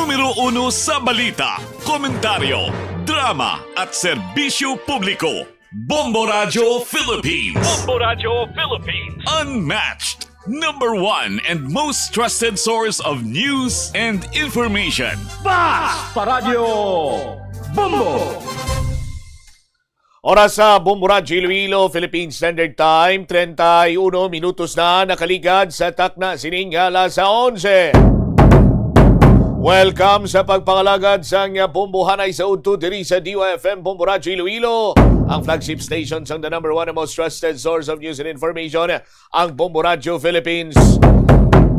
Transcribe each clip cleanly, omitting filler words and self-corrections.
Numero 1 sa balita, komentaryo, drama at serbisyo publiko. Bombo Radio Philippines. Bombo Radio Philippines. Unmatched. Number 1 and most trusted source of news and information. Sa Radyo Bombo. Oras sa Bombo Radio Iloilo, Philippine Standard Time, 31 minutos na nakaligad sa takna siningala sa 11. Welcome sa pagpangalagad sa Bombohanay sa Udto diri sa DYFM Bombo Radio Iloilo, ang flagship station sang the number 1 and most trusted source of news and information, ang Bombo Radio Philippines.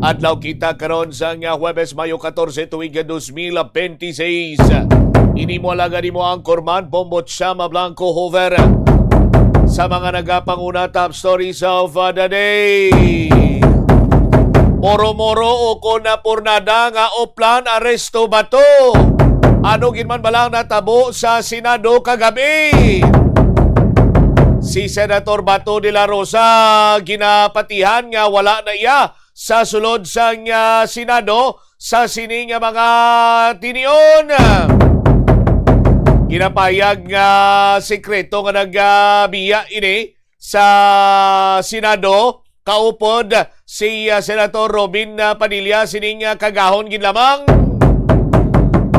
Adlaw kita karon sa Huwebes, Mayo 14, tuig 2026. Inimo alagad mo ang Korman Bombo Chama Blanco Hover sa mga nagapanguna top stories of the day. Moro-moro o kona pornada nga o plan aresto ba to? Ano ginman balang natabo sa Senado kagabi? Si Senator Bato de la Rosa ginapatihan nga wala na iya sa sulod sa Senado sa sining mga tinion. Ginapayag nga sekreto nga nagbiya ini sa Senado. Kaupod si Senator Robin Padilla sining kagahon ginlamang.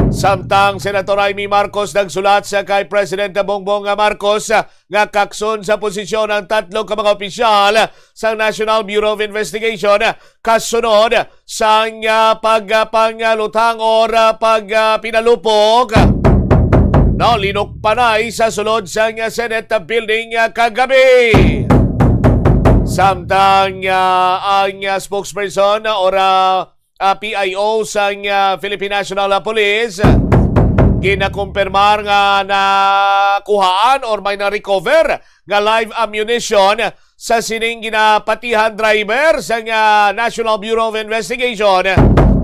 Samtang Senator Amy Marcos nagsulat sa kay President Bongbong Marcos nga kakson sa posisyon ang tatlo ka mga opisyal sa National Bureau of Investigation kasunod sa pagpangalutang or pagpinalupok. Linok panay sa sulod sa Senate building kagabi. Samtang ang spokesperson or PIO sa Philippine National Police ginakumpirmar nga nakuhaan or may na-recover nga live ammunition sa sining ginapatihan driver sa National Bureau of Investigation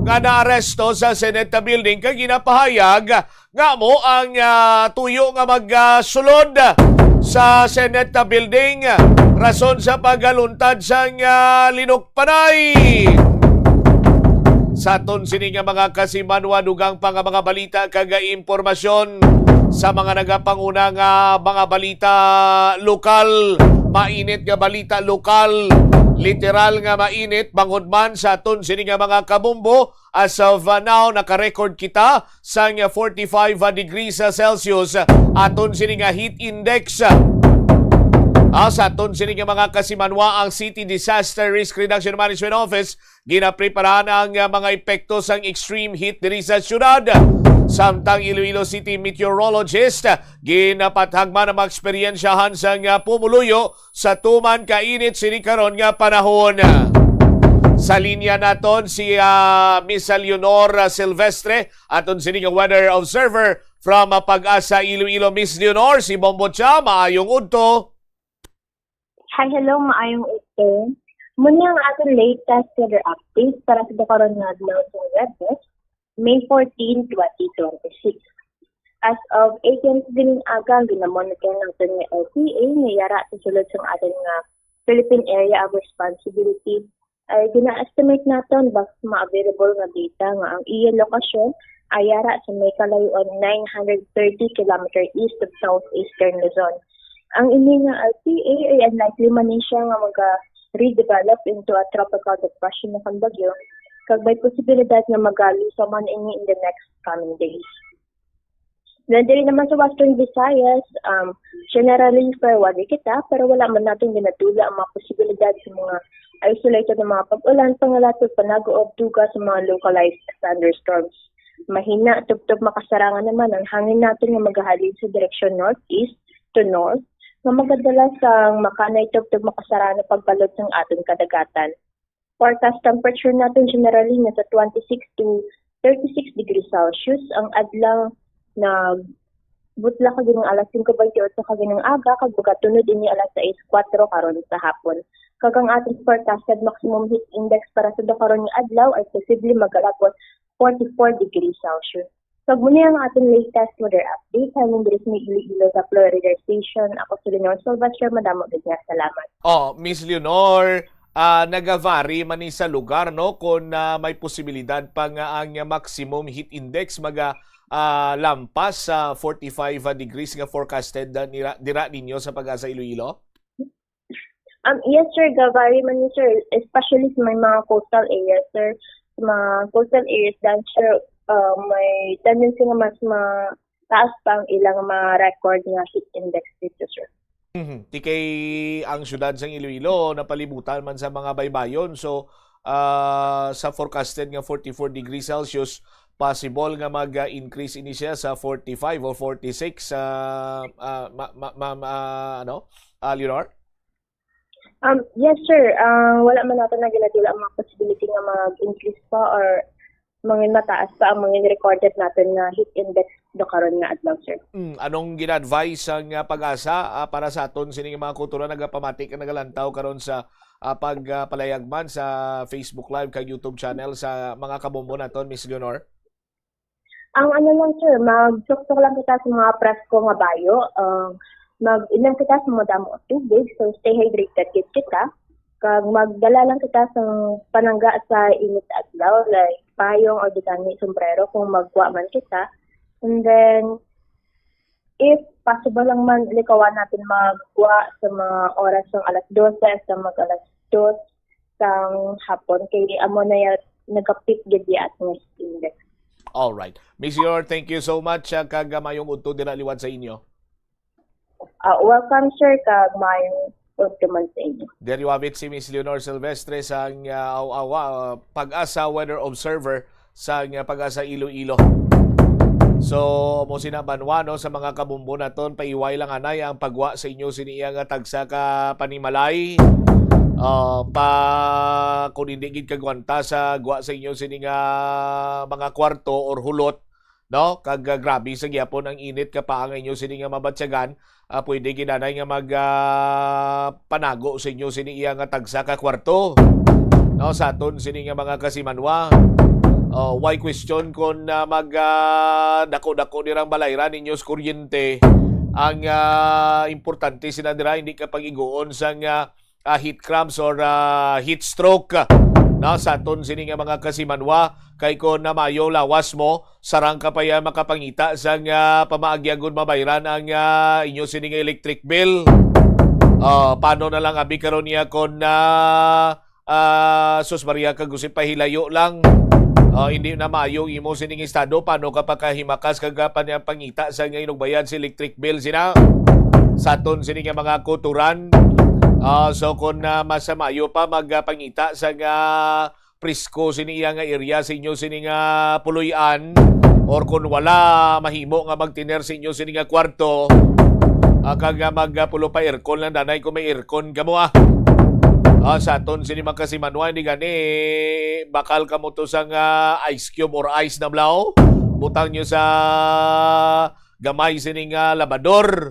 nga naaresto sa Senate building kag ginapahayag nga mo ang tuyo nga magsulod sa Senate building rason sa pagaluntad sa linok panay. Sa aton sini nga mga kasimanwa dugang pa nga mga balita kag impormasyon sa mga nagapanguna nga mga balita lokal, mainit nga balita lokal, literal nga mainit bangod man sa aton sini nga mga kabumbo. As of now, naka-record kita sa 45 degrees Celsius aton sini nga heat index. Sa aton sini nga mga kasimanwa, ang City Disaster Risk Reduction Management Office ginapreparahan ang mga epekto sang extreme heat diri sa syudad. Samtang Iloilo City meteorologist ginapathagman ang mga eksperyensyahan sang pumuluyo sa tuman kainit sini karon nga panahon. Sa linya naton si Miss Leonor Silvestre, aton sini nga weather observer from Pag-asa Iloilo. Miss Leonor, si Bombo Cha, maayong udto. Hi, hello, maayong ito. Muna ang ating latest weather update para sa karon nga adlaw sa Huwebes, May 14, 2026. As of 18 din aga, ginamonitor natin ng LPA na yara sa sulod sa ating Philippine Area of Responsibility. Ay gina-estimate natin basta ma-available nga data nga ang iya lokasyon ay yara sa may kalayuan 930 km east of southeastern Luzon. Ang ini nga LPA ay unlikely man siya nga mag-redevelop into a tropical depression na kambagyo kag may posibilidad nga magalusa man ini in the next coming days. Then diri naman sa Western Visayas, generally fairweather kita pero wala man natin ginatula ang mga posibilidad sa mga isolated na mga pag-ulan, pangalatod, panaguob, duga sa mga localized thunderstorms. Mahina, tubtob makasarangan naman ang hangin natin nga maghahalin sa direksyon northeast to north nga magadala sa makanay tubtob makasara na pagbalot ng ating kadagatan. Forecast temperature natin generally nasa 26 to 36 degrees Celsius. Ang adlaw na butla ka ginang alas 5:28 ka ginang aga kag bugatunod ini alas 6:04 karon sa hapon. Kag ang ating forecasted maximum heat index para sa karon nga adlaw ay posible magalagos 44 degrees Celsius. So, muna ang ating latest weather update. Hanggang diri sa Iloilo sa Florida Station. Ako si Leonor Silvestre. Madamo din niya. Salamat. Miss Leonor, nagavary man ni sa lugar, no, kung may posibilidad pa nga ang maximum heat index lampas sa 45 degrees nga forecasted dira ninyo sa Pag-asa Iloilo? Yes, sir. Gavary man ni, sir. Especially sa may mga coastal areas, sir. Sa mga coastal areas, dahil, sir, may tendency nga mas mataas pa ang ilang mga record nga heat index dito, sir. Di kay ang syudad sa Iloilo napalibutan man sa mga baybayon. So, sa forecasted nga 44 degrees Celsius, possible nga mag-increase ini siya sa 45 o 46, Leonor? Yes, sir. Wala man natin na ginatila ang mga possibility nga mag-increase pa or mga mataas pa ang mga recorded natin na heat index do karon nga adlaw, sir. Anong gina-advise ang Pag-asa para sa aton sining mga kultura nagapamatik nga nagalantaw karon sa pagpalayagman sa Facebook Live kag YouTube channel sa mga kabombo naton, Miss Leonor? Ang ano lang, sir, mag-tuktok lang kita sa mga presko nga bayo. Mag-inom kita sa mga damo of tubig, so stay hydrated kita. Kag magdala lang kita sa panangga sa init adlaw, like payong o ditani sombrero kung magwa man kita. And then, if possible lang man, likawan natin magwa sa mga oras ng alas 12 sa alas 2 sang hapon. Kaya amo na yan, nagkapit gidi at ng index. Alright. Miss Leonor, thank you so much. Kag mayong udto dira liwat sa inyo. Welcome, sir, kag mayong udto sa inyo. There you have it, si Miss Leonor Silvestre sa Pag-asa Weather Observer sa Pag-asa Iloilo. So, mo sinabanwa no, sa mga kabumbo naton, paiway lang anay ang pagwa sa inyo siniya nga tagsa ka panimalay. Kung hindi gid kagwanta sa gwa sa inyo sini nga mga kwarto or hulot, no, kag grabe sa gyapon ang init ka pa ang inyo sini nga mabatsyagan, pwede ginanay nga panago sa inyo sini iya nga tagsa ka kwarto, no, sa aton sini nga mga kasimanwa. Why question kung dako-dako nirang balayran ninyo sa kuryente, ang importante sinadira hindi ka pag-iguon sa heat cramps or heat stroke na sa aton sini nga mga kasimanwa, kay kung namayo lawas mo sarang ka pa ya makapangita sa pamaagyagon mabayran ang inyo sini nga electric bill. Paano na lang abi karon niya kung sus Maria kagusip pahilayo lang, hindi na mayo imo sining estado, paano ka pakahimakas kagapan yang pangita sa ngayon bayad sa electric bill sina sa aton sini nga mga kuturan. So kung masamayo pa magpangita sa presko siniya nga area sa inyo sini nga puloy-an, or kung wala mahimo nga magtiner sa inyo sini nga kwarto, kag magpulo pa aircon lang danay kung may aircon kamo sa aton sini makasimanwa hindi gani bakal kamo to sa ice cube or ice na blaw, butang nyo sa gamay sini nga labador,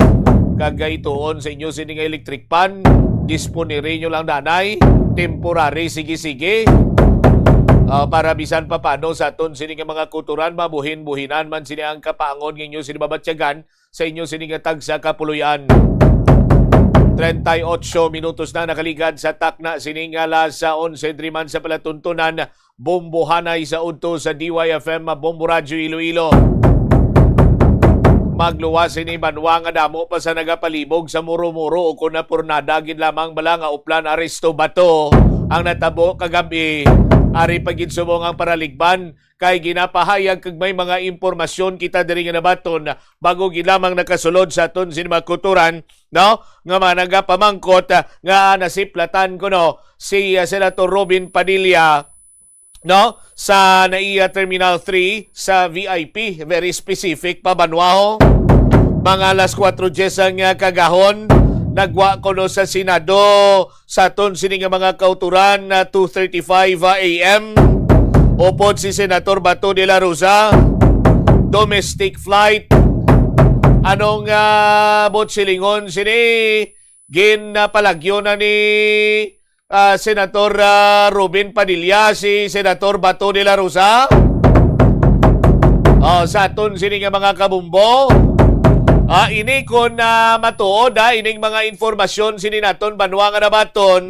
kag ituon sa inyo sini nga electric pan, disponere nyo lang danay, temporary, sige-sige, para bisan pa paano sa aton sini nga mga kuturan, mabuhin-buhinan man sini ang kapangon ng inyo sini babatsyagan sa inyo sini nga tagsa kapuluyan. 38 minutos na nakaligad sa takna sining alas 11 driman sa palatuntunan, bombohanay sa udto sa DYFM Bombo Radio Iloilo. Magluwas ini banwa nga damo pa sa nagapalibog sa muro-muro o kung napurnada gid lamang bala nga uplan Aristo Bato ang natabo kagabi. Ari pagid subong ang paraligban kay ginapahayag kag may mga impormasyon kita diri nga nabaton bago gid lamang nakasulod sa aton sinima kuturan, no, nga managapamangkot nga nasiplatan kuno si Senator Robin Padilla, no, sa NAIA Terminal 3 sa VIP, very specific pa banwaho. Mga alas 4:10 ang kagahon, nagwa kono sa Senado sa aton sini nga mga kauturan na 2:35 AM. Upod si Senator Bato de la Rosa, domestic flight. Anong botsilingon sini ginapalagyo na ni Senator Robin Padilla si Senator Bato de la Rosa. Sa aton sini nga mga kabumbo, ini kung matuod ining mga informasyon sini naton banwa nga nabaton,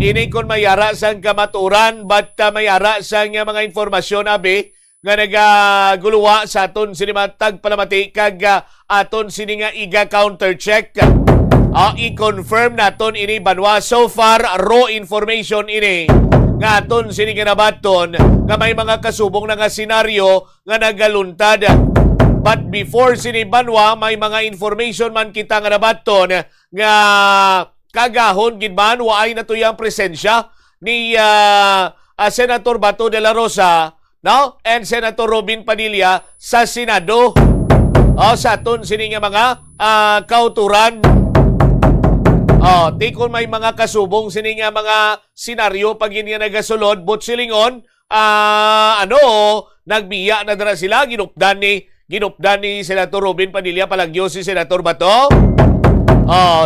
ini kon mayara sang kamaturan but mayara sang mga informasyon abi nga nagaguluwa sa aton sinimatag palamati kag aton sini nga iga counter check. I-confirm naton ini banwa so far raw information ini nga aton sini nga nabaton nga may mga kasubong na nga senaryo nga nagaluntad. But before sini banwa may mga information man kita nga nabaton nga kagahon gid man waay natuyang presensya ni Senator Bato de la Rosa, no? And Senator Robin Padilla sa Senado. Sa aton sini nga mga kauturan. Tikon may mga kasubong sini nga mga senaryo pag nga nagasulod but silingon nagbiya na dara sila ginupdan ni Senator Robin Padilla palagyo si Senator Bato.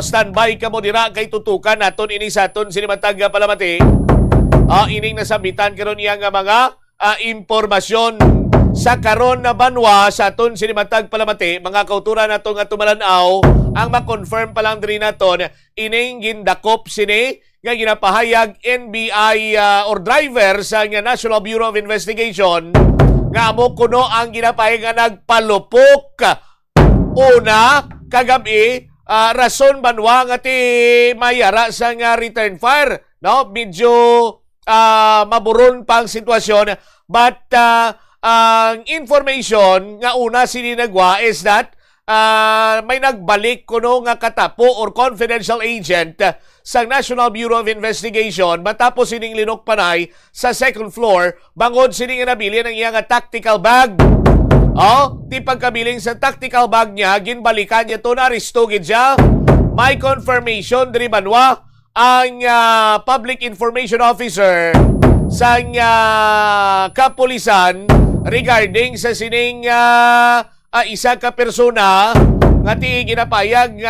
Standby ka mo dira kay tutukan naton ini sa aton sinimatag palamati. Ining nasambitan karon iya nga mga impormasyon sa karon na banwa sa aton sinimatag palamati, mga kauturan nato nga tumalanaw ang ma-confirm pa lang diri naton ining gindakop sini nga ginapahayag NBI or driver sa nga National Bureau of Investigation nga mo kuno ang ginapahayag nga nagpalupok una kagabi. Rason banwa nga ti mayara sa nga return fire, no? Medyo maburon pang sitwasyon but ang information nga una sininagwa is that may nagbalik kuno nga katapo or confidential agent sa National Bureau of Investigation matapos sining linok panay sa second floor bangod sining nabili ng iyang tactical bag. Di pagkabiling sa tactical bag niya, ginbalikan niya ito na aristogid siya. May confirmation, diri banwa, ang Public Information Officer sa kapulisan regarding sa sining isa ka persona nga ti ginapayag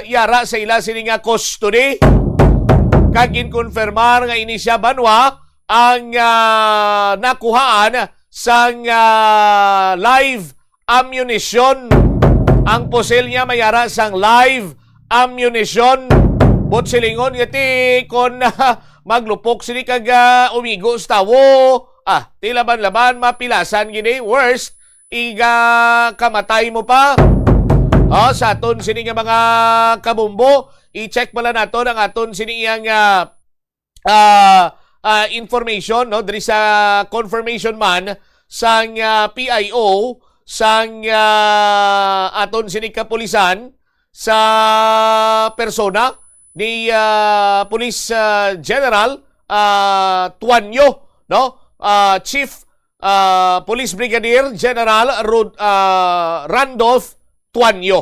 yara sa ila sining custody. Kag ginkonfirmar nga ini siya banwa ang nakuhaan sang live ammunition. Ang posel niya mayara sang live ammunition. Bot silingon ngati kon maglupok sini kag umigo sa tawo. Ti laban-laban mapilasan gini. Worst, iga kamatay mo pa. Sa aton sini nga mga kabumbo, i-check pala nato ang aton sini iyang information, no? Diri sa confirmation man sang PIO sang aton sini kapulisan sa persona ni Police General Tuanyo, no? Chief Police Brigadier General Randolph Tuanyo.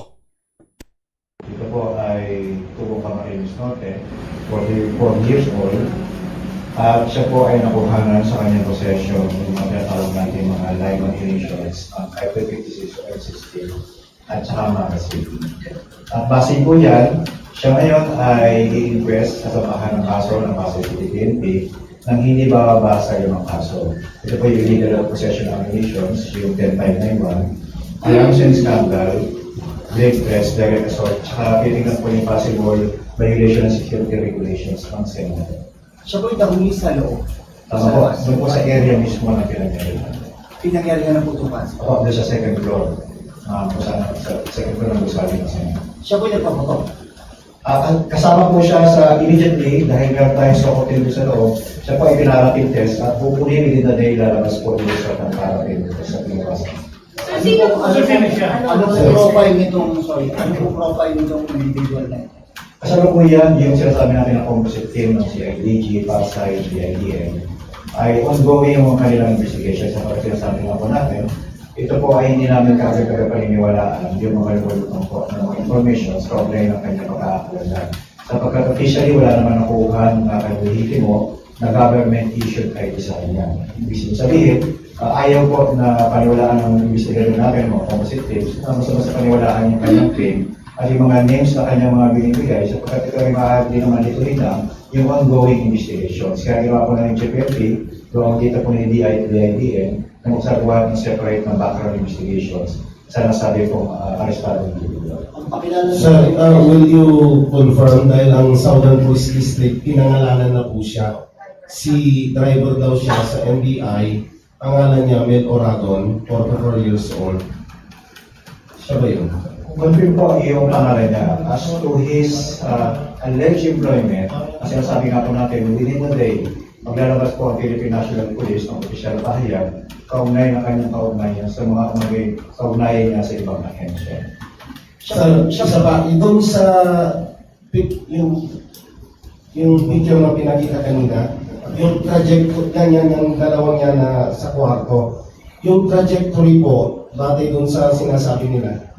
Ito po ay Tubo Camarines Norte, 44 years old. At siya po ay nakuhanan sa kanyang possession ng mga tinatawag natin mga live ammunitions, ang IP-56 o M16 at saka magazine. At base po yan, siya ngayon ay i-inquest sa samahan ng kaso ng Pasay City PNP nang hindi bababasa yung kaso. Ito po yung illegal possession of ammunitions, yung 10591, arms and scandal, grave threats, direct assault, saka titingnan po yung possible violation ng security regulations ng Senate. Siya po itahuli sa loob. Tama po, doon po sa area mismo ng pinangyarihan. Pinangyarihan ng putukan. Ako, doon sa second floor. Sa second floor ng gusali ng Senate. Siya po nagpaputok. Kasama po siya sa immediately, dahil meron tayong sa hotel doon sa loob, siya po ay pinarating test at pupunin within the day lalabas po doon sa parating test sa pinapasan. Ano po profile nitong individual na ito? Kasama po yan, yung sinasabi natin ng composite team ng CIDG, PASAY, DIDM, ay ongoing yung kanilang investigation sa pag sinasabi nga po natin. Ito po ay hindi namin kaagad paniniwalaan yung mga lumulutong po ng mga information sa kaugnay ng kanyang pagkakakulangan. Sapagkat officially wala naman nakukuhan na mo na government issued ID sa kanya. Ibig sabihin, ayaw po na paniwalaan ng investigator natin, mga composite teams, na mas paniwalaan yung kanyang claim at yung mga names na kanyang mga binibigay sapagkat ito ay maaari naman ituloy na yung ongoing investigations. Kaya ginawa po na yung GPFP, doon kita po ni DIDM na magsagawa ng separate na background investigations sa nasabi kong arestado individual. Ang pakilala Sir, will you confirm dahil ang Southern Police District, pinangalanan na po siya. Si driver daw siya sa NBI, pangalan niya Mel Oragon, 44 years old. Siya ba yun? Confirm po yung pangalan niya. As to his alleged employment, kasi nasabi nga po natin, within the day, maglalabas po ang Philippine National Police ng opisyal na pahayag, kaugnay ng kanyang kaugnayan sa mga kaugnayan niya sa ibang ahensya. Sir, isa pa, doon sa yung picture na pinakita kanina, yung trajectory niya ng dalawang yan na sa kwarto, yung trajectory po, batay doon sa sinasabi nila,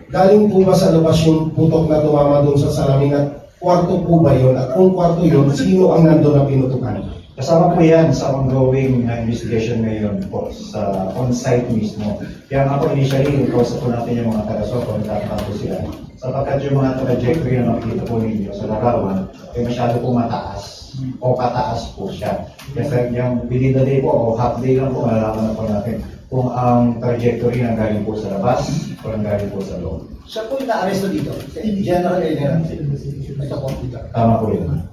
galing po ba sa labas yung putok na tumama doon sa salamin at kwarto po ba yun? At kung kwarto yun, sino ang nandun na pinutukan? Kasama po yan sa ongoing investigation ngayon po sa on-site mismo. Kaya nga po initially, kausap po natin yung mga taga-Soko, nagtataka po sila. Sapagkat yung mga trajectory na makikita po ninyo sa larawan, ay masyado po mataas o pataas po siya. Kasi yung within the day po o half day lang po, malalaman na po natin kung ang trajectory na galing po sa labas o ang galing po sa loob. Siya po yung na-aresto dito. General Elena. Ito po dito. Tama po yun.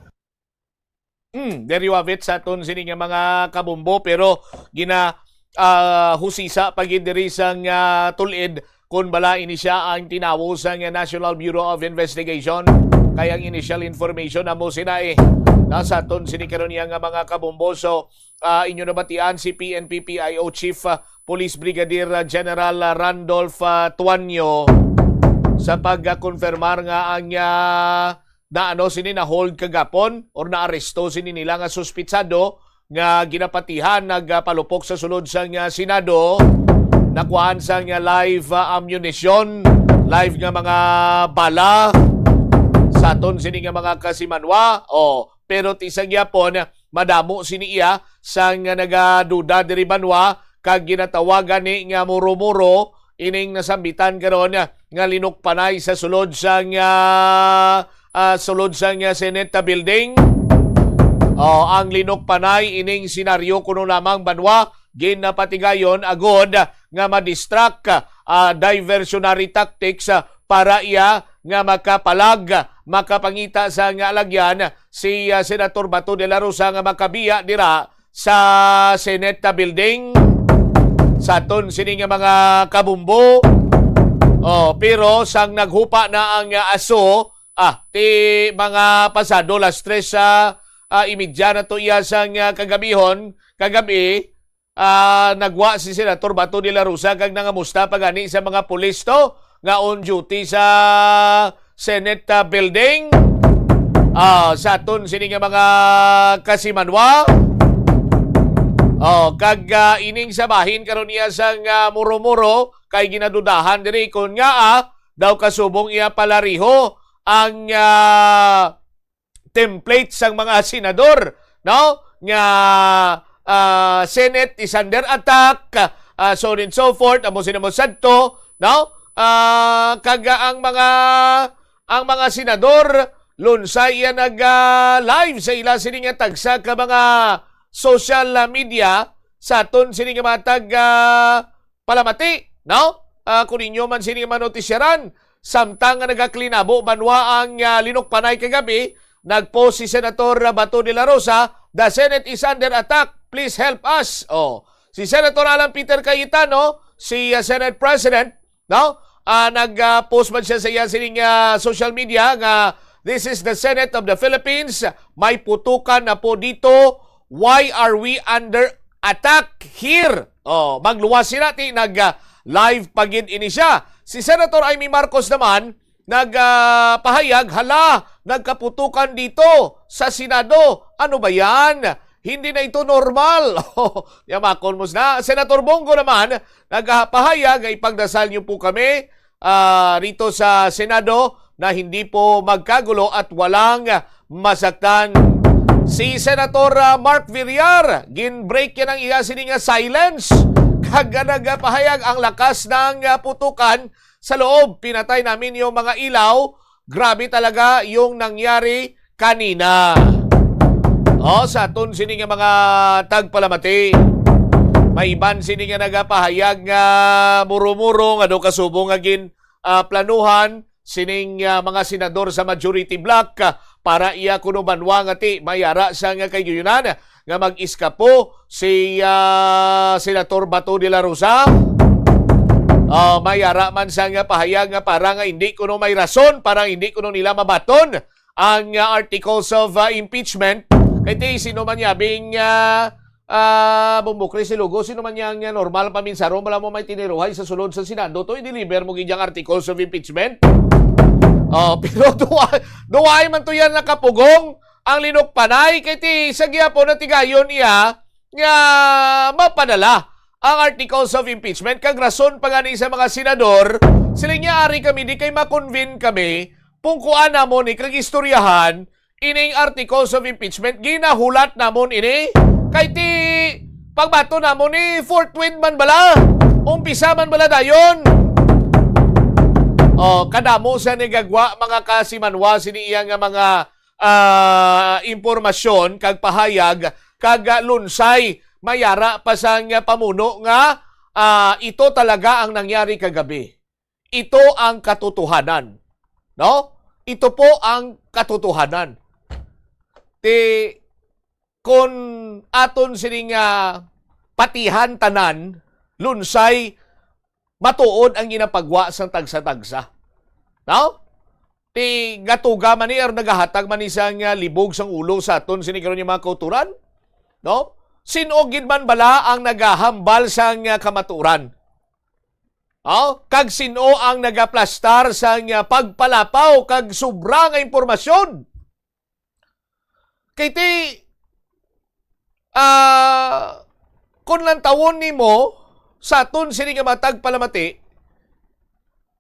There you have it sa aton sini nga mga kabumbo, pero gina husisa pagindiri sang tulid kung bala ini siya ang tinawo sa National Bureau of Investigation. Kaya ang initial information amo sinae nasa aton sini karon nga mga kabumbo. So inyo nabatian si PNP-PIO Chief Police Brigadier General Randolph Tuanyo sa pagkonfirmar nga ang na sini na hold kagapon or na aresto sini nila nga suspitsado nga ginapatihan nagpalupok sa sulod sang Senado, nakuhaan sang live ammunition, live nga mga bala sa aton sini nga mga kasimanwa. Pero tisang yapon madamo sini iya sang nagaduda diri banwa kag ginatawagan ni nga muro-muro ining nasambitan karon nga linukpanay sa sulod sang sulod sang Senate building. Ang linukpanay ining senaryo kuno lamang banwa ginapatigayon agod nga madistract diversionary tactics para iya nga makapalag makapangita sa nga alagyan si Senator Bato de la Rosa nga makabiya dira sa Senate building sa aton sini nga mga kabumbo. Pero sang naghupa na ang aso ti mga pasado las 3 imidya na to iya sang kagabihon kagabi nagwa si Senator Bato de la Rosa kag nangamusta pagani sa mga pulis to nga on duty sa Senate building. Sa aton sini nga mga kasimanwa kag ining sabahin karon iya sang muro-muro kay ginadudahan diri kon nga daw kasubong iya palariho ang template sang mga senador, no? Nga Senate is under attack, so on and so forth, amo sinamo sadto, no? Kaga ang mga senador lunsay iya nag-live sa ila sini nga tagsa ka mga social media sa aton sini nga matag palamati, no? Kung inyo man sini nga manotisyaran samtang nga nagaklinabo banwa ang linukpanay kagabi, nagpost si Senator Bato de la Rosa, "The Senate is under attack, please help us." Si Senator Alan Peter Cayetano, si Senate President, no? Nag-post man siya sa iya sining social media nga, "This is the Senate of the Philippines. May putukan na po dito. Why are we under attack here?" Magluwas sila nag-live pagid ini siya. Si Senator Amy Marcos naman nagpahayag, nagkaputukan dito sa Senado. Ano ba yan? Hindi na ito normal. Yamakon mo na. Senator Bongo naman nagpahayag, ipagdasal niyo po kami rito sa Senado na hindi po magkagulo at walang masaktan. Si Senator Mark Villar, gin-break yan ang iya sining silence. Kaga nagpahayag ang lakas ng putukan sa loob. Pinatay namin yung mga ilaw. Grabe talaga yung nangyari kanina. Sa aton sini nga mga tagpalamati. May iban sini nga nagapahayag nga muro-muro nga do kasubong nga planuhan sining mga senador sa majority block para iya kuno banwa nga ti mayara sa nga kayunan nga mag-iskapo si Senator Bato de la Rosa. Mayara man sa nga pahayag nga para nga hindi kuno may rason, para hindi kuno nila mabaton ang articles of impeachment. Kaya ti sino man yabing Bumbukri si Lugo, sino man yang normal paminsaro, wala mo may tiniruhay sa sulod sa Senado, to i-deliver mo giyang articles of impeachment. Pero duway man to yan nakapugong ang linok panay, kay ti sa giyapo na tigayon iya nga mapadala ang articles of impeachment. Kag rason pa gani sa mga senador, sila nga ari kami, di kay makonvene kami, pungkuan namon ni kag istoryahan, ining articles of impeachment, ginahulat namon ini, kay ti pagbato namon ni fourth wind man bala, umpisa man bala dayon. Kadamo sa nagagwa mga kasimanwa sini iya nga mga impormasyon kag pahayag kag lunsay mayara pa sa nga pamuno nga ito talaga ang nangyari kagabi. Ito ang katotohanan. No? Ito po ang katotohanan. Kung aton sining patihan tanan, lunsay matuod ang ginapagwa sa tagsa-tagsa. No? Ti gatuga man ni nagahatag man isang libog sang ulo sa aton sinikaron yung mga kauturan. No? Sinogid man bala ang nagahambal sang kamaturan. No? Kag sino ang nagaplastar sang pagpalapaw kag sobra nga impormasyon. Kay ti kung lang tawon nimo sa aton sini nga matag palamati,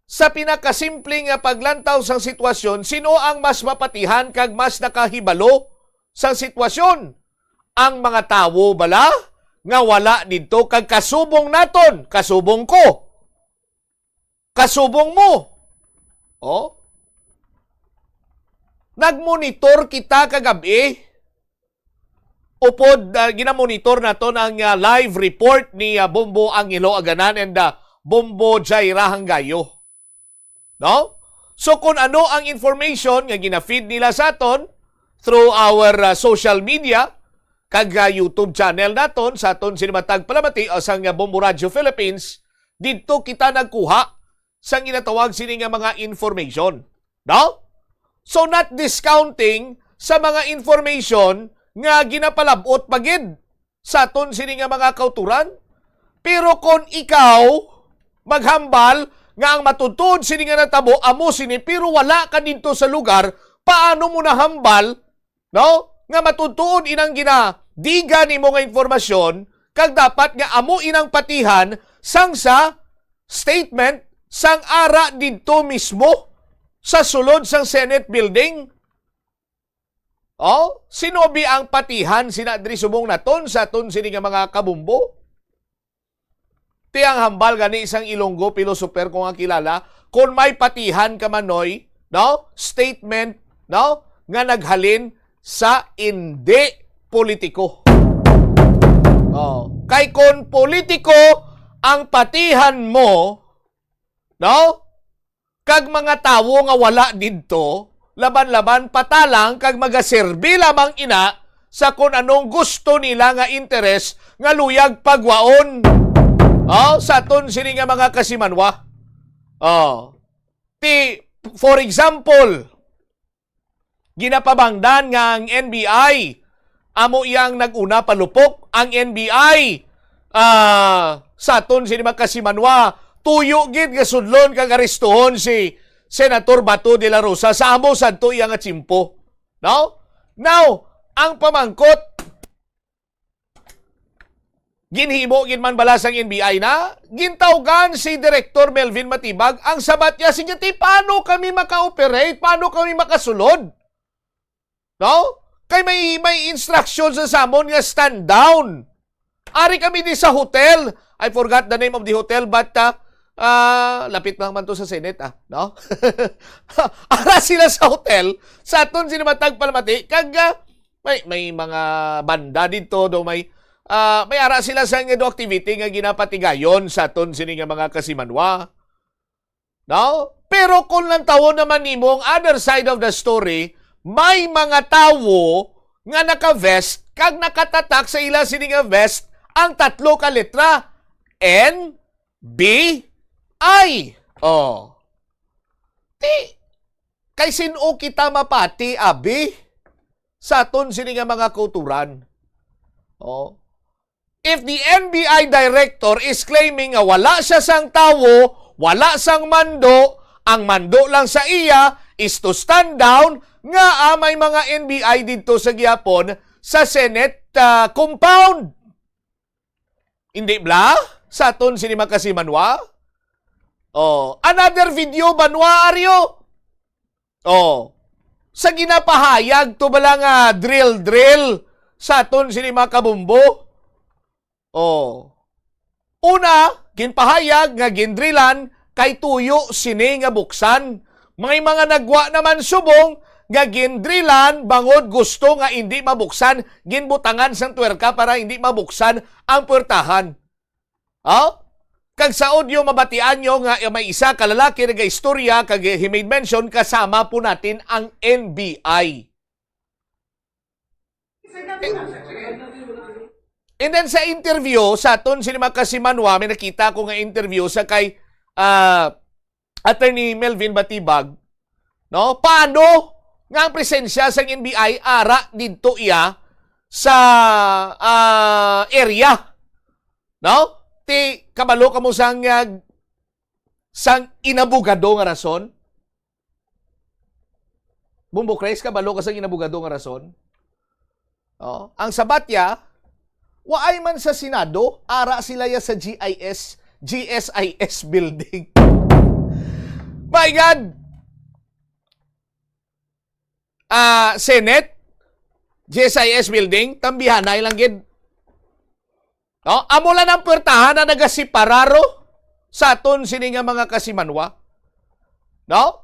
sa pinakasimpleng nga paglantaw sang sitwasyon, sino ang mas mapatihan kag mas nakahibalo sang sitwasyon? Ang mga tawo bala nga wala dito kag kasubong naton, kasubong ko, kasubong mo. Nagmonitor kita kagabi. Upod, ginamonitor naton ang live report ni Bombo Angelo Aganan and Bombo Jaira Hanggayo. No? So kung ano ang information nga gina-feed nila sa aton through our social media, kag YouTube channel naton sa aton Sinimatag Palamati o sa Bombo Radio Philippines, dito kita nagkuha sa ginatawag sini nga mga information. No? So not discounting sa mga information nga ginapalabot pagid sa aton sini nga mga kauturan. Pero kung ikaw maghambal nga ang matutud sini nga natabo amo sini pero wala ka dito sa lugar, paano mo nahambal, no? Nga matutuod inang diga nimo nga informasyon kag dapat nga amo inang patihan sang sa statement sang ara dito mismo sa sulod sang Senate building. Sinobi ang patihan sinadri subong naton sa aton sini nga mga kabumbo? Tiyang hambal gani isang Ilonggo pilosoper kung ang kilala, kung may patihan ka manoy, no? Statement, no? Nga naghalin sa hindi politiko. Kay kung politiko ang patihan mo, no? Kag mga tawo nga wala didto, laban-laban patalang kag magaserbi lamang ina sa kung anong gusto nila nga interes nga luyag pagwaon. Sa aton sini nga mga kasimanwa. For example, ginapabangdan nga ang NBI amo iyang naguna palupok ang NBI sa aton sini mga kasimanwa tuyo gid nga sudlon kag arestuhon si Senator Bato de la Rosa sa amo sadto iya nga tsimpo. No? Now, ang pamangkot ginhimo gid man balasang NBI na gintawgan si Director Melvin Matibag ang sabat niya sige paano kami maka-operate, paano kami makasulod? No? Kay may instructions sa samon nga stand down. Ari kami di sa hotel. I forgot the name of the hotel but lapit lang man to sa Senate, no? Ara sila sa hotel, sa aton Sinimatag Palamati, kag may mga banda dito, do may may ara sila sa nga activity nga ginapatigayon sa aton sini nga mga kasimanwa. No? Pero kung lang tawo naman nimo ang other side of the story, may mga tawo nga naka-vest kag nakatatak sa ila sini nga vest ang tatlo ka letra N, B, I. Oh. Kay sino kita mapati, abi? Sa aton sini nga mga kulturan. Oh. If the NBI director is claiming nga wala siya sang tawo, wala sang mando, ang mando lang sa iya is to stand down nga may mga NBI dito sa gihapon sa Senate compound. Hindi bla? Sa aton sini makasimanwa? Oh, another video banwa aryo. Oh. Sa ginapahayag to bala nga drill sa aton sini makabumbo. Oh. Una, ginpahayag nga gindrilan kay tuyo sini nga buksan. May mga nagwa naman subong nga gindrilan bangod gusto nga hindi mabuksan, ginbutangan sang tuwerka para hindi mabuksan ang puwertahan. Oh? Kag sa audio mabatian nyo nga may isa ka lalaki nga istorya kag he made mention kasama po natin ang NBI. And then sa interview sa aton sini makasimanwa may nakita ko nga interview sa kay Attorney Melvin Batibag, no? Paano nga ang presensya sa NBI ara didto iya sa area, no? Ti kabalo kamo sang inabugado nga rason? Bumbo Cres, kabalo ka sang inabugado nga rason? Oh, ang sabatya, waay man sa Senado, ara sila ya sa GSIS building. My God! Senate, GSIS building, tambihanay lang gid. No? Amo lang ang puwertahan na nagasipararo sa aton sini nga mga kasimanwa. No?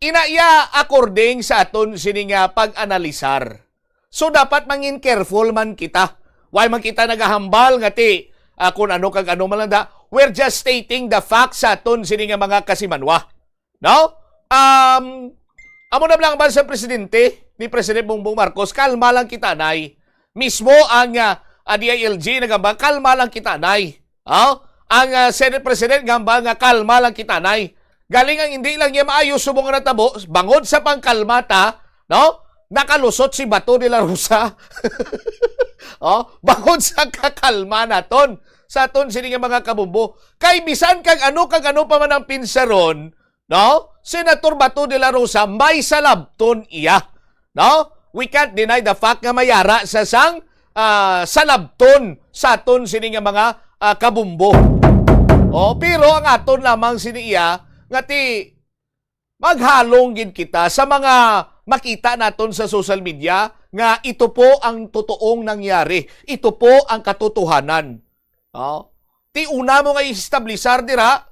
Inaya according sa aton sini nga pag-analisar. So dapat mangin careful man kita. Why man kita nagahambal nga ti kung ano kag ano man lang da. We're just stating the facts sa aton sini nga mga kasimanwa. No? Amo na lang ba sa presidente ni President Bongbong Marcos, kalma lang kita nay. Mismo ang DILG nagamba, kalma lang kita nay. Ang Senate President gamba nga kalma lang kita nay. Galing ang hindi lang niya maayos subong nga natabo, bangod sa pangkalmata, no? Nakalusot si Bato de la Rosa. Bangod sa kakalma naton sa aton sini nga mga kabumbo. Kay bisan kag ano pa man ang pinsaron, no? Senator Bato de la Rosa may salabton iya, no? We can't deny the fact nga mayara sa sang salabton sa aton sini nga mga kabumbo. Pero ang aton lamang sini iya nga ti maghalong gid kita sa mga makita naton sa social media nga ito po ang totoong nangyari. Ito po ang katotohanan. Ti una mo nga i-establisar dira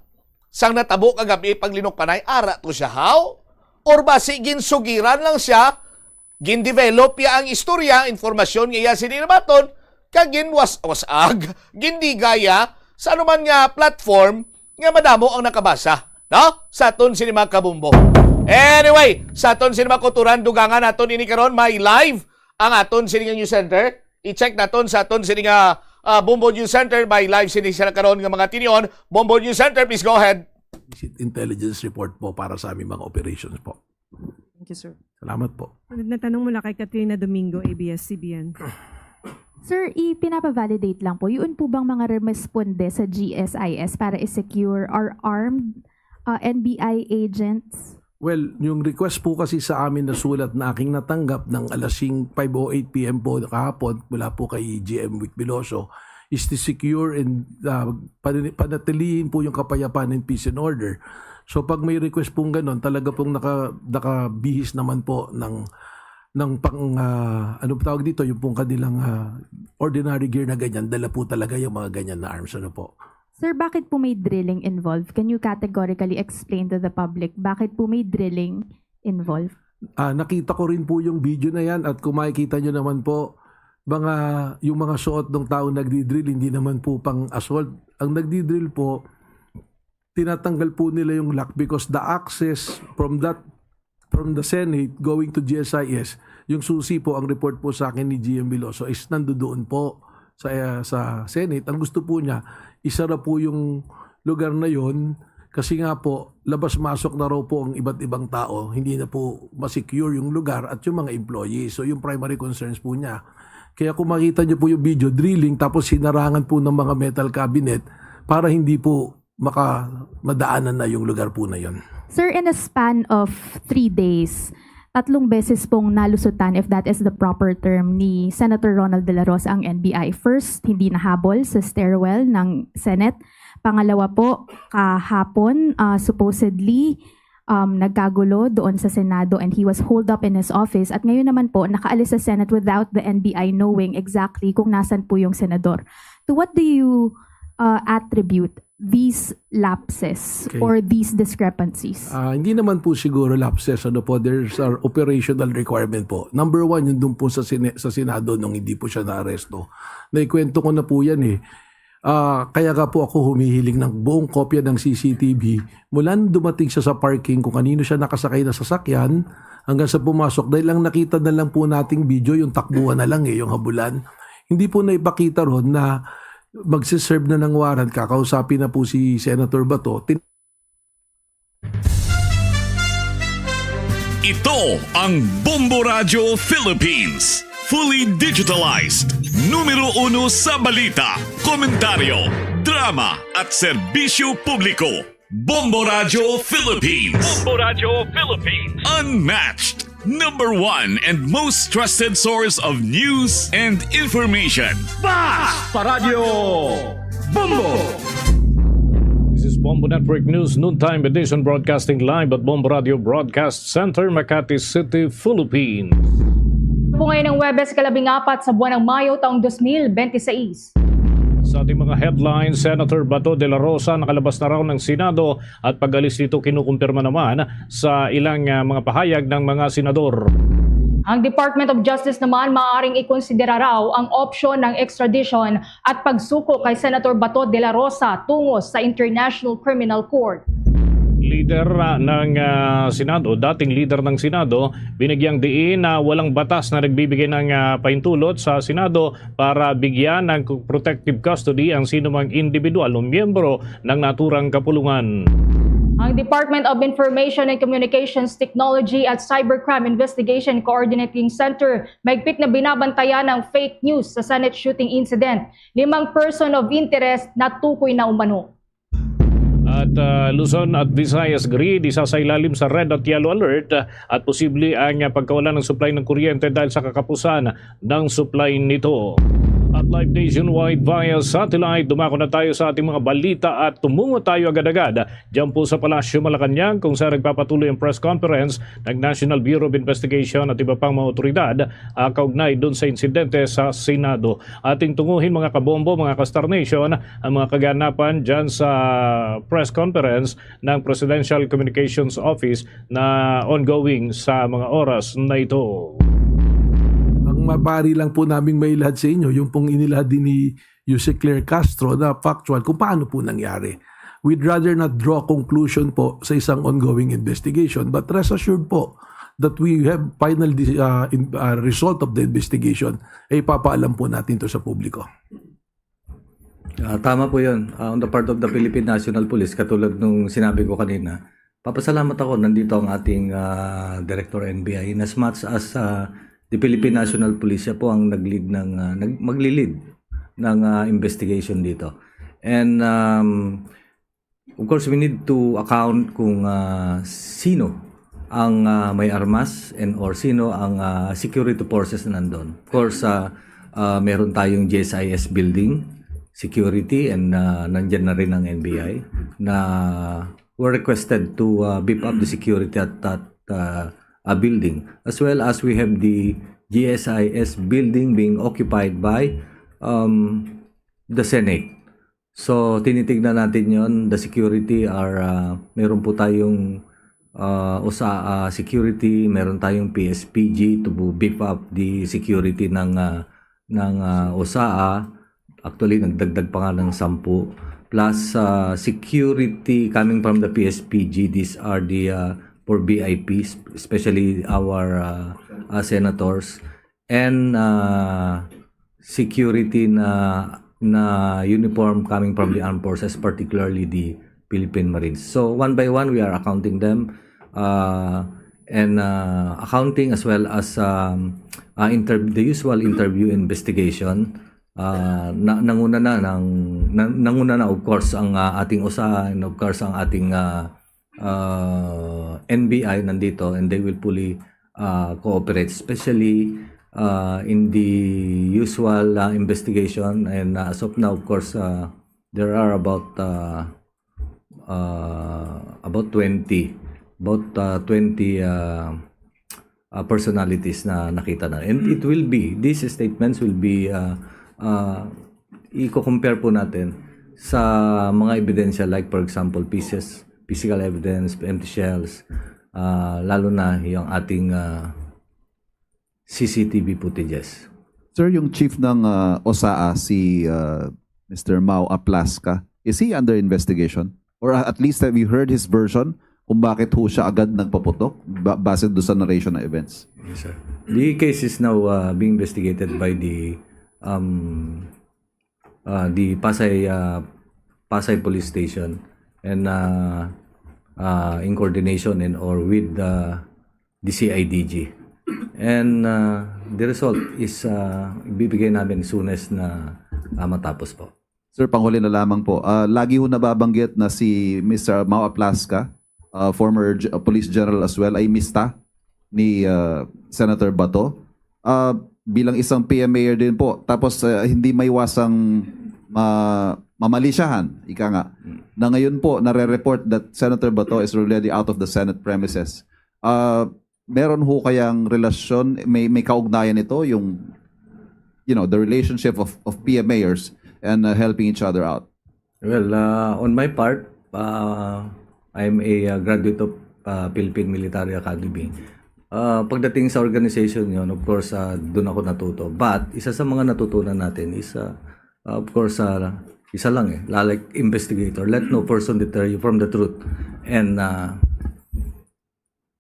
sang natabo kagabi paglinok panay ara to siya how? Or basi ginsugiran lang siya, gin-develop ya ang istorya, informasyon nga sininabaton, kag ginwas-wasag, gindigaya sa anuman nga platform nga madamo ang nakabasa. No? Sa aton sinima kabumbo. Anyway, sa aton sinima kuturan, dugangan aton ini karon may live ang aton sininga news center. I-check naton sa aton sininga Bombo News Center, may live sininga karon nga mga tinion. Bombo News Center, please go ahead. Intelligence report po para sa aming mga operations po. Thank you, sir. Salamat po. Natanong mula kay Katrina Domingo, ABS-CBN. Sir, ipinapavalidate lang po. Yun po bang mga responde sa GSIS para i-secure or armed NBI agents? Well, yung request po kasi sa amin na sulat na aking natanggap ng alas 5:08 PM po kahapon mula po kay GM Vic Veloso is to secure and panatilihin po yung kapayapaan and peace and order. So pag may request pong ganon, talaga pong nakabihis naman po ng ano tawag dito, yung pong kanilang ordinary gear na ganyan, dala po talaga yung mga ganyan na arms. Ano po? Sir, bakit po may drilling involved? Can you categorically explain to the public bakit po may drilling involved? Nakita ko rin po yung video na yan at kung makikita nyo naman po, yung mga suot ng taong nagdi-drill, hindi naman po pang assault. Ang nagdi-drill po, tinatanggal po nila yung lock because the access from the Senate going to GSIS, yung susi po, ang report po sa akin ni GM Veloso is nandoon po sa Senate. Ang gusto po niya, isara po yung lugar na yon kasi nga po, labas-masok na raw po ang iba't ibang tao. Hindi na po masecure yung lugar at yung mga employees. So yung primary concerns po niya. Kaya kung makita niyo po yung video, drilling tapos sinarangan po ng mga metal cabinet para hindi po madaanan na yung lugar po na yon. Sir, in a span of 3 days, 3 beses pong nalusutan, if that is the proper term, ni Senator Ronald De La Rosa ang NBI. First, hindi nahabol sa stairwell ng Senate. Pangalawa po, kahapon, supposedly, nagkagulo doon sa Senado and he was holed up in his office. At ngayon naman po, nakaalis sa Senate without the NBI knowing exactly kung nasan po yung senador. To what do you attribute these lapses or these discrepancies? Hindi naman po siguro lapses. There's our operational requirement po. Number 1, yun doon po sa Senado nung hindi po siya na-aresto. Naikwento ko na po yan eh. Kaya nga po ako humihiling ng buong kopya ng CCTV mula nung dumating siya sa parking kung kanino siya nakasakay na sasakyan hanggang sa pumasok. Dahil lang nakita na lang po nating video, yung takbuhan na lang yung habulan. Hindi po na ipakita ron na magsiserve na ng warrant, kakausapin na po si Senator Bato. Ito ang Bombo Radio Philippines. Fully digitalized. Numero 1 sa balita, komentaryo, drama at serbisyo publiko. Bombo Radio Philippines. Bombo Radio Philippines. Unmatched. Number 1 and most trusted source of news and information. Sa Radyo Bombo. This is Bombo Network News Noontime Edition broadcasting live at Bombo Radio Broadcast Center, Makati City, Philippines. Po ngayon ng Webes, 14 sa buwan ng Mayo taong 2026. Sa ating mga headlines, Senator Bato de la Rosa nakalabas na raw ng Senado at pag-alis nito kinukumpirma naman sa ilang mga pahayag ng mga senador. Ang Department of Justice naman maaaring ikonsidera raw ang opsyon ng extradition at pagsuko kay Senator Bato de la Rosa tungo sa International Criminal Court. Leader ng Senado, dating leader ng Senado, binigyang diin na walang batas na nagbibigay ng pahintulot sa Senado para bigyan ng protective custody ang sinumang individual o miyembro ng naturang kapulungan. Ang Department of Information and Communications Technology at Cybercrime Investigation Coordinating Center mahigpit na binabantayan ng fake news sa Senate shooting incident. 5 person of interest na tukoy na umano. At Luzon at Visayas grid isa sa ilalim sa red at yellow alert at posible ang pagkawala ng supply ng kuryente dahil sa kakapusan ng supply nito. At live nationwide via satellite, dumako na tayo sa ating mga balita at tumungo tayo agad-agad dyan po sa Palasyo Malacanang kung saan nagpapatuloy ang press conference ng National Bureau of Investigation at iba pang mga otoridad kaugnay doon sa insidente sa Senado. Ating tunguhin mga kabombo, mga ka-Star Nation, ang mga kaganapan dyan sa press conference ng Presidential Communications Office na ongoing sa mga oras na ito. Mapari lang po naming mailahad sa inyo yung pong inilahad din ni Yuse Claire Castro na factual kung paano po nangyari. We'd rather not draw conclusion po sa isang ongoing investigation, but rest assured po that we have final result of the investigation ay papaalam po natin to sa publiko. Tama po yun. On the part of the Philippine National Police, katulad nung sinabi ko kanina, papasalamat ako, nandito ang ating Director NBI in as much as the Philippine National Police siya po ang maglilid ng investigation dito. And of course, we need to account kung sino ang may armas or sino ang security forces na nandun. Of course, meron tayong GSIS building security and nandyan na rin ang NBI na were requested to beef up the security at that a building, as well as we have the GSIS building being occupied by the Senate. So tinitignan natin yon, the security are meron po tayong security, meron tayong PSPG to beef up the security ng OSAA. Actually, nagdagdag pa nga ng 10. Plus security coming from the PSPG. These are the for VIPs, especially our senators. And security na uniform coming from the armed forces, particularly the Philippine Marines. So one by one, we are accounting them, and accounting as well as the usual interview investigation. Nanguna na of course ang ating OSA, and of course ang ating NBI nandito, and they will fully cooperate, especially in the usual investigation. And as of now, of course, there are about 20 personalities na nakita na. And it will be, these statements will be i-compare po natin sa mga ebidensya, like for example physical evidence, empty shells, lalo na yung ating CCTV footages. Sir, yung chief ng OSAA, si Mr. Mau Aplaska, is he under investigation? Or at least have you heard his version kung bakit ho siya agad nagpaputok base doon sa narration ng events? Yes, sir. The case is now being investigated by the Pasay Police Station, and in coordination and or with the CIDG. And the result is ibibigay namin soon as na matapos po. Sir, panghuli na lamang po. Lagi ho nababanggit na si Mr. Mau Aplaska, former police general as well, ay mista ni Senator Bato. Bilang isang PM mayor din po. Tapos hindi maiwasang mamalisyahan, ika nga, na ngayon po nare-report that Senator Bato is already out of the Senate premises. Meron ho kayang relasyon, may kaugnayan ito, yung the relationship of PM mayors and helping each other out? Well, on my part, I'm a graduate of Philippine Military Academy. Pagdating sa organization yun, of course, doon ako natuto. But isa sa mga natutunan natin is, of course, isa lang like investigator. Let no person deter you from the truth, and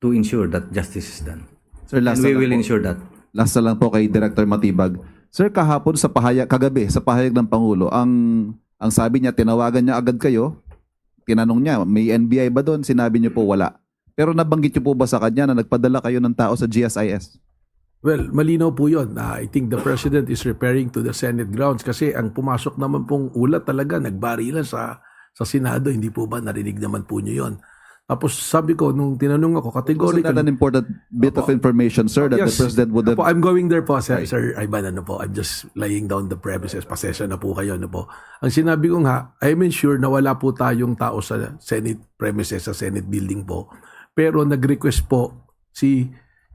to ensure that justice is done. Sir, and we will ensure that. Last na lang po kay Director Matibag. Sir, kahapon kagabi sa pahayag ng Pangulo, ang sabi niya, tinawagan niya agad kayo, tinanong niya, may NBI ba doon? Sinabi niyo po wala. Pero nabanggit niyo po ba sa kanya na nagpadala kayo ng tao sa GSIS? Well, malinaw po yun. I think the President is referring to the Senate grounds kasi ang pumasok naman pong ulat talaga, nagbarilan sa Senado. Hindi po ba narinig naman po niyo yun? Tapos sabi ko, nung tinanong ako, categorically... Wasn't that an important bit of information, sir, that the President would have... I'm going there po, Sir Ivan, I'm just laying down the premises. Pasensya na po kayo, po. Ang sinabi ko nga, I'm sure na wala po tayong tao sa Senate premises, sa Senate building po. Pero nag-request po si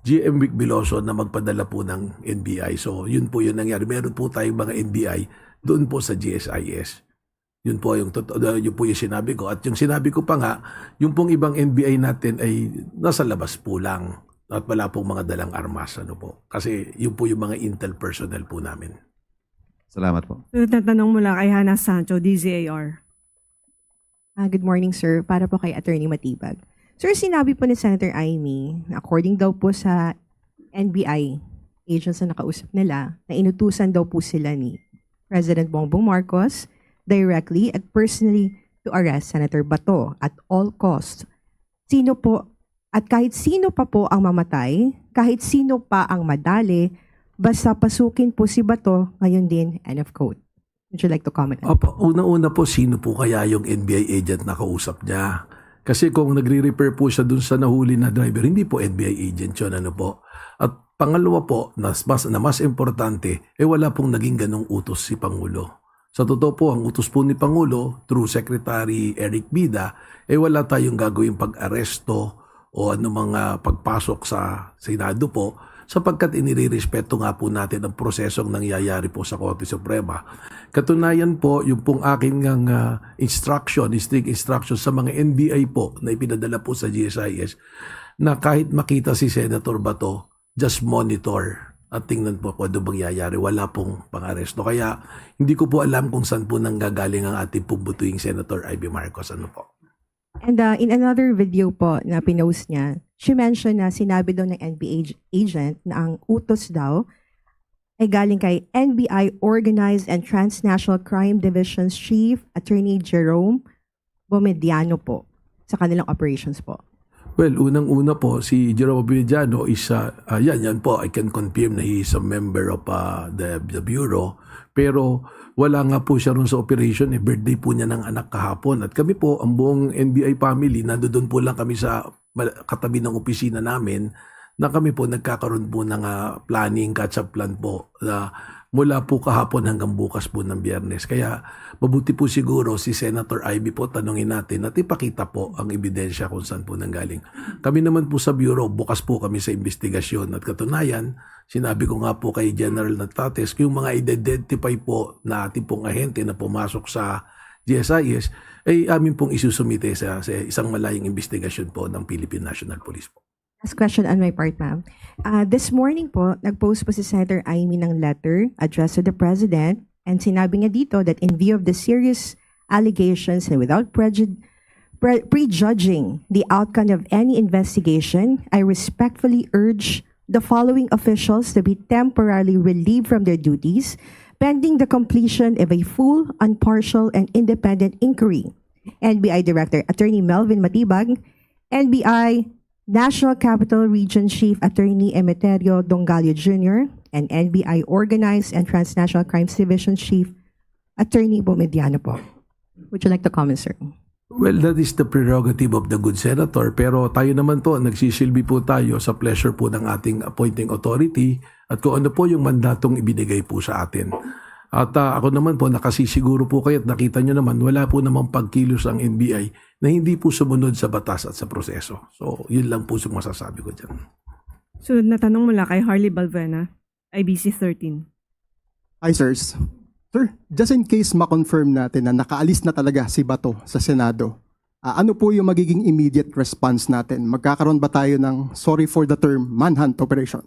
GM Vic Veloso na magpadala po ng NBI. So, yun po yun nangyari. Meron po tayong mga NBI doon po sa GSIS. Yun po yung sinabi ko. At yung sinabi ko pa nga, yung pong ibang NBI natin ay nasa labas po lang. At wala pong mga dalang armas. Kasi yun po yung mga intel personnel po namin. Salamat po. Tatanong mula kay Hannah Sancho, DZAR. Good morning, sir. Para po kay Attorney Matibag. Sir, sinabi po ni Senator Amy, according daw po sa NBI agents na nakausap nila, na inutusan daw po sila ni President Bongbong Marcos directly at personally to arrest Senator Bato at all costs. Sino po, at kahit sino pa po ang mamatay, kahit sino pa ang madali, basta pasukin po si Bato, ngayon din, end of quote. Would you like to comment? Opo, una-una po, sino po kaya yung NBI agent na kausap niya? Kasi kung nagre-repair po siya dun sa nahuli na driver, hindi po NBI agent yun, po. At pangalawa po, na mas importante, wala pong naging ganong utos si Pangulo. Sa totoo po, ang utos po ni Pangulo, through Secretary Eric Bida, wala tayong gagawing pag-aresto o mga pagpasok sa Senado po, sapagkat inirerespeto nga po natin ang prosesong nangyayari po sa Korte Suprema. Katunayan po, yung pong aking strict instruction sa mga NBI po na ipinadala po sa GSIS, na kahit makita si Senator Bato, just monitor at tingnan po kung ano mangyayari. Wala pong pang-aresto. Kaya hindi ko po alam kung saan po nanggagaling ang ating pumbutuing Senator Ivy Marcos. Ano po? And in another video po na pinost niya, she mentioned na sinabi daw ng NBI agent na ang utos daw ay galing kay NBI Organized and Transnational Crime Division's Chief Attorney Jerome Bomediano po sa kanilang operations po. Well, unang-una po, si Jerome Abillano is, yan po, I can confirm na he is a member of the Bureau. Pero wala nga po siya ron sa operation. Birthday po niya ng anak kahapon. At kami po, ang buong NBI family, nandoon po lang kami sa katabi ng opisina namin, na kami po nagkakaroon po ng planning, catch-up plan po, mula po kahapon hanggang bukas po ng Biyernes. Kaya mabuti po siguro si Senator Ivy po tanungin natin at ipakita po ang ebidensya kung saan po nanggaling. Kami naman po sa Bureau, bukas po kami sa investigasyon at katunayan, sinabi ko nga po kay General Natates, yung mga identify po na ating pong ahente na pumasok sa GSIS, ay amin pong isusumite sa isang malayang investigasyon po ng Philippine National Police po. Last question on my part, ma'am. This morning po, nag-post po si Senator Amy ng letter addressed to the President and sinabi niya dito that in view of the serious allegations and without prejudging the outcome of any investigation, I respectfully urge the following officials to be temporarily relieved from their duties pending the completion of a full, impartial, and independent inquiry. NBI Director Attorney Melvin Matibag, NBI National Capital Region Chief Attorney Emeterio Dongalio Jr., and NBI Organized and Transnational Crimes Division Chief Attorney Bomediano po. Would you like to comment, sir? Well, that is the prerogative of the good senator. Pero tayo naman po, nagsisilbi po tayo sa pleasure po ng ating appointing authority at kung ano po yung mandatong ibinigay po sa atin. At ako naman po, nakasisiguro po kayo at nakita nyo naman, wala po namang pagkilos ang NBI na hindi po sumunod sa batas at sa proseso. So, yun lang po yung masasabi ko dyan. Sunod na tanong mula kay Harley Balvena, IBC 13. Hi, sirs. Sir, just in case ma-confirm natin na nakaalis na talaga si Bato sa Senado, ano po yung magiging immediate response natin? Magkakaroon ba tayo ng, sorry for the term, manhunt operation?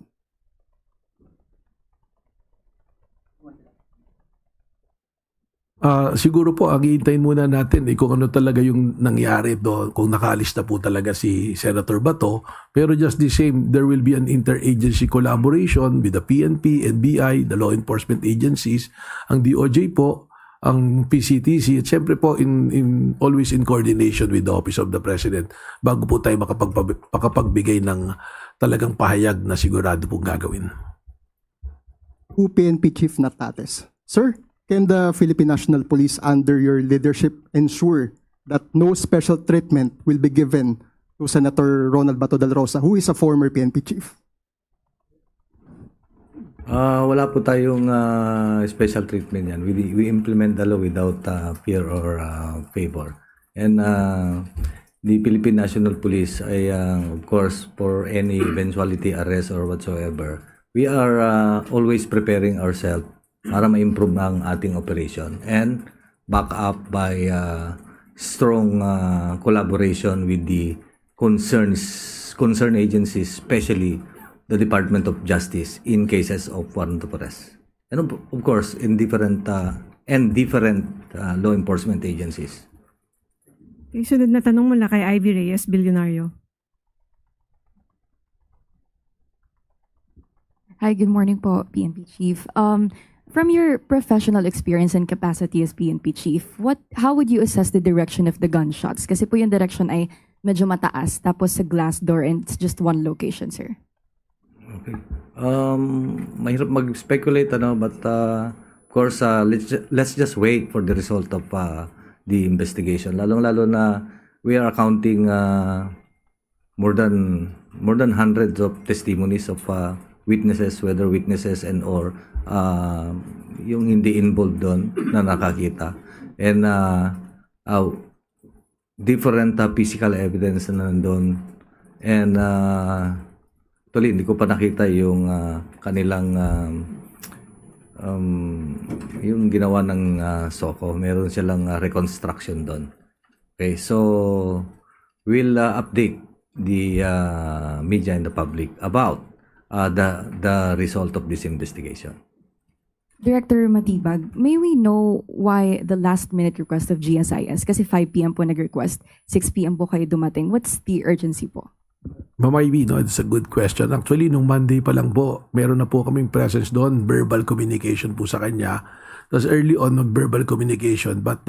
Siguro po, ang iintayin muna natin kung ano talaga yung nangyari doon, kung nakaalis na po talaga si Senator Bato. Pero just the same, there will be an interagency collaboration with the PNP, NBI, the law enforcement agencies, ang DOJ po, ang PCTC, at syempre po always in coordination with the Office of the President bago po tayo makapagbigay ng talagang pahayag na sigurado pong gagawin. PNP Chief Natates. Sir, can the Philippine National Police under your leadership ensure that no special treatment will be given to Senator Ronald Bato del Rosa, who is a former PNP chief? Wala po tayong special treatment yan. We implement the law without fear or favor. And the Philippine National Police ay, of course, for any eventuality, arrest or whatsoever, we are always preparing ourselves para ma-improve ang ating operation and back up by strong collaboration with the concerned agencies, especially the Department of Justice in cases of warrant of arrest. And of course, in different law enforcement agencies. Okay, sunod na tanong mula kay Ivy Reyes, Bilyonaryo. Hi, good morning po, PNP Chief. From your professional experience and capacity as PNP Chief, how would you assess the direction of the gunshots? Kasi po yung direction ay medyo mataas, tapos sa glass door and it's just one location, sir. Okay. Mahirap mag-speculate, but of course, let's just wait for the result of the investigation. Lalong-lalo na we are accounting more than hundreds of testimonies of witnesses, whether witnesses and or yung hindi involved doon na nakakita. And different physical evidence na nandun. And actually, hindi ko pa nakita yung kanilang yung ginawa ng SOCO. Meron silang reconstruction doon. Okay, so we'll update the media and the public about the result of this investigation. Director Matibag, may we know why the last minute request of GSIS? Kasi 5 p.m. po nag-request, 6 p.m. po kayo dumating. What's the urgency po? Mamaybi, no? It's a good question. Actually, nung Monday pa lang po, meron na po kaming presence doon, verbal communication po sa kanya. Tapos early on, verbal communication. But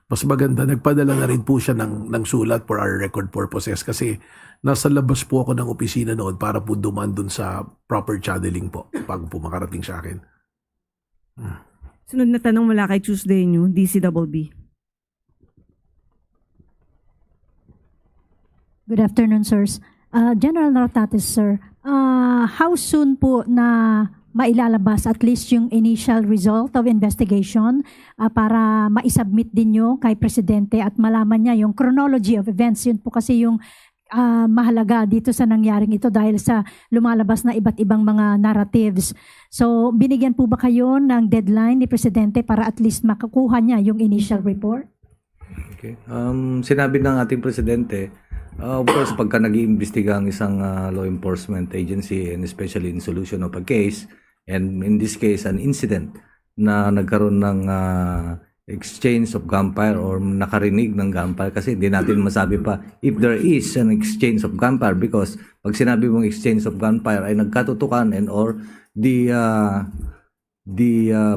mas maganda, nagpadala na rin po siya ng sulat for our record purposes kasi nasa labas po ako ng opisina noon para po dumaan doon sa proper channeling po bago po makarating sa akin. Sunod na tanong mula kay Tuesday New, DCBB. Good afternoon, sirs. General Nartates, sir. How soon po na mailalabas at least yung initial result of investigation para maisubmit din nyo kay Presidente at malaman niya yung chronology of events? Yun po kasi yung mahalaga dito sa nangyaring ito dahil sa lumalabas na iba't ibang mga narratives. So, binigyan po ba kayo ng deadline ni Presidente para at least makakuha niya yung initial report? Okay. Sinabi ng ating Presidente, of course, pagka nag-iimbestiga ang isang law enforcement agency and especially in solution of a case, and in this case, an incident na nagkaroon ng exchange of gunfire or nakarinig ng gunfire kasi hindi natin masabi pa if there is an exchange of gunfire because pag sinabi mong exchange of gunfire ay nagkatutukan and or the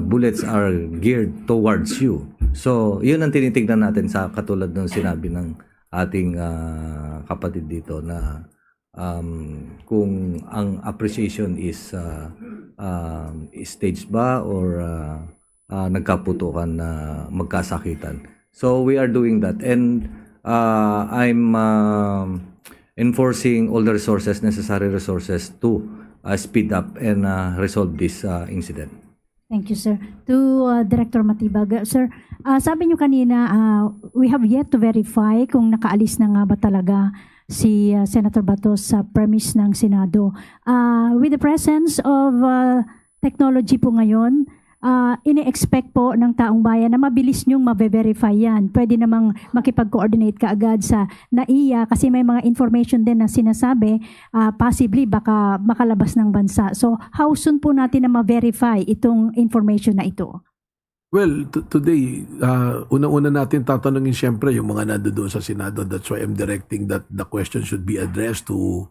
bullets are geared towards you. So, yun ang tinitignan natin sa katulad ng sinabi ng ating kapatid dito na kung ang appreciation is staged ba or nagkaputukan na magkasakitan. So we are doing that and I'm enforcing all the resources, necessary resources to speed up and resolve this incident. Thank you, sir. To Director Matibag, sir, sabi niyo kanina, we have yet to verify kung nakaalis na nga ba talaga si Senator Bato sa premise ng Senado. With the presence of technology po ngayon, ini-expect po ng taong bayan na mabilis niyong mabe-verify yan. Pwede namang makipag-coordinate ka agad sa NAIA kasi may mga information din na sinasabi possibly baka makalabas ng bansa. So how soon po natin na ma-verify itong information na ito? Well, today, unang-una natin tatanungin siyempre yung mga nandoon sa Senado. That's why I'm directing that the question should be addressed to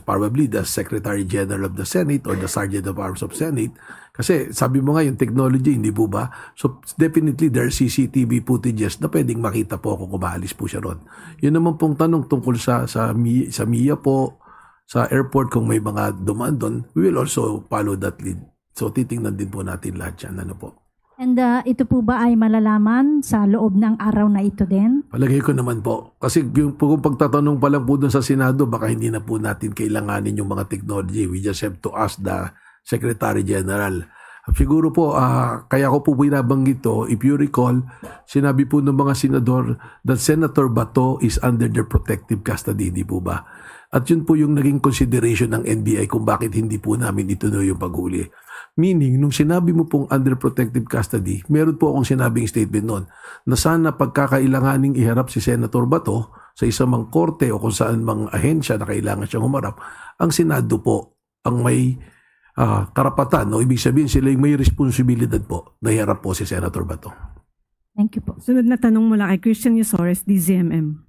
probably the Secretary General of the Senate or the Sergeant of Arms of Senate. Kasi sabi mo nga yung technology, hindi po ba? So definitely there are CCTV footages na pwedeng makita po kung kumaalis po siya ron. Yun naman pong tanong tungkol sa MIA po, sa airport kung may mga dumaan doon, we will also follow that lead. So titingnan din po natin lahat yan. Ano po? And ito po ba ay malalaman sa loob ng araw na ito din? Palagay ko naman po. Kasi yung kung pagtatanong pa lang po doon sa Senado, baka hindi na po natin kailanganin yung mga technology. We just have to ask the Secretary General. Siguro po, kaya ko po binabanggit to, if you recall, sinabi po ng mga senador that Senator Bato is under their protective custody, di po ba? At yun po yung naging consideration ng NBI kung bakit hindi po namin ituloy yung paghuli. Meaning, nung sinabi mo pong under protective custody, meron po akong sinabing statement noon na sana pagkakailanganing iharap si Senator Bato sa isang mang korte o kung saan mang ahensya na kailangan siyang humarap, ang Senado po ang may karapatan. No? Ibig sabihin sila yung may responsibilidad po na iharap po si Senator Bato. Thank you po. Sunod na tanong mula kay Christian Yusores, DZMM.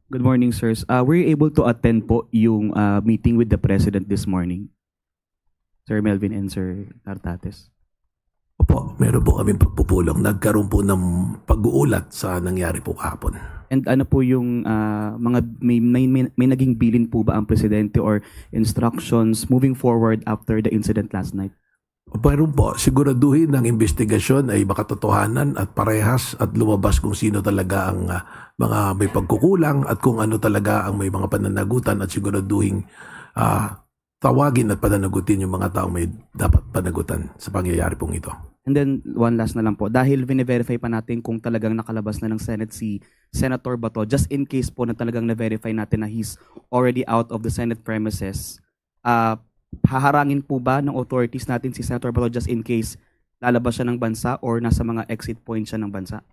Good morning, sirs. Were you able to attend po yung meeting with the President this morning? Sir Melvin and Sir Nartates. Opo, meron po kami pagpupulong. Nagkaroon po ng pag-uulat sa nangyari po kahapon. And ano po yung mga may naging bilin po ba ang Presidente or instructions moving forward after the incident last night? Pero po, siguraduhin ng investigasyon ay makatotohanan at parehas at lumabas kung sino talaga ang mga may pagkukulang at kung ano talaga ang may mga pananagutan at siguraduhin tawagin at pananagutin yung mga taong may dapat panagutan sa pangyayari pong ito. And then, one last na lang po. Dahil vine-verify pa natin kung talagang nakalabas na ng Senate si Senator Bato, just in case po na talagang na-verify natin na he's already out of the Senate premises, haharangin po ba ng authorities natin si Senator Bato just in case lalabas siya ng bansa or nasa mga exit point siya ng bansa?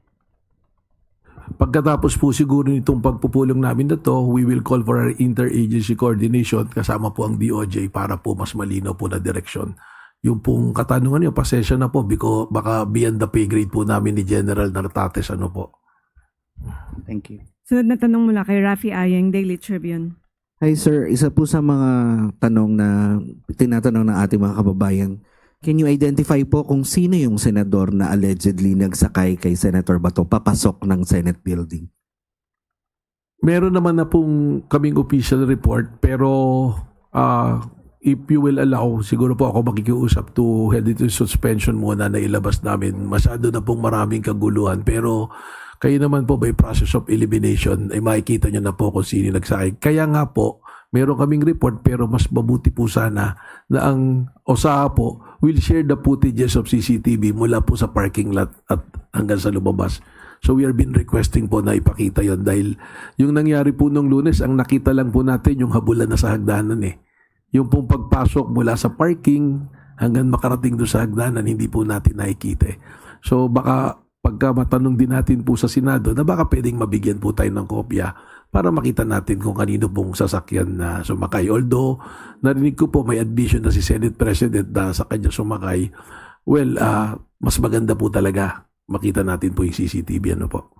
Pagkatapos po siguro nitong pagpupulong namin na to, we will call for our interagency coordination kasama po ang DOJ para po mas malinaw po na direksyon. Yung pong katanungan nyo, pasensya na po because baka beyond the pay grade po namin ni General Nartates ano po. Thank you. Sunod na tanong mula kay Rafi Ayeng, Daily Tribune. Hi sir, isa po sa mga tanong na tinatanong ng ating mga kababayan, can you identify po kung sino yung senador na allegedly nagsakay kay Senator Bato papasok ng Senate building? Meron naman na pong kaming official report pero if you will allow, siguro po ako makikiusap to head into suspension muna na ilabas namin. Masyado na pong maraming kaguluhan pero kayo naman po by process of elimination ay makikita nyo na po kung sino nagsakay. Kaya nga po, meron kaming report pero mas mabuti po sana na ang OSAA po will share the footages of CCTV mula po sa parking lot at hanggang sa lumabas. So we are been requesting po na ipakita yon dahil yung nangyari po nung Lunes, ang nakita lang po natin yung habulan na sa hagdanan eh. Yung pong pagpasok mula sa parking hanggang makarating doon sa hagdanan, hindi po natin nakikita eh. So baka pagka matanong din natin po sa Senado na baka pwedeng mabigyan po tayo ng kopya para makita natin kung kanino pong sasakyan na sumakay. Although, narinig ko po may admission na si Senate President na sa kanya sumakay. Well, mas maganda po talaga makita natin po yung CCTV. Ano po?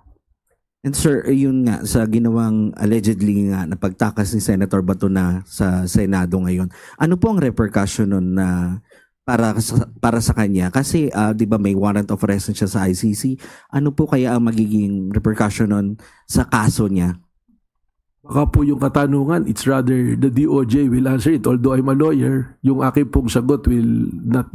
And sir, yun nga, sa ginawang allegedly nga na pagtakas ni Senator Bato na sa Senado ngayon, ano po ang repercussion nun na para sa kanya? Kasi di ba may warrant of arrest siya sa ICC. Ano po kaya ang magiging repercussion nun sa kaso niya? Baka po yung katanungan, it's rather the DOJ will answer it. Although I'm a lawyer, yung aking pong sagot will not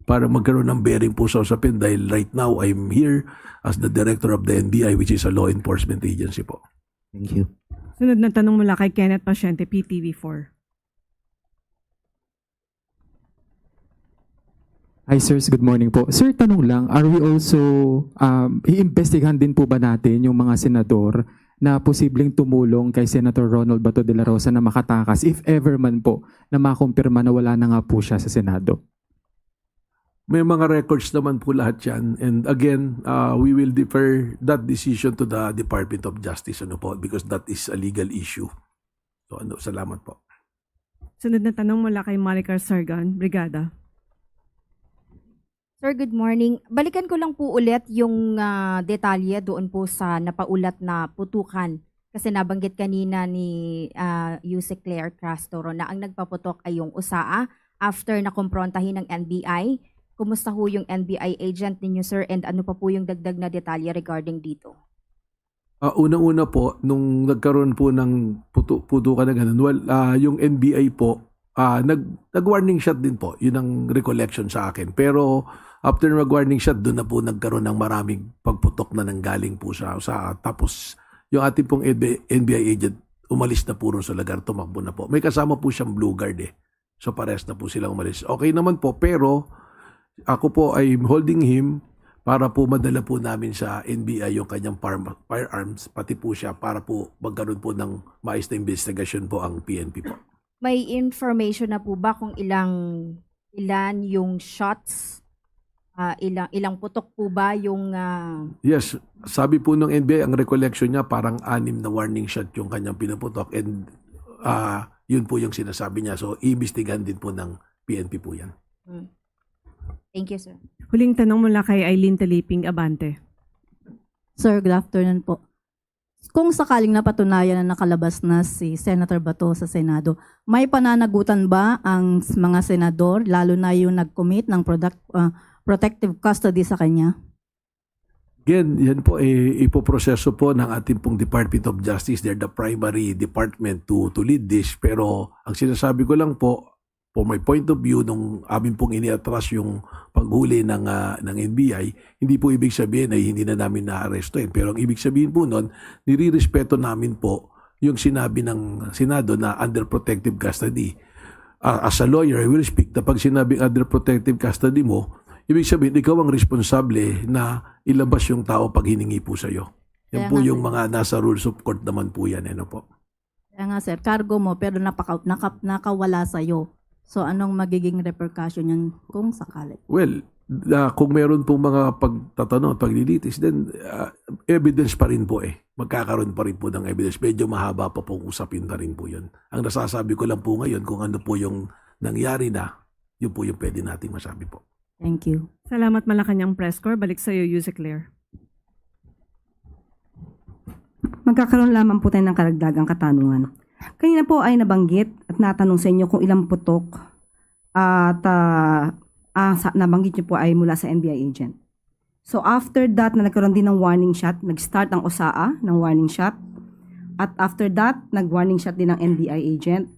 para magkaroon ng bearing po sa usapin dahil right now I'm here as the director of the NBI which is a law enforcement agency po. Thank you. Sunod na tanong mula kay Kenneth Pasyente, PTV4. Hi sirs, good morning po. Sir, tanong lang, are we also, iimbestigahan din po ba natin yung mga senador na posibleng tumulong kay Senator Ronald Bato de la Rosa na makatakas if ever man po na makumpirma na wala na nga po siya sa Senado? May mga records naman po lahat yan. And again, we will defer that decision to the Department of Justice ano po, because that is a legal issue. So salamat po. Sunod na tanong mula kay Maricar Sargan, Brigada. Sir, good morning. Balikan ko lang po ulit yung detalye doon po sa napaulat na putukan. Kasi nabanggit kanina ni Yuse Claire Castro na ang nagpaputok ay yung USAA after na kumprontahin ng NBI. Kumusta ho yung NBI agent ninyo, sir? And ano pa po yung dagdag na detalye regarding dito? Unang-una po, nung nagkaroon po ng putukan na ganun, well, yung NBI po, nag-warning shot din po. Yun ang recollection sa akin. Pero after mag-warning shot, doon na po nagkaroon ng maraming pagputok na nanggaling po sa tapos yung ating pong NBI agent umalis na po rin sa lugar, tumakbo na po. May kasama po siyang Blue Guard eh. So pares na po silang umalis. Okay naman po, pero ako po ay holding him para po madala po namin sa NBI yung kanyang firearms, pati po siya para po magkaroon po ng maayos na investigasyon po ang PNP po. May information na po ba kung ilan yung shots? Ilang putok po ba yung... Yes, sabi po ng NBI, ang recollection niya parang 6 na warning shot yung kanyang pinaputok and yun po yung sinasabi niya. So, iimbestigahan din po ng PNP po yan. Thank you, sir. Huling tanong mula kay Eileen Taliping, Abante. Sir, good afternoon po. Kung sakaling napatunayan na nakalabas na si Senator Bato sa Senado, may pananagutan ba ang mga senador, lalo na yung nag-commit ng protective custody sa kanya? Again, yan po ipoproseso po ng ating pong Department of Justice. They're the primary department to lead this. Pero ang sinasabi ko lang po, from my point of view, nung amin pong iniatras yung paghuli ng NBI, hindi po ibig sabihin ay hindi na namin na-arrestuin. Pero ang ibig sabihin po nun, nirirespeto namin po yung sinabi ng Senado na under protective custody. As a lawyer, I will speak na pag sinabing under protective custody mo, ibig sabihin, ikaw ang responsable na ilabas yung tao pag hiningi po sa'yo. Yan po yung mga nasa rules of court naman po yan. Ano po? Kaya nga sir, cargo mo pero nakawala sa'yo. So anong magiging repercussion yan kung sakali? Well, kung meron pong mga pagtatanong, paglilitis, then evidence pa rin po magkakaroon pa rin po ng evidence. Medyo mahaba pa pong usapin na rin po yun. Ang nasasabi ko lang po ngayon kung ano po yung nangyari na, yun po yung pwede nating masabi po. Thank you. Salamat Malacanang Press Corps. Balik sa iyo, Yusek Claire. Magkakaroon lamang po tayo ng karagdagang katanungan. Kanina po ay nabanggit at natanong sa inyo kung ilang putok at nabanggit niyo po ay mula sa NBI agent. So after that na nagkaroon din ng warning shot, nag-start ang OSAA ng warning shot. At after that, nag-warning shot din ng NBI agent.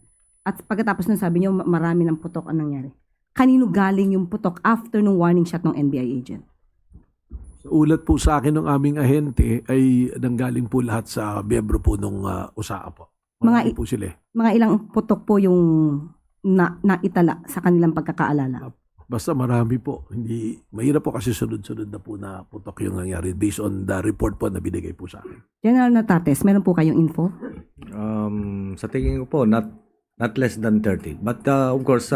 At pagkatapos nun sabi niyo marami ng putok ang nangyari. Kanino galing yung putok after ng warning shot ng NBI agent? Ulat po sa akin ng aming ahente ay nanggaling po lahat sa miyembro po ng OSAA po. Marami po sila. Mga ilang putok po yung naitala sa kanilang pagkakaalala? Basta marami po. Hindi, mahirap po kasi sunod-sunod na po na putok yung nangyari based on the report po na binigay po sa akin. General Natates, meron po kayong info? Sa tingin ko po, not less than 30. But of course,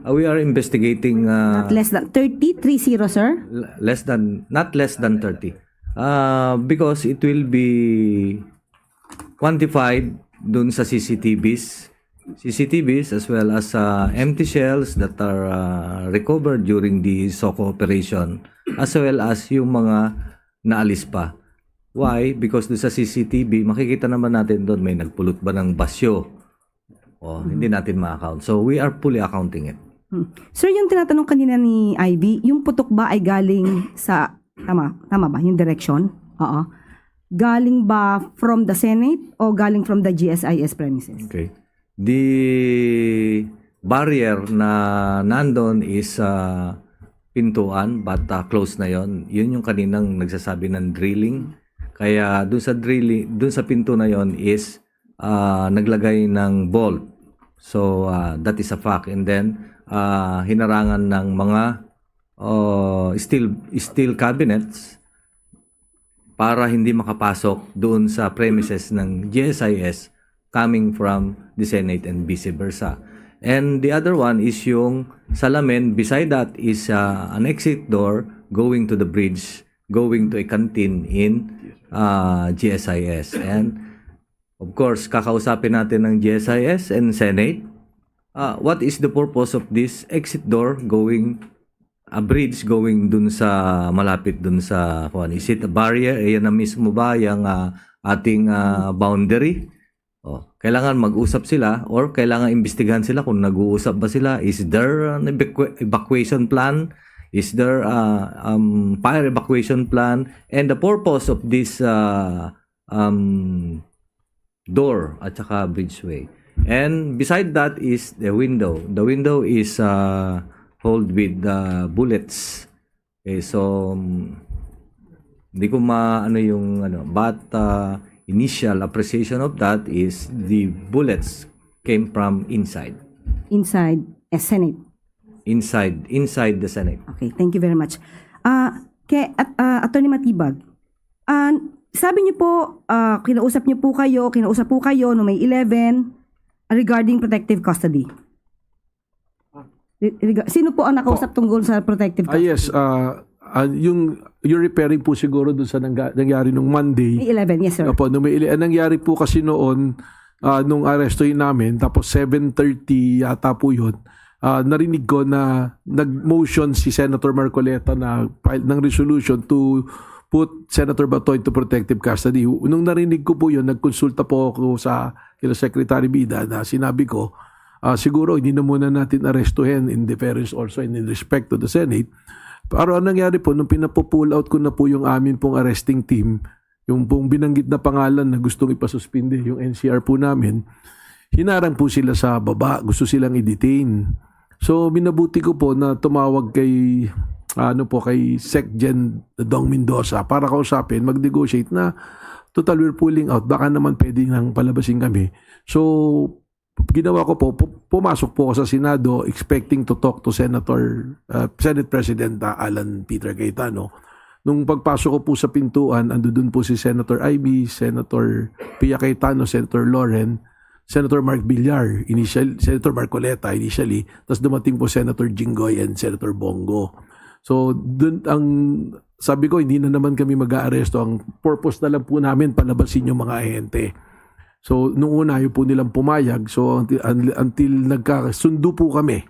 we are investigating... not less than 30? 30, sir? Not less than 30. Because it will be quantified dun sa CCTVs as well as empty shells that are recovered during the SOCO operation, as well as yung mga naalis pa. Why? Because doon sa CCTV, makikita naman natin doon may nagpulot ba ng basyo. Hindi natin ma-account. So we are fully accounting it. Sir, yung tinatanong kanina ni Ivy, yung putok ba ay galing sa, tama ba, yung direction? Oo. Galing ba from the Senate o galing from the GSIS premises? Okay. The barrier na nandun is pintuan, but close na yon. Yun yung kaninang nagsasabi ng drilling. Kaya dun sa pinto na yon is naglagay ng bolt. So that is a fact. And then hinarangan ng mga steel cabinets para hindi makapasok doon sa premises ng GSIS coming from the Senate and vice versa. And the other one is yung salamin. Beside that is an exit door going to the bridge, going to a canteen in GSIS. And of course, kakausapin natin ng GSIS and Senate. What is the purpose of this exit door going, a bridge going dun sa, malapit dun sa, is it a barrier? Ayan na mismo ba yung ating boundary? Kailangan mag-usap sila or kailangan imbestigahan sila kung nag-uusap ba sila. Is there an evacuation plan? Is there fire evacuation plan? And the purpose of this door at saka bridgeway. And beside that is the window. The window is hold with bullets. Okay, so hindi ko maano yung but initial appreciation of that is the bullets came from inside. Inside a Senate? Inside the Senate. Okay, thank you very much. Attorney Matibag, sabi niyo po, kinausap po kayo no May 11 regarding protective custody. Sino po ang nakausap tungkol sa protective custody? Yes, you're referring po siguro doon sa nangyari nung Monday. May 11, yes sir. Opo, nangyari po kasi noon, nung arrestuin namin, tapos 7:30 yata po yun, narinig ko na nag-motion si Senator Marcoleta na file ng resolution to put Senator Bato into protective custody. Nung narinig ko po yun, nagkonsulta po ako sa kila Secretary Bida na sinabi ko, siguro hindi na muna natin arrestuhin in deference also and in respect to the Senate. Pero ang nangyari po, nung pinapo-pull out ko na po yung amin pong arresting team, yung pong binanggit na pangalan na gustong ipasuspinde, yung NCR po namin, hinarang po sila sa baba, gusto silang i-detain. So, minabuti ko po na tumawag kay SecGen Dong Mendoza para kausapin, mag-negotiate na total we're pulling out, baka naman pwedeng nang palabasin kami. So, ginawa ko po, pumasok po ako sa Senado expecting to talk to Senate President Alan Peter Cayetano. Nung pagpasok ko po sa pintuan, andun po si Senator Ivy, Senator Pia Cayetano, Senator Loren, Senator Mark Villar, Senator Marcoleta initially, tapos dumating po Senator Jinggoy and Senator Bongo. So, dun ang sabi ko, hindi na naman kami mag-aaresto. Ang purpose na lang po namin, palabasin yung mga ahente. So, nung una, yung po nilang pumayag. So, until nagkasundo po kami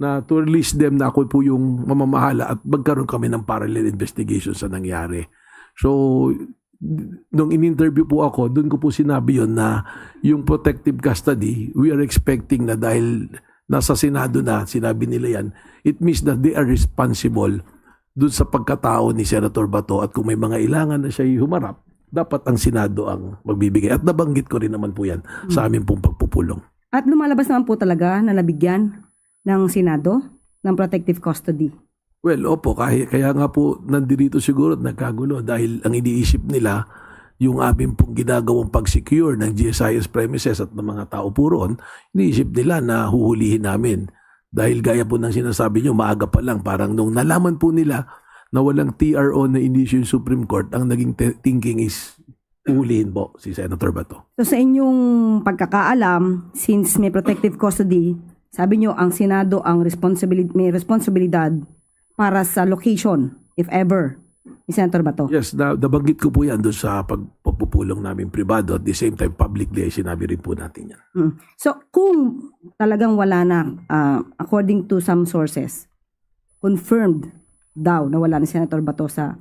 na to release them na ako po yung mamamahala at magkaroon kami ng parallel investigation sa nangyari. So, nung in-interview po ako, doon ko po sinabi yon na yung protective custody, we are expecting na dahil nasa Senado na, sinabi nila yan, it means that they are responsible doon sa pagkatao ni Senator Bato at kung may mga ilangan na siya humarap, dapat ang Senado ang magbibigay. At nabanggit ko rin naman po yan sa aming pong pagpupulong. At lumalabas naman po talaga na nabigyan ng Senado ng protective custody. Well, opo, kaya nga po nandirito siguro at nagkagulo dahil ang iniisip nila yung aming pong ginagawang pag-secure ng GSIS premises at ng mga tao po roon, iniisip nila na huhulihin namin. Dahil gaya po ng sinasabi nyo, maaga pa lang, parang nung nalaman po nila na walang TRO na inisyong Supreme Court, ang naging thinking is uhulihin po si Senator Bato. So sa inyong pagkakaalam, since may protective custody, sabi nyo ang Senado ang may responsibilidad para sa location, if ever, ni Senator Bato. Yes, nabanggit ko po yan doon sa pagpupulong namin privado at the same time publicly ay sinabi rin po natin yan. So kung talagang wala na, according to some sources, confirmed daw na wala na Senator Bato sa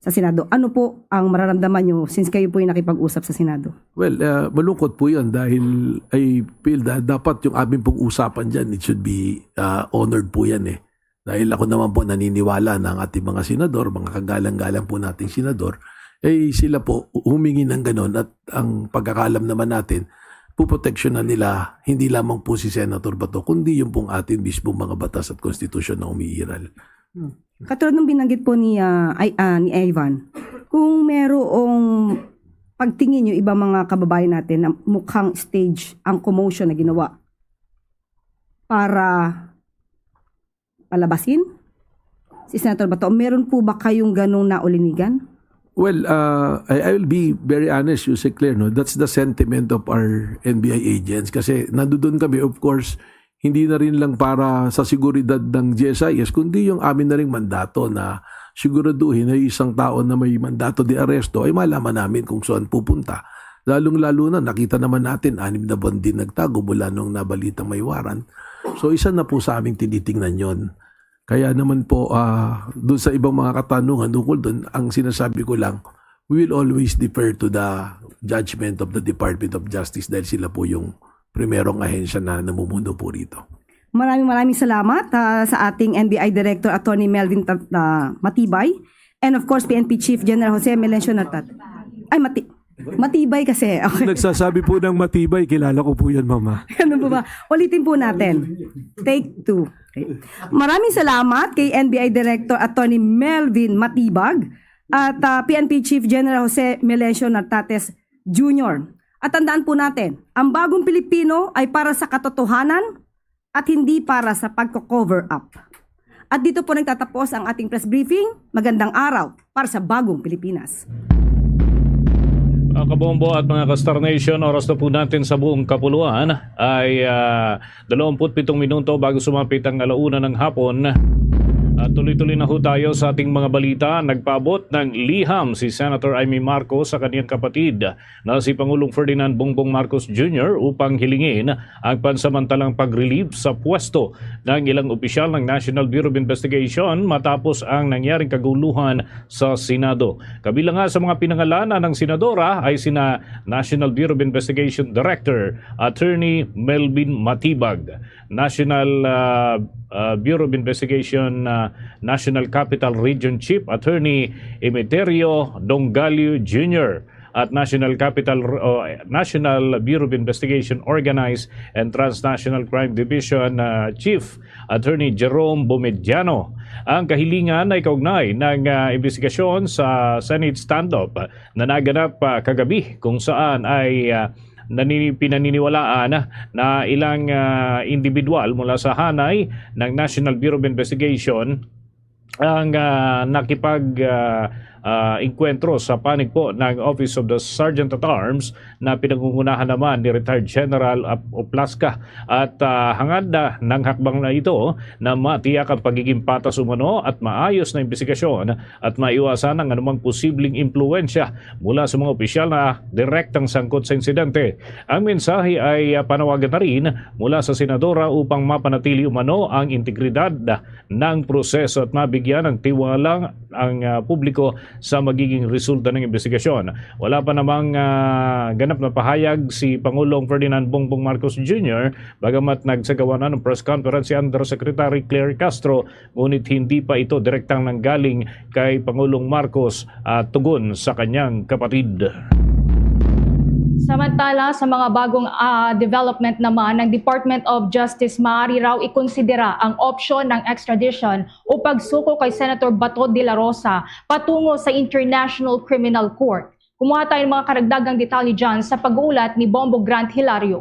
Senado, ano po ang mararamdaman nyo since kayo po yung nakipag-usap sa Senado? Well, malungkot po yan dahil I feel that dapat yung aming pong usapan dyan, it should be honored po yan eh. Dahil ako naman po naniniwala na ang ating mga senador, mga kagalang-galang po nating senador, sila po humingi ng ganon at ang pagkakalam naman natin, puproteksyonan nila hindi lamang po si Senator Bato, kundi yung pong ating mismo mga batas at konstitusyon na umiiral. Katulad ng binanggit po ni Ivan, kung merong pagtingin yung ibang mga kababayan natin na mukhang stage ang commotion na ginawa para palabasin si Senator Bato, meron po ba kayong ganong naulinigan? Well, I will be very honest, Yusek Claire, no? That's the sentiment of our NBI agents kasi nandoon kami, of course, hindi na rin lang para sa seguridad ng GSIS, kundi yung amin na rin mandato na siguraduhin na isang tao na may mandato de aresto ay malaman namin kung saan pupunta. Lalong-lalo na nakita naman natin 6 na buwan din nagtago mula nung nabalitang may warrant. So isa na po sa aming tinitingnan yon. Kaya naman po doon sa ibang mga katanungan tungkol doon, ang sinasabi ko lang, we will always defer to the judgment of the Department of Justice dahil sila po yung primerong ahensya na namumuno po rito. Maraming salamat sa ating NBI Director Attorney Melvin Matibay and of course PNP Chief General Jose Melencio Nartat. Matibay kasi. Okay. Nagsasabi po ng matibay, kilala ko po yan, Mama. Ano po ba? Ulitin po natin. Take 2. Okay. Maraming salamat kay NBI Director Attorney Melvin Matibag at PNP Chief General Jose Melencio Nartates Jr. At tandaan po natin, ang bagong Pilipino ay para sa katotohanan at hindi para sa pagko-cover up. At dito po nagtatapos ang ating press briefing. Magandang araw para sa bagong Pilipinas. Mga kabombo at mga ka-Star Nation, oras na po natin sa buong kapuluan ay 27 minuto bago sumapit ang 1:00 ng hapon. At tuloy-tuloy na ho tayo sa ating mga balita. Nagpaabot ng liham si Senator Amy Marcos sa kaniyang kapatid na si Pangulong Ferdinand Bongbong Marcos Jr. upang hilingin ang pansamantalang pag-relieve sa pwesto ng ilang opisyal ng National Bureau of Investigation matapos ang nangyaring kaguluhan sa Senado. Kabilang nga sa mga pinangalanan ng senadora ay sina National Bureau of Investigation Director Attorney Melvin Matibag, National Bureau of Investigation National Capital Region Chief Attorney Emeterio Dongalio Jr. at National Bureau of Investigation Organized and Transnational Crime Division Chief Attorney Jerome Bomediano. Ang kahilingan ay kaugnay ng investigasyon sa Senate stand-up na naganap kagabi kung saan ay pinaniniwalaan na ilang individual mula sa hanay ng National Bureau of Investigation ang inkwentro sa panig po ng Office of the Sergeant at Arms na pinangungunahan naman ni retired General Oplaska at hangad na ng hakbang na ito na matiyak ang pagiging patas umano at maayos na investigasyon at maiwasan ang anumang posibleng impluensya mula sa mga opisyal na direktang sangkot sa insidente. Ang mensahe ay panawagan na rin mula sa senadora upang mapanatili umano ang integridad ng proseso at mabigyan ng tiwala ang publiko sa magiging resulta ng investigasyon. Wala pa namang ganap na pahayag si Pangulong Ferdinand Bongbong Marcos Jr. bagamat nagsagawa na ng press conference si Undersecretary Claire Castro, ngunit hindi pa ito direktang nanggaling kay Pangulong Marcos tugon sa kanyang kapatid. Samantala, sa mga bagong development naman ng Department of Justice, maaari raw ikonsidera ang opsyon ng extradition o pagsuko kay Senator Bato de la Rosa patungo sa International Criminal Court. Kumuha tayo ng mga karagdagang detalye dyan sa pag-uulat ni Bombo Grant Hilario.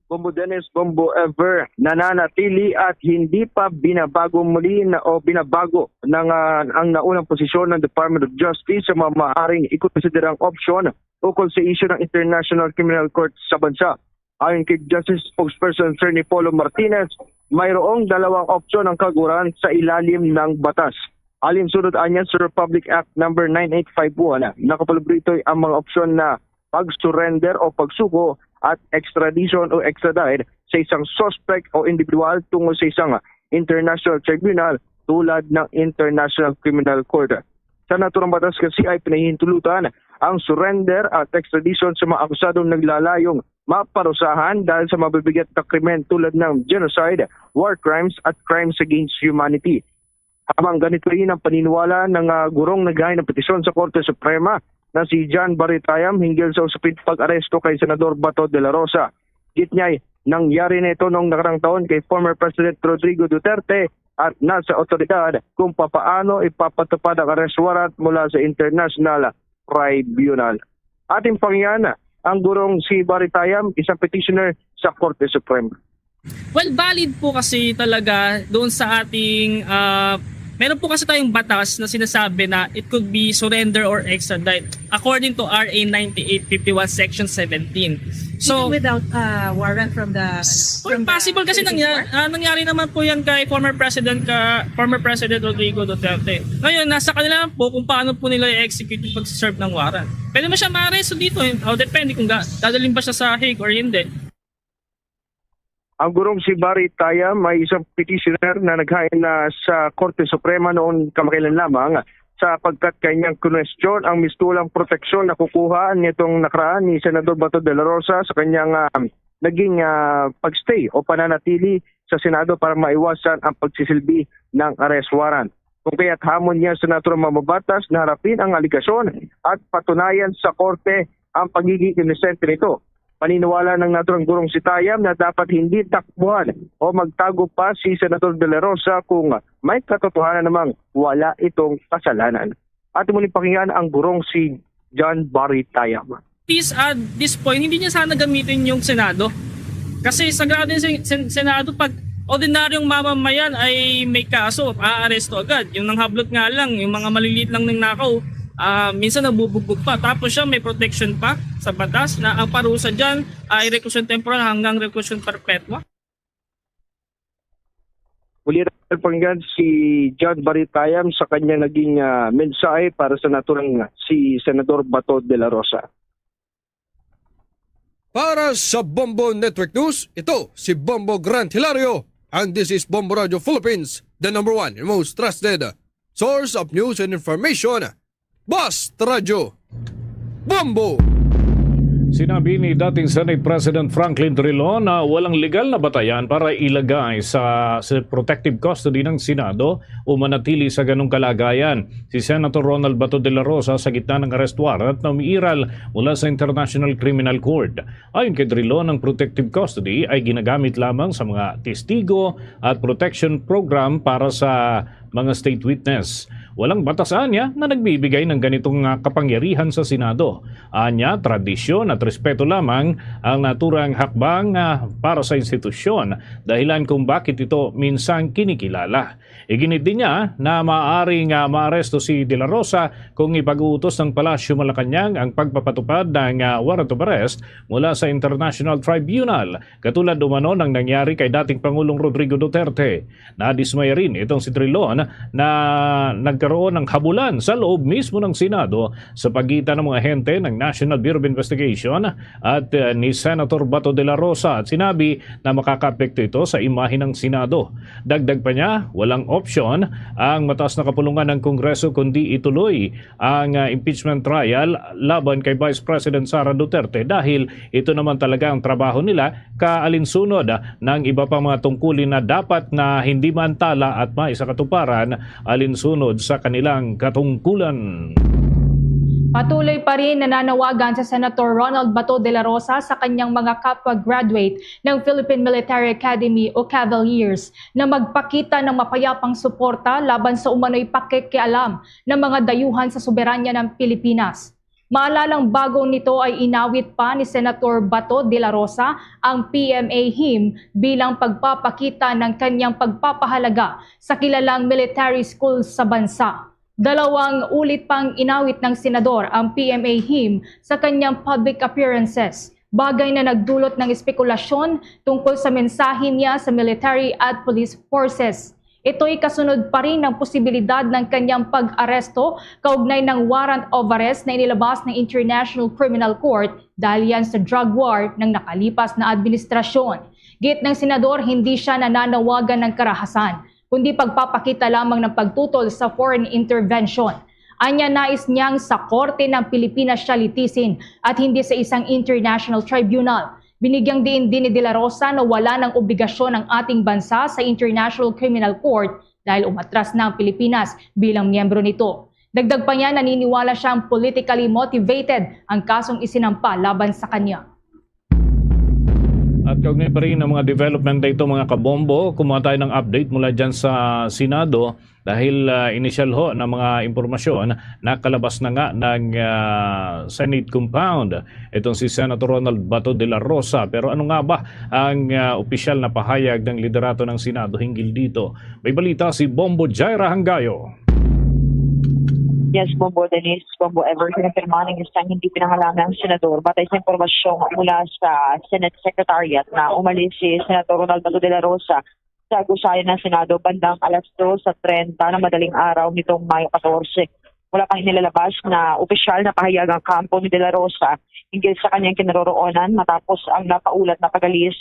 Bombo Dennis, Bombo Ever, nananatili at hindi pa binabago muli binabago ng ang naunang posisyon ng Department of Justice sa mga maaaring ikonsiderang opsyon ukol sa issue ng International Criminal Court sa bansa. Ayon kay Justice Spokesperson Sir Polo Martinez, mayroong dalawang opsyon ang kaguran sa ilalim ng batas. Alinsunod anya sa Republic Act No. 9851, nakapalubro ito ang mga opsyon na pag-surrender o pagsuko at extradition o extradite sa isang suspect o individual tungo sa isang international tribunal tulad ng International Criminal Court. Sa naturang batas kasi ay pinahihintulutan ang surrender at extradition sa mga akusadong naglalayong maparusahan dahil sa mabibigat na krimen tulad ng genocide, war crimes at crimes against humanity. Habang ganito rin ang paniniwala ng gurong naghain ng petisyon sa Korte Suprema na si John Baritayam hinggil sa usaping pag-aresto kay Senador Bato de la Rosa. Gitnyay, nangyari na ito noong nakarang taon kay former President Rodrigo Duterte at nasa otoridad kung papaano ipapatupad ang arrest warrant mula sa International Tribunal. Ating pangyan, ang gurong si Baritayam, isang petitioner sa Korte Suprema. Well, valid po kasi talaga doon sa ating meron po kasi tayong batas na sinasabi na it could be surrender or extradite according to RA 9851 Section 17. So even without warrant from the possible kasi nangyari naman po yan kay former President Rodrigo Duterte. Ngayon, nasa kanila po kung paano po nila i-execute yung pag-serve ng warrant. Pwede mo siya ma-arresto dito. Depende kung dadalhin ba siya sa Hague or hindi. Ang gurong si Baritayam may isang petitioner na naghain na sa Korte Suprema noon kamakailan lamang sapagkat kanyang kunwestiyon ang mistulang proteksyon na kukuha nitong nakaraan ni Senador Bato de la Rosa sa kanyang naging pagstay o pananatili sa Senado para maiwasan ang pagsisilbi ng arrest warrant. Kung kaya't hamon niya sa naturang mamabatas na harapin ang aligasyon at patunayan sa Korte ang pagiging inosente nito. Paniniwala ng naturang gurong si Tayam na dapat hindi takbuhan o magtago pa si Senador de la Rosa kung may katotohanan namang wala itong kasalanan. At muling pakinggan ang gurong si John Baritayam. At this point, hindi niya sana gamitin yung Senado. Kasi sagrado yung Senado, pag ordinaryong mamamayan ay may kaso, aaresto agad. Yung nanghablot nga lang, yung mga maliliit lang ng nakaw, minsan nabubugbog pa. Tapos siya may protection pa sa batas na ang parusa dyan ay reclusion temporal hanggang reclusion perpetua. Muli rin pakinggan si John Baritayam sa kanyang naging mensahe para sa naturang si Senador Bato de la Rosa. Para sa Bombo Network News, ito si Bombo Grant Hilario. And this is Bombo Radio Philippines, the #1 and most trusted source of news and information. Basta Radio Bombo! Sinabi ni dating Senate President Franklin Drilon na walang legal na batayan para ilagay sa protective custody ng Senado o manatili sa ganong kalagayan si Senator Ronald Bato de la Rosa sa gitna ng arrest warrant na umiiral mula sa International Criminal Court. Ayon kay Drilon, ang protective custody ay ginagamit lamang sa mga testigo at protection program para sa mga state witness. Walang batas anya na nagbibigay ng ganitong kapangyarihan sa Senado. Anya, tradisyon at respeto lamang ang naturang hakbang para sa institusyon, dahilan kung bakit ito minsang kinikilala. Iginit din niya na maaaring maaresto si De La Rosa kung ipag-uutos ng Palasyo Malacanang ang pagpapatupad ng warrant of arrest mula sa International Tribunal, katulad umano ng nangyari kay dating Pangulong Rodrigo Duterte. Nadismaya rin itong si Trilon na nagkaroon ng habulan sa loob mismo ng Senado sa pagitan ng mga ahente ng National Bureau of Investigation at ni Senator Bato de la Rosa, at sinabi na makakaapekto ito sa imahe ng Senado. Dagdag pa niya, walang opsyon ang mataas na kapulungan ng Kongreso kundi ituloy ang impeachment trial laban kay Vice President Sara Duterte dahil ito naman talaga ang trabaho nila, kaalinsunod ng iba pang mga tungkulin na dapat na hindi maantala at maisakatuparan alinsunod sa kanilang katungkulan. Patuloy pa rin nananawagan sa Senator Ronald Bato de la Rosa sa kanyang mga kapwa-graduate ng Philippine Military Academy o Cavaliers na magpakita ng mapayapang suporta laban sa umano'y pakikialam ng mga dayuhan sa soberanya ng Pilipinas. Maalalang bago nito ay inawit pa ni Senator Bato de la Rosa ang PMA hymn bilang pagpapakita ng kanyang pagpapahalaga sa kilalang military schools sa bansa. 2 ulit pang inawit ng senador ang PMA hymn sa kanyang public appearances, bagay na nagdulot ng espekulasyon tungkol sa mensahe niya sa military at police forces. Ito'y kasunod pa rin ng posibilidad ng kanyang pag-aresto kaugnay ng warrant of arrest na inilabas ng International Criminal Court dahil yan sa drug war ng nakalipas na administrasyon. Git ng senador, hindi siya nananawagan ng karahasan, kundi pagpapakita lamang ng pagtutol sa foreign intervention. Anya, nais niyang sa korte ng Pilipinas siya litisin at hindi sa isang international tribunal. Binigyang diin din ni De La Rosa na wala ng obligasyon ang ating bansa sa International Criminal Court dahil umatras na ang Pilipinas bilang miyembro nito. Dagdag pa niya, naniniwala siyang politically motivated ang kasong isinampa laban sa kanya. At kaugnay pa rin ng mga development dito mga kabombo, kumuha tayo ng update mula dyan sa Senado dahil inisyal ho ng mga impormasyon na kalabas na nga ng Senate compound itong si Senator Ronald Bato de la Rosa. Pero ano nga ba ang opisyal na pahayag ng liderato ng Senado hinggil dito? May balita si Bombo Jaira Hangayo. Yes, Bombo Dennis, Bombo Ever, kinapirmahan ng isang hindi pinangalan ng senador batay sa impormasyon mula sa Senate Secretariat na umalis si Senator Ronald Bato de la Rosa sa gusayan ng Senado bandang alas 2:30 ng madaling araw nitong Mayo 14. Wala pang inilalabas na opisyal na pahayag ang kampo ni De La Rosa hinggil sa kanyang kinaroroonan matapos ang napaulat na pag-alis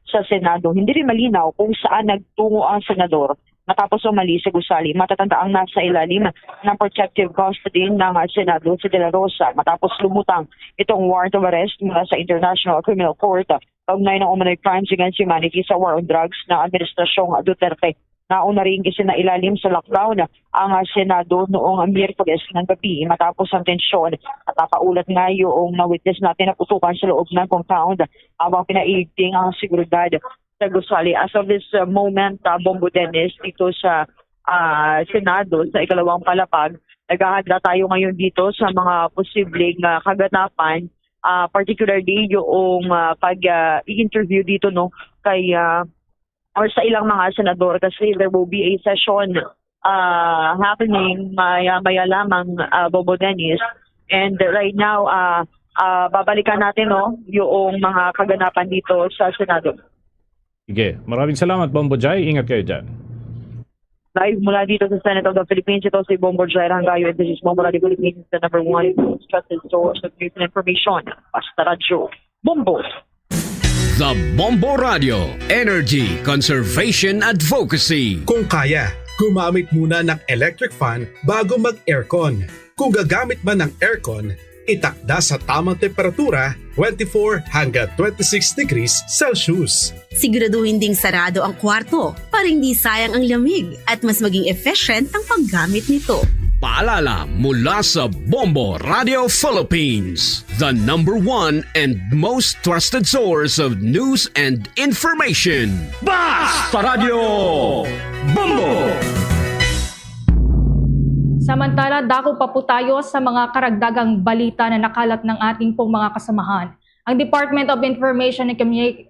sa Senado. Hindi rin malinaw kung saan nagtungo ang senador matapos umalis sa gusali. Matatandaang nasa ilalim ng protective custody ng Senado si De La Rosa matapos lumutang itong warrant of arrest mula sa International Criminal Court kaugnay ng umano'y crimes against humanity sa war on drugs ng Administrasyong Duterte. Nauna rin isinailalim sa lockdown ang Senado noong Miyerkules ng gabi matapos ang tensyon at napaulat nga yung na-witness natin na putukan sa loob ng compound habang pinaiigting ang seguridad sa gusali. As of this moment, Bombo Dennis, dito sa Senado, sa ikalawang palapag, naghahanda tayo ngayon dito sa mga posibleng kaganapan, particularly yung pag-interview dito kay or sa ilang mga senador kasi there will be a session happening maya lamang, Bobo Dennis. And right now, babalikan natin yung mga kaganapan dito sa Senado. Sige, maraming salamat Bombo Jai, ingat kayo dyan. Live mula dito sa Senate of the Philippines, ito si Bombo Jai Rangayo and this is Bombo Radio Philippines, the number one trusted source of news and information. Basta Radyo, Bombo! The Bombo Radio, Energy Conservation Advocacy. Kung kaya, gumamit muna ng electric fan bago mag-aircon. Kung gagamit man ng aircon, itakda sa tamang temperatura 24 hanggang 26 degrees Celsius. Siguraduhin ding sarado ang kwarto para hindi sayang ang lamig at mas maging efficient ang paggamit nito. Paalala mula sa Bombo Radio Philippines, the number one and most trusted source of news and information. Basta Radio Bombo! Samantala, dako pa po tayo sa mga karagdagang balita na nakalat ng ating pong mga kasamahan. Ang Department of Information and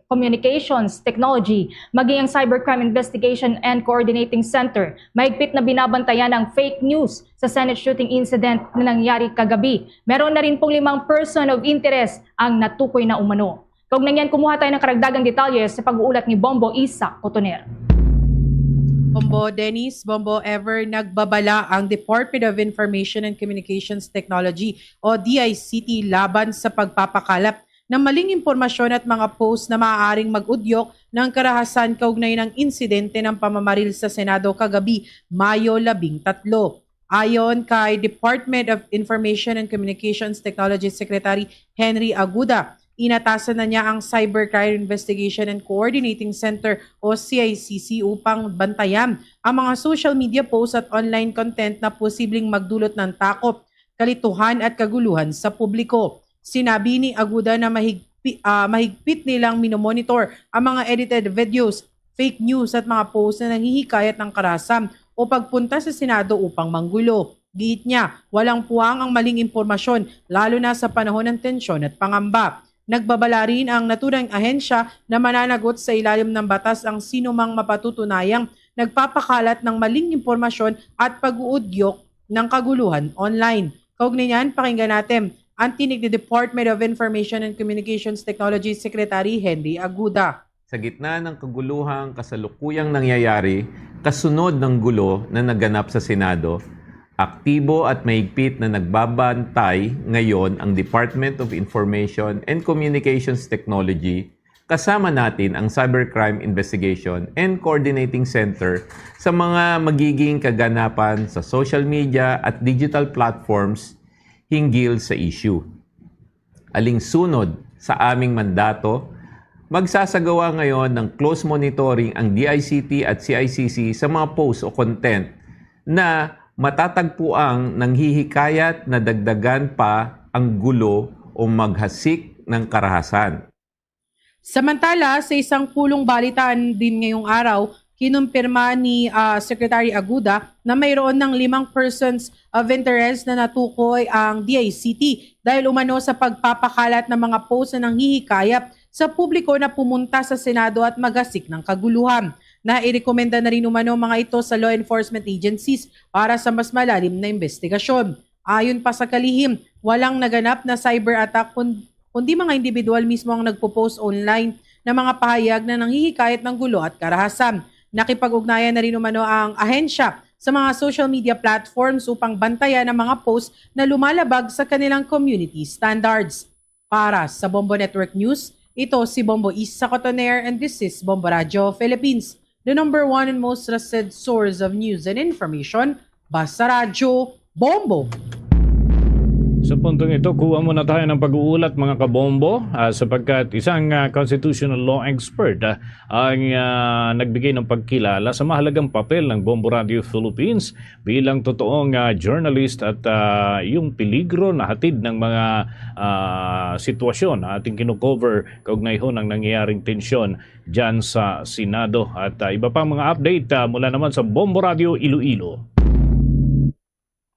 Communications Technology, maging ang Cybercrime Investigation and Coordinating Center, mahigpit na binabantayan ang fake news sa Senate shooting incident na nangyari kagabi. Meron na rin pong 5 person of interest ang natukoy na umano. Kaugnay niyan, kumuha tayo ng karagdagang detalye sa pag-uulat ni Bombo Isa Cotoner. Bombo Dennis, Bombo Ever, nagbabala ang Department of Information and Communications Technology o DICT laban sa pagpapakalap ng maling impormasyon at mga post na maaaring mag-udyok ng karahasan kaugnay ng insidente ng pamamaril sa Senado kagabi, Mayo 13. Ayon kay Department of Information and Communications Technology Secretary Henry Aguda, inatasan na niya ang Cybercrime Investigation and Coordinating Center o CICC upang bantayan ang mga social media posts at online content na posibleng magdulot ng takot, kalituhan at kaguluhan sa publiko. Sinabi ni Aguda na mahigpit nilang minomonitor ang mga edited videos, fake news at mga posts na nanghihikayat ng karahasan o pagpunta sa Senado upang manggulo. Giit niya, walang puwang ang maling impormasyon lalo na sa panahon ng tensyon at pangamba. Nagbabala rin ang naturang ahensya na mananagot sa ilalim ng batas ang sinumang mapatutunayang nagpapakalat ng maling impormasyon at pag-uudyok ng kaguluhan online. Kaugnay niyan, pakinggan natin ang tinig ni Department of Information and Communications Technology Secretary Henry Aguda. Sa gitna ng kaguluhang kasalukuyang nangyayari, kasunod ng gulo na naganap sa Senado, aktibo at mahigpit na nagbabantay ngayon ang Department of Information and Communications Technology, kasama natin ang Cybercrime Investigation and Coordinating Center sa mga magiging kaganapan sa social media at digital platforms hinggil sa issue. Alinsunod sa aming mandato, magsasagawa ngayon ng close monitoring ang DICT at CICC sa mga posts o content na matatagpuang nanghihikayat na dagdagan pa ang gulo o maghasik ng karahasan. Samantala, sa isang pulong balitaan din ngayong araw, kinumpirma ni Secretary Aguda na mayroon ng 5 persons of interest na natukoy ang DICT dahil umano sa pagpapakalat ng mga posts na nanghihikayat sa publiko na pumunta sa Senado at maghasik ng kaguluhan. Nairekomenda na rin umano mga ito sa law enforcement agencies para sa mas malalim na investigasyon. Ayon pa sa kalihim, walang naganap na cyber attack kundi mga individual mismo ang nagpo-post online na mga pahayag na nanghihikayat ng gulo at karahasan. Nakipag-ugnayan na rin umano ang ahensya sa mga social media platforms upang bantayan ang mga posts na lumalabag sa kanilang community standards. Para sa Bombo Network News, ito si Bombo Isa Cotoner and this is Bombo Radio Philippines, the number 1 and most trusted source of news and information. Basta Radio, Bombo! Sa puntong ito, kuha muna tayo ng pag-uulat mga kabombo sapagkat isang constitutional law expert ang nagbigay ng pagkilala sa mahalagang papel ng Bombo Radio Philippines bilang totoong journalist at yung peligro na hatid ng mga sitwasyon na ating kinukover kaugnay ho ng nangyayaring tensyon dyan sa Senado at iba pang mga update mula naman sa Bombo Radio Iloilo.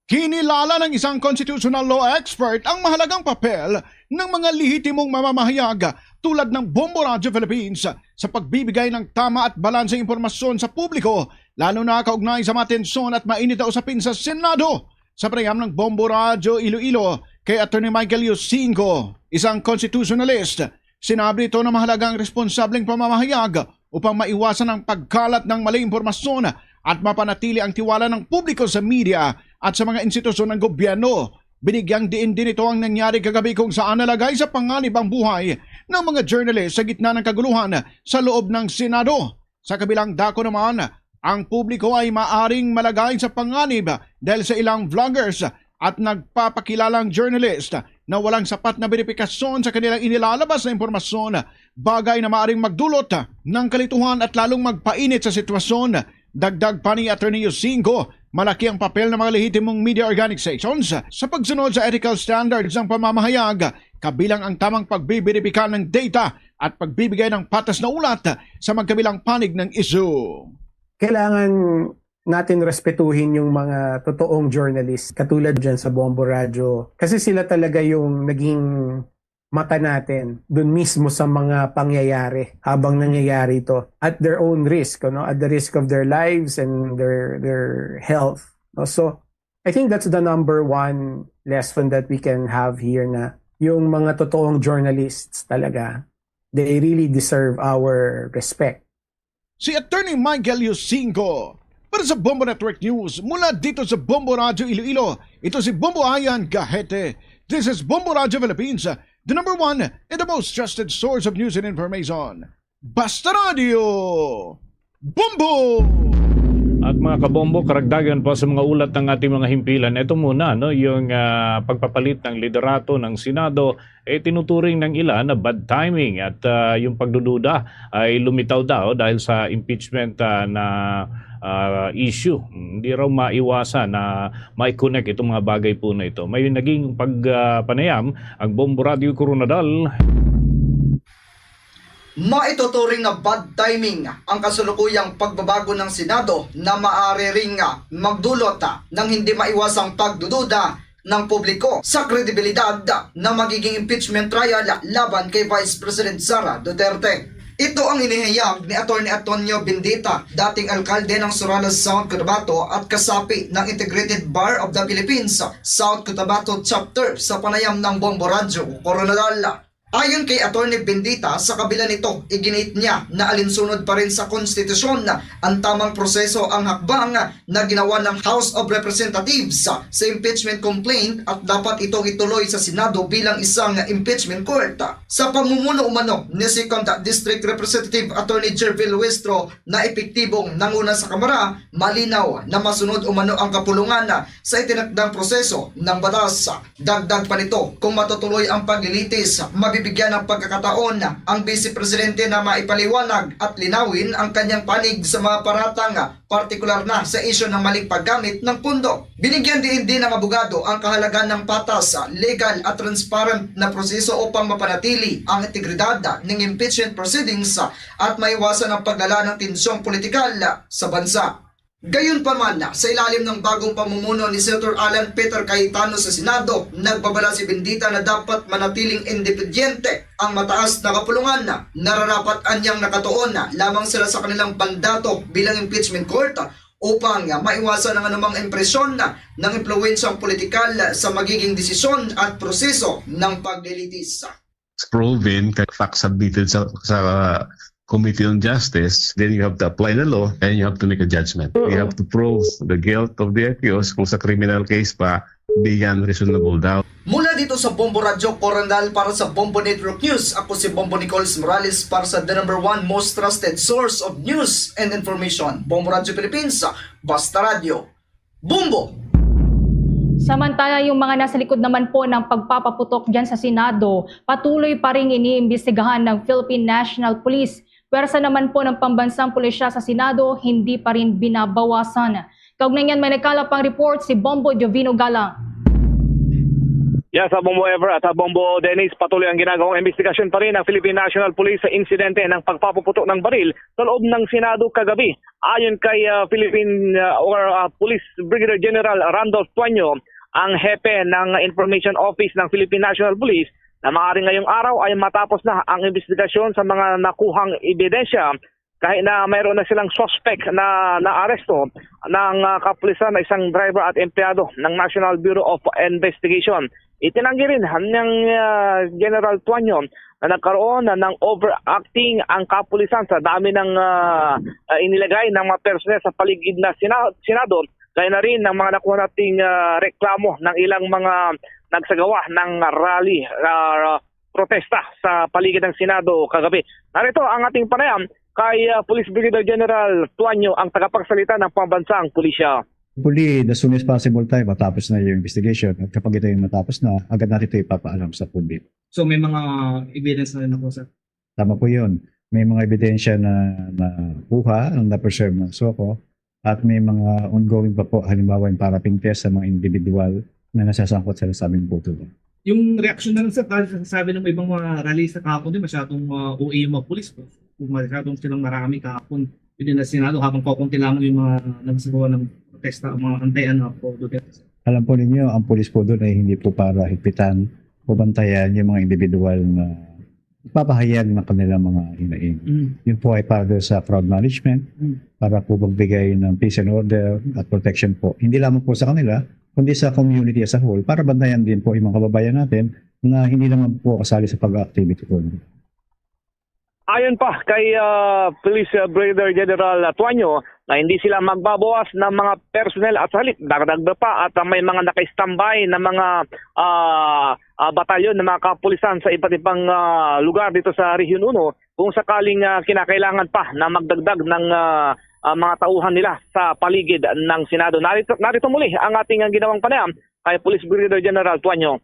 Kinilala ng isang constitutional law expert ang mahalagang papel ng mga lehitimong mamamahayag tulad ng Bombo Radio Philippines sa pagbibigay ng tama at balanseng impormasyon sa publiko, lalo na kaugnay sa mga tensyon at mainit na usapin sa Senado. Sa prayam ng Bombo Radio Iloilo kay Atty. Michael Yusingo, isang constitutionalist, sinabi ito na mahalagang responsableng pamamahayag upang maiwasan ang pagkalat ng maling impormasyon at mapanatili ang tiwala ng publiko sa media at sa mga institusyon ng gobyerno. Binigyang diin din ito ang nangyari kagabi kung saan nalagay sa panganib ang buhay ng mga journalist sa gitna ng kaguluhan sa loob ng Senado. Sa kabilang dako naman, ang publiko ay maaring malagay sa panganib dahil sa ilang vloggers at nagpapakilalang journalist na walang sapat na verifikasyon sa kanilang inilalabas na impormasyon, bagay na maaring magdulot ng kalituhan at lalong magpainit sa sitwasyon. Dagdag pa ni Atty. Yusingo, malaki ang papel ng mga lehitimong media organizations sa pagsunod sa ethical standards ng pamamahayag, kabilang ang tamang pagbibiripika ng data at pagbibigay ng patas na ulat sa magkabilang panig ng issue. Kailangan natin respetuhin yung mga totoong journalist katulad dyan sa Bombo Radio. Kasi sila talaga yung naging mata natin dun mismo sa mga pangyayari habang nangyayari ito at their own risk, at the risk of their lives and their health. So, I think that's the number one lesson that we can have here na yung mga totoong journalists talaga, they really deserve our respect. Si Attorney Michael Yusinko para sa Bombo Network News mula dito sa Bombo Radio Iloilo. Ito si Bombo Ayan Gahete. This is Bombo Radio Philippines, the number one and the most trusted source of news and information. Basta Radio Bombo! At mga kabombo, karagdagan po sa mga ulat ng ating mga himpilan. Ito muna, yung pagpapalit ng liderato ng Senado, tinuturing ng ilan na bad timing at yung pagdududa ay lumitaw daw dahil sa impeachment na issue. Hindi raw maiwasan na mai-connect itong mga bagay po na ito. May naging pagpanayam ang Bombo Radio Coronadal. Maituturing na bad timing ang kasulukuyang pagbabago ng Senado na maaari ring magdulot ng hindi maiwasang pagdududa ng publiko sa kredibilidad na magiging impeachment trial laban kay Vice President Sara Duterte. Ito ang inihayag ni Atty. Antonio Bendita, dating alkalde ng Suralas, South Cotabato at kasapi ng Integrated Bar of the Philippines South Cotabato Chapter sa panayam ng Bombo Radio Coronadal. Ayon kay Atty. Bendita, sa kabila nito, iginit niya na alinsunod pa rin sa konstitusyon na ang tamang proseso ang hakbang na ginawa ng House of Representatives sa impeachment complaint at dapat itong ituloy sa Senado bilang isang impeachment court. Sa pamumuno umano ni 2nd District Representative Atty. Jervil Westro na epektibong nanguna sa Kamara, malinaw na masunod umano ang kapulungan sa itinakdang proseso ng batas. Dagdag pa nito, kung matutuloy ang paglilitis, mabibigyan ng pagkakataon ang Vice Presidente na maipaliwanag at linawin ang kanyang panig sa mga paratang, partikular na sa isyu ng maling paggamit ng pundo. Binigyan din ng abogado ang kahalagan ng patas, legal at transparent na proseso upang mapanatili ang integridad ng impeachment proceedings at maiwasan ang paglala ng tensyong politikal sa bansa. Gayunpaman, sa ilalim ng bagong pamumuno ni Senator Alan Peter Cayetano sa Senado, nagbabala si Bendita na dapat manatiling independyente ang mataas na kapulungan. Nararapat anyang nakatuon lamang sila sa kanilang mandato bilang impeachment court upang maiwasan ang anumang impresyon ng impluwensyang politikal sa magiging desisyon at proseso ng paglilitis. Proven, facts submitted sa Committee on Justice, then you have to apply the law and you have to make a judgment. You have to prove the guilt of the accused kung sa criminal case pa beyond reasonable doubt. Mula dito sa Bombo Radio Coronadal para sa Bombo Network News, ako si Bombo Nicolas Morales para sa the number one most trusted source of news and information. Bombo Radio Philippines, Basta Radio Bombo! Samantala, yung mga nasa likod naman po ng pagpapaputok dyan sa Senado, patuloy pa rin iniimbestigahan ng Philippine National Police. Pwersa naman po ng pambansang pulisya sa Senado, hindi pa rin binabawasan. Kaugnay niyan, may nagkalapang report si Bombo Jovino Galang. Yes, Bombo Ever at Bombo Dennis, patuloy ang ginagawang investigasyon pa rin ng Philippine National Police sa insidente ng pagpapaputok ng baril sa loob ng Senado kagabi. Ayon kay Philippine Police Brigadier General Randolph Tuanyo, ang hepe ng Information Office ng Philippine National Police, na maaaring ngayong araw ay matapos na ang investigasyon sa mga nakuhang ebidensya kahit na mayroon na silang suspect na naaresto ng kapulisan na isang driver at empleyado ng National Bureau of Investigation. Itinanggi rin ng General Tuanyo na nagkaroon ng overacting ang kapulisan sa dami ng inilagay ng mga personnel sa paligid na Senado, gaya na rin ng mga nakuha nating reklamo ng ilang mga nagsagawa ng rally, protesta sa paligid ng Senado kagabi. Narito ang ating panayam kay Police Brigadier General Tuanyo, ang tagapagsalita ng pambansang pulisya. Hopefully, as soon as possible tayo matapos na yung investigation at kapag ito yung matapos na, agad natin ito ipapaalam sa publiko. So may mga evidence na rin ako, sir? Tama po yun. May mga ebidensya na nakuha, na-preserve ng SOCO, at may mga ongoing pa po, halimbawa yung paraping test sa mga individual na nasasangkot sa sabing puto. Yung reaction na rin, sir, sabi ng ibang mga rally sa kahapon din, masyadong OA yung mga police po. Kung masyadong silang marami kahapon within the Senado habang kukunti lamang yung mga nagsagawa ng protesta o mga antayan po Duterte? Alam po ninyo, ang pulis po doon ay hindi po para higpitan o bantayan yung mga individual na papahayag ng kanilang mga hinaing. Yun po ay para doon sa fraud management, para po magbigay ng peace and order at protection po. Hindi lamang po sa kanila, kundi sa community as a whole, para bantayan din po yung mga kababayan natin na hindi naman po kasali sa pag-activity po. Ayon pa kay Police Brigadier General Tuanyo na hindi sila magbabawas ng mga personnel at sa halip dagdag pa at may mga naka-standby na mga batalyon ng mga kapulisan sa iba't ibang lugar dito sa Region 1 kung sakaling kinakailangan pa na magdagdag ng mga tauhan nila sa paligid ng Senado. Narito muli ang ating ginawang panayam kay Police Brigadier General Tuanyo.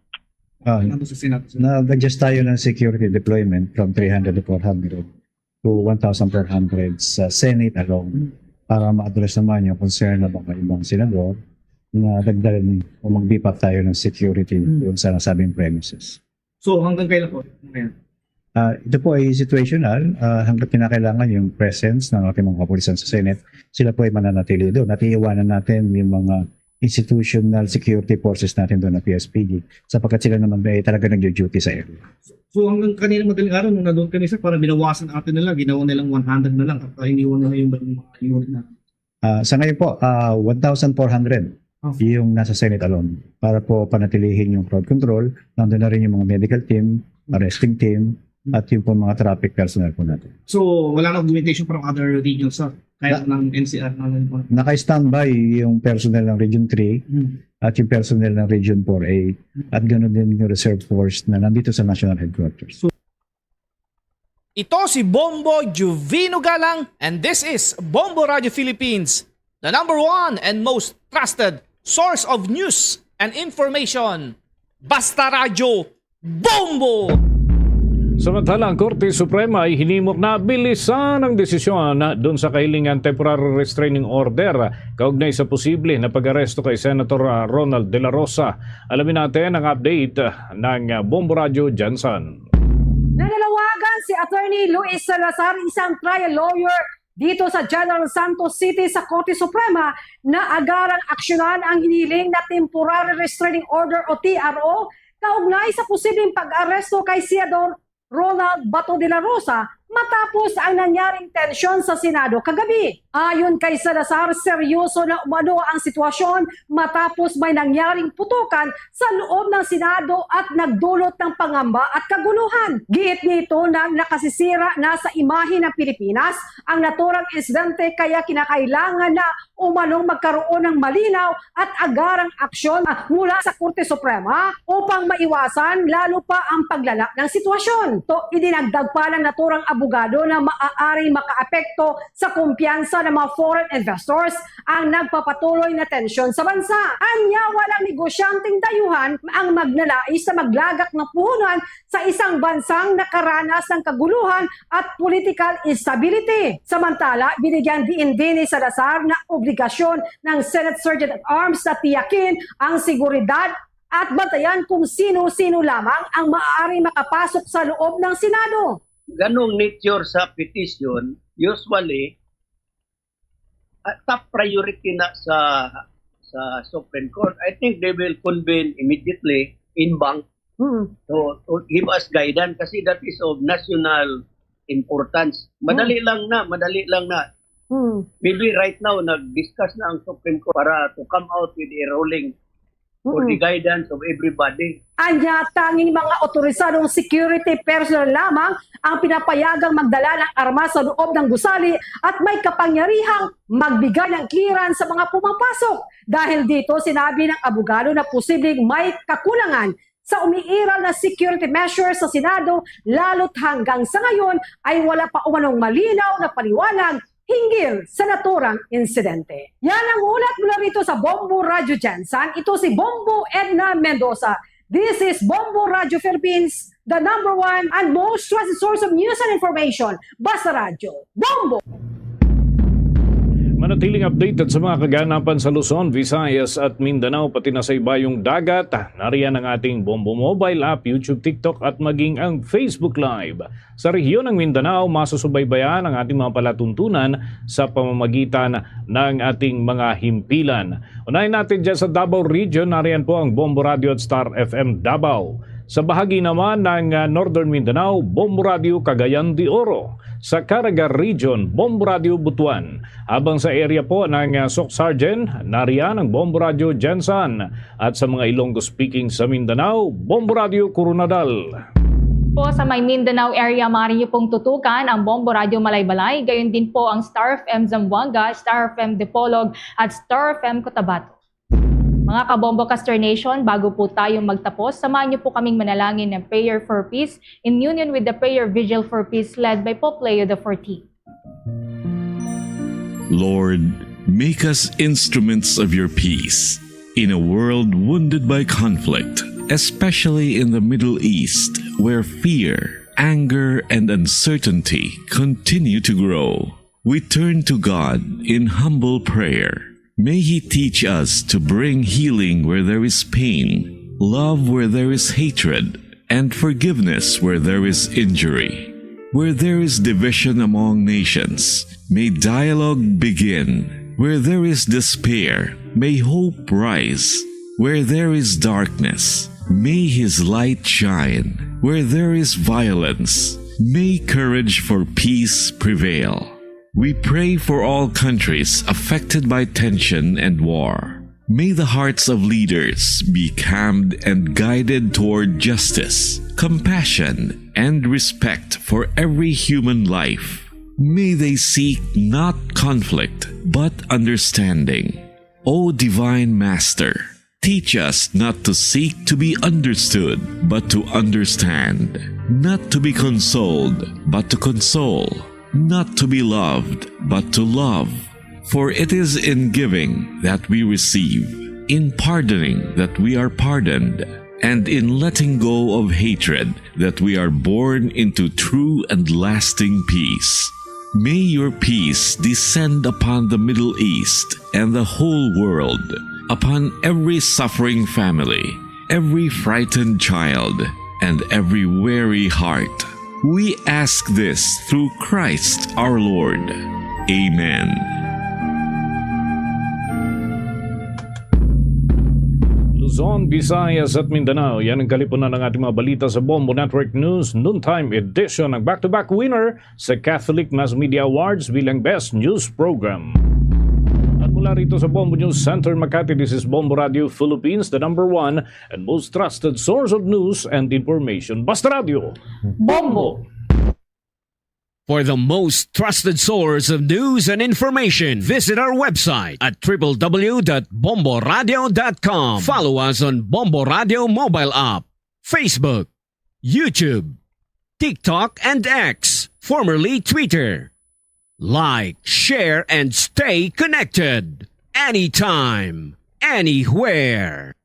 Nag-adjust tayo ng security deployment from 300 to 400 to 1,400 sa Senate alone para ma-address naman yung concern ng mga ibang senador na dagdagan o mag-beef up tayo ng security doon sa nasabing premises. So hanggang kailan po? Ito po ay situational hanggang kinakailangan yung presence ng ating mga kapulisan sa Senate. Sila po ay mananatili doon. At iiwanan natin yung mga institutional security forces natin doon na PSPG sapagkat sila naman ay talaga nag-duty sa area. So hanggang kanina madaling araw nung nandun kami sir, para binawasan natin nila, ginawa nilang 100 na lang at iniwan na yung mga unit na. Sa ngayon po, 1,400 yung nasa Senate alone para po panatilihin yung crowd control. Nandun na rin yung mga medical team, arresting team, at yung po mga traffic personnel po natin. So wala na augmentation from other regions sir? Kaya ng NCR Naka-standby yung personnel ng Region 3 at yung personnel ng Region 4A at ganoon din yung reserve force na nandito sa National Headquarters. Ito si Bombo Juvino Galang and this is Bombo Radio Philippines, the #1 and most trusted source of news and information. Basta Radio Bombo! Samantala, ang Korte Suprema ay hinimok na bilisan ang desisyon doon sa kahilingan temporary restraining order kaugnay sa posible na pag-aresto kay Senator Ronald De La Rosa. Alamin natin ang update ng Bombo Radio Jansan. Nananawagan si Attorney Luis Salazar, isang trial lawyer dito sa General Santos City sa Korte Suprema na agarang aksyonan ang hiniling na temporary restraining order o TRO kaugnay sa posibleng pag-aresto kay Senador Ronald Bato de la Rosa matapos ang nangyaring tensyon sa Senado kagabi. Ayon kay Salazar, seryoso na umano ang sitwasyon matapos may nangyaring putukan sa loob ng Senado at nagdulot ng pangamba at kaguluhan. Giit nito na nakasisira na sa imahe ng Pilipinas ang naturang insidente kaya kinakailangan na umanong magkaroon ng malinaw at agarang aksyon mula sa Korte Suprema upang maiwasan lalo pa ang paglala ng sitwasyon. Idinagdag pa ng naturang abogado na maaaring makaapekto sa kumpiyansa ng mga foreign investors ang nagpapatuloy na tensyon sa bansa. Anya, walang negosyanteng dayuhan ang magnanais na maglagak ng puhunan sa isang bansang nakaranas ng kaguluhan at political instability. Samantala, binigyan din ni Salazar na obligasyon ng Senate Sergeant at Arms na tiyakin ang seguridad at bantayan kung sino-sino lamang ang maaari makapasok sa loob ng Senado. Ganong nature sa petition, usually, top priority na sa Supreme Court. I think they will convene immediately in bank to give us guidance kasi that is of national importance. Madali lang na. Maybe right now, nag-discuss na ang Supreme Court para to come out with a ruling for the guidance of everybody. Anya, tanging mga otorisadong security personnel lamang ang pinapayagang magdala ng armas sa loob ng gusali at may kapangyarihang magbigay ng clearance sa mga pumapasok. Dahil dito, sinabi ng abogado na posibleng may kakulangan sa umiiral na security measures sa Senado, lalo't hanggang sa ngayon ay wala pa umanong malinaw na paliwanag hinggil sa naturang insidente. Yan ang ulat mula rito sa Bombo Radio Jansan. Ito si Bombo Edna Mendoza. This is Bombo Radio Philippines, the #1 and most trusted source of news and information. Basta Radio Bombo! Manatiling updated sa mga kaganapan sa Luzon, Visayas at Mindanao pati na sa ibayong dagat. Nariyan ang ating Bombo Mobile app, YouTube, TikTok at maging ang Facebook Live. Sa rehiyon ng Mindanao, masusubaybayan ang ating mga palatuntunan sa pamamagitan ng ating mga himpilan. Unahin natin dyan sa Davao Region, nariyan po ang Bombo Radio at Star FM Davao. Sa bahagi naman ng Northern Mindanao, Bombo Radio Cagayan de Oro. Sa Caraga Region, Bombo Radio Butuan. Habang sa area po ng Soc-Sargent, nariyan ang Bombo Radio Jensan. At sa mga Ilonggo-speaking sa Mindanao, Bombo Radio Coronadal. Po sa may Mindanao area, maaari niyo pong tutukan ang Bombo Radio Malaybalay. Gayon din po ang Star FM Zamboanga, Star FM Dipolog at Star FM Cotabato. Mga kabombo Caster Nation, bago po tayong magtapos, samahan niyo po kaming manalangin ng Prayer for Peace in union with the Prayer Vigil for Peace led by Pope Leo XIV. Lord, make us instruments of your peace in a world wounded by conflict, especially in the Middle East, where fear, anger, and uncertainty continue to grow. We turn to God in humble prayer. May He teach us to bring healing where there is pain, love where there is hatred, and forgiveness where there is injury. Where there is division among nations, may dialogue begin. Where there is despair, may hope rise. Where there is darkness, may His light shine. Where there is violence, may courage for peace prevail. We pray for all countries affected by tension and war. May the hearts of leaders be calmed and guided toward justice, compassion, and respect for every human life. May they seek not conflict, but understanding. O Divine Master, teach us not to seek to be understood, but to understand. Not to be consoled, but to console. Not to be loved, but to love. For it is in giving that we receive, in pardoning that we are pardoned, and in letting go of hatred that we are born into true and lasting peace. May your peace descend upon the Middle East and the whole world, upon every suffering family, every frightened child, and every weary heart. We ask this through Christ our Lord. Amen. Luzon, Visayas at Mindanao, yan ang kalipunan ng ating mga balita sa Bombo Network News Noontime Edition, ang back-to-back winner sa Catholic Mass Media Awards bilang Best News Program. At mula rito sa Bombo News Center, Makati, this is Bombo Radio Philippines, the #1 and most trusted source of news and information. Basta Radio, Bombo! For the most trusted source of news and information, visit our website at www.bomboradio.com. Follow us on Bombo Radio mobile app, Facebook, YouTube, TikTok, and X, formerly Twitter. Like, share, and stay connected. Anytime, anywhere.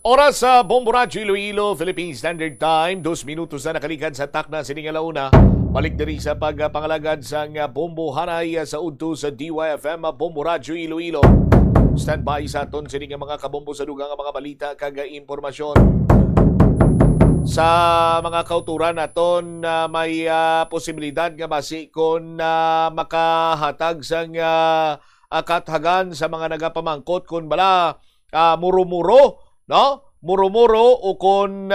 Oras sa Bombo Radio Iloilo, Philippine Standard Time. 2 minutos na nakalikan sa takna sining alauna. Balik diri sa pagpangalagad sa Bombo Hanay sa udto sa DYFM Bombo Radio Iloilo. Stand by sa aton sining mga kabombo sa dugang mga balita kag impormasyon. Sa mga kauturan naton may posibilidad nga masikon na makahatag sang kathagan sa mga nagapamangkot kun bala muro-muro, no? Muro-muro o kun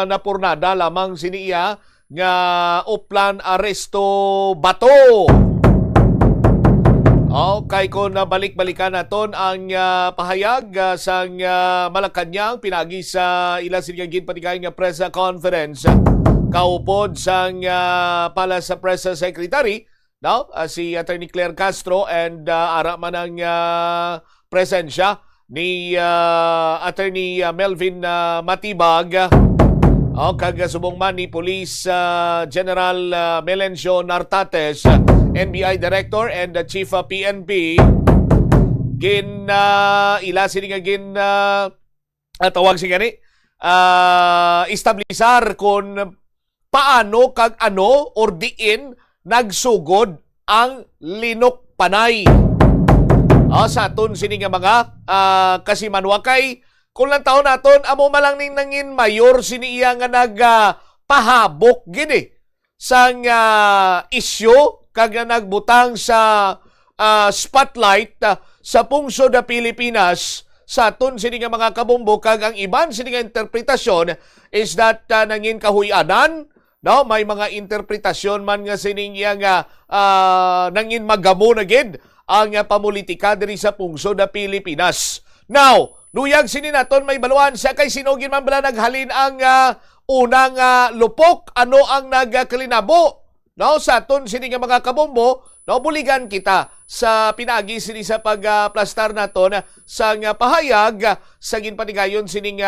napurnada lamang siniya nga uplan aresto bato. Okay, kung balik-balikan naton ang pahayag sang Malacanang pinagi sa ilang sinigang patigay nga press conference kaupod sang pala sa press secretary, no? Si Attorney Claire Castro and ara man ang presensya ni Attorney Melvin Matibag kag subong man ni Police General Melencio Nartates, NBI Director and the Chief of PNP. Ilasin nga tawag siya gani establisar kung paano kag ano or diin nagsugod ang linok panay. Sa aton sini nga mga kasimanwa kay kung lang taon naton amo malang ning nangin mayor sini iya nga nagpahabok gini sang isyu kag nagbutang sa spotlight sa pungsod na Pilipinas sa aton sini nga mga kabombo kag ang iban sini nga interpretasyon is that nangin kahuy-anan, no, may mga interpretasyon man nga sining iya nga nangin magamo na gid ang pamulitika diri sa pungsod na Pilipinas. Now, luyag sini naton may baluan sa kay sinugin man bala naghalin ang unang lupok, ano ang nagkalinabo, no, sa aton sini nga mga kabombo. No, buligan kita sa pinaagi sini sa pagplastar naton sa pahayag sa ginpanigayon sining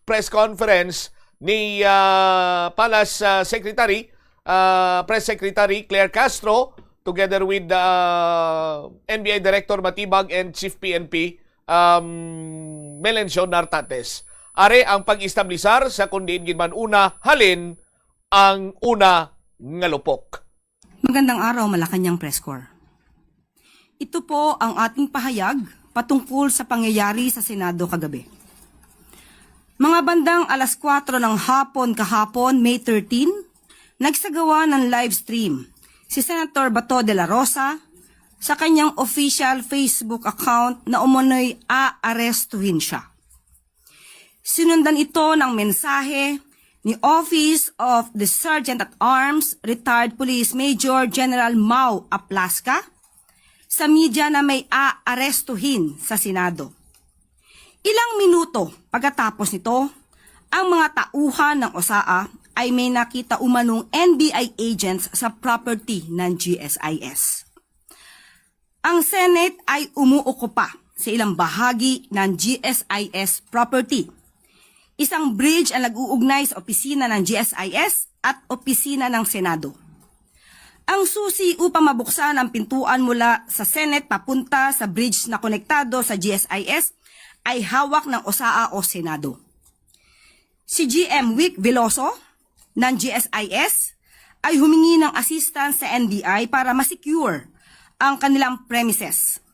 press conference ni Palace Secretary, Press Secretary Claire Castro together with NBI Director Matibag and Chief PNP Melencio Nartates. Are ang pag-establisar sa kundiin ginman una halin ang una nga lupok. Magandang araw, Malacanang Press Corps. Ito po ang ating pahayag patungkol sa pangyayari sa Senado kagabi. Mga bandang alas 4 ng hapon kahapon, May 13, nagsagawa ng live stream si Senator Bato de la Rosa sa kanyang official Facebook account na umunoy aarestuhin siya. Sinundan ito ng mensahe ni Office of the Sergeant at Arms, Retired Police Major General Mau Aplaska sa media na may aarestuhin sa Senado. Ilang minuto pagkatapos nito, ang mga tauhan ng OSAA ay may nakita umanong NBI agents sa property ng GSIS. Ang Senate ay umuukupa sa ilang bahagi ng GSIS property. Isang bridge ang nag-uugnay sa opisina ng GSIS at opisina ng Senado. Ang susi upang mabuksan ang pintuan mula sa Senate papunta sa bridge na konektado sa GSIS ay hawak ng OSAA o Senado. Si GM Wick Veloso ng GSIS ay humingi ng assistance sa NBI para masecure ang kanilang premises.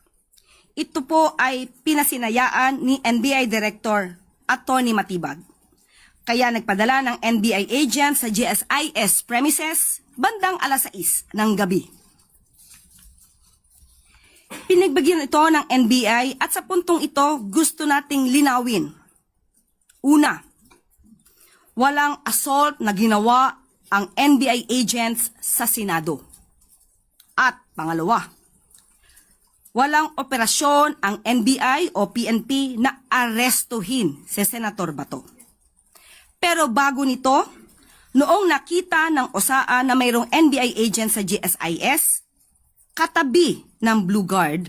Ito po ay pinasinayaan ni NBI Director Atty. Matibag. Kaya nagpadala ng NBI agent sa GSIS premises bandang alas 6 ng gabi. Pinagbagyan ito ng NBI at sa puntong ito gusto nating linawin. Una, walang assault na ginawa ang NBI agents sa Senado. At pangalawa, walang operasyon ang NBI o PNP na arestuhin si Senator Bato. Pero bago nito, noong nakita ng OSAA na mayroong NBI agent sa GSIS, katabi ng Blue Guard,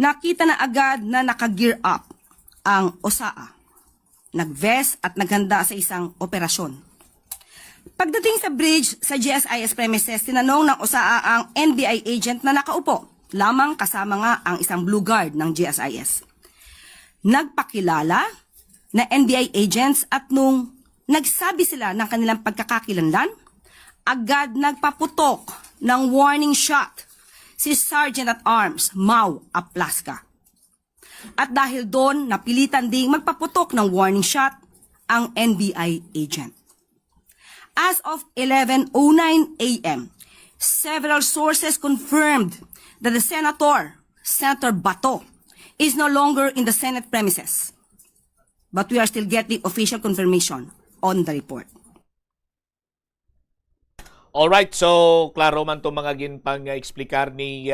nakita na agad na naka-gear up ang OSAA. Nag-vest at naghanda sa isang operasyon. Pagdating sa bridge sa GSIS premises, tinanong ng OSAA ang NBI agent na nakaupo lamang kasama nga ang isang Blue Guard ng GSIS. Nagpakilala na NBI agents at nung nagsabi sila ng kanilang pagkakakilanlan, agad nagpaputok ng warning shot si Sergeant at Arms Mau Aplaska. At dahil doon, napilitan ding magpaputok ng warning shot ang NBI agent. As of 11:09 a.m., several sources confirmed that the Senator Bato, is no longer in the Senate premises. But we are still getting official confirmation on the report. Alright, so klaro man itong mga ginpang eksplikar ni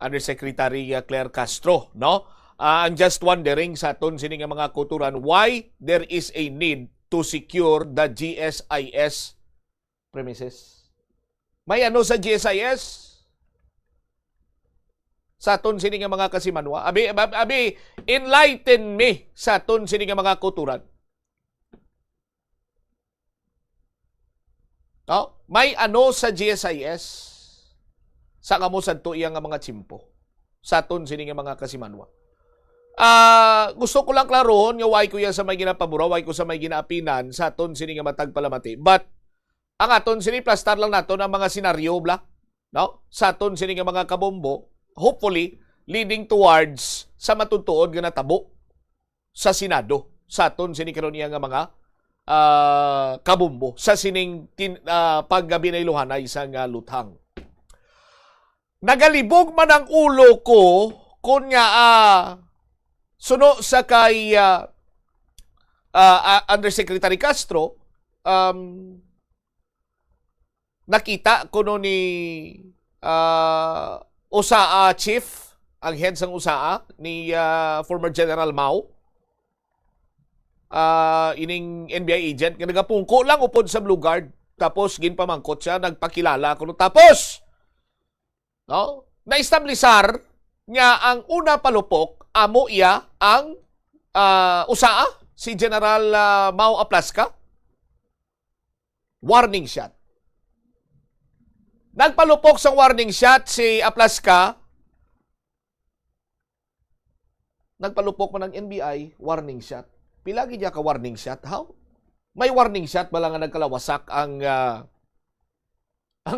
Undersecretary Claire Castro, no? I'm just wondering sa aton sining mga kuturan why there is a need to secure the GSIS premises. May ano sa GSIS? Sa aton sining mga kasimanwa. Abi, enlighten me sa aton sining mga kuturan. No? May ano sa GSIS? Sa kamo sadto iya nga mga tsimpo. Sa aton sining mga kasimanwa. Gusto ko lang klarohon nga why ko yan sa may ginapabura, why ko sa may ginaapinan sa aton sini nga matag palamati. But ang aton sini plastar lang naton ang mga senaryo bla, no? Sa aton sini nga mga kabombo, hopefully leading towards sa matutuod nga natabo sa Senado. Sa aton sini karon nga mga kabombo sa sining paggabinayluhanay sa nga luthang. Nagalibog man ang ulo ko kung nga suno sa kay Undersecretary Castro, nakita ko no ni USAA Chief, ang head sang USAA, ni former General Mao, ining NBI agent, nga nagapungko lang upod sa Blue Guard, tapos ginpamangkot siya, nagpakilala ko no. Tapos, no, na-establisar nga ang una palupok, amo iya ang USAA, si General Mau Aplaska. Warning shot. Nagpalupok sa warning shot si Aplaska. Nagpalupok man ng NBI, warning shot. Pilagi niya ka warning shot? How? May warning shot ba lang nga nagkalawasak ang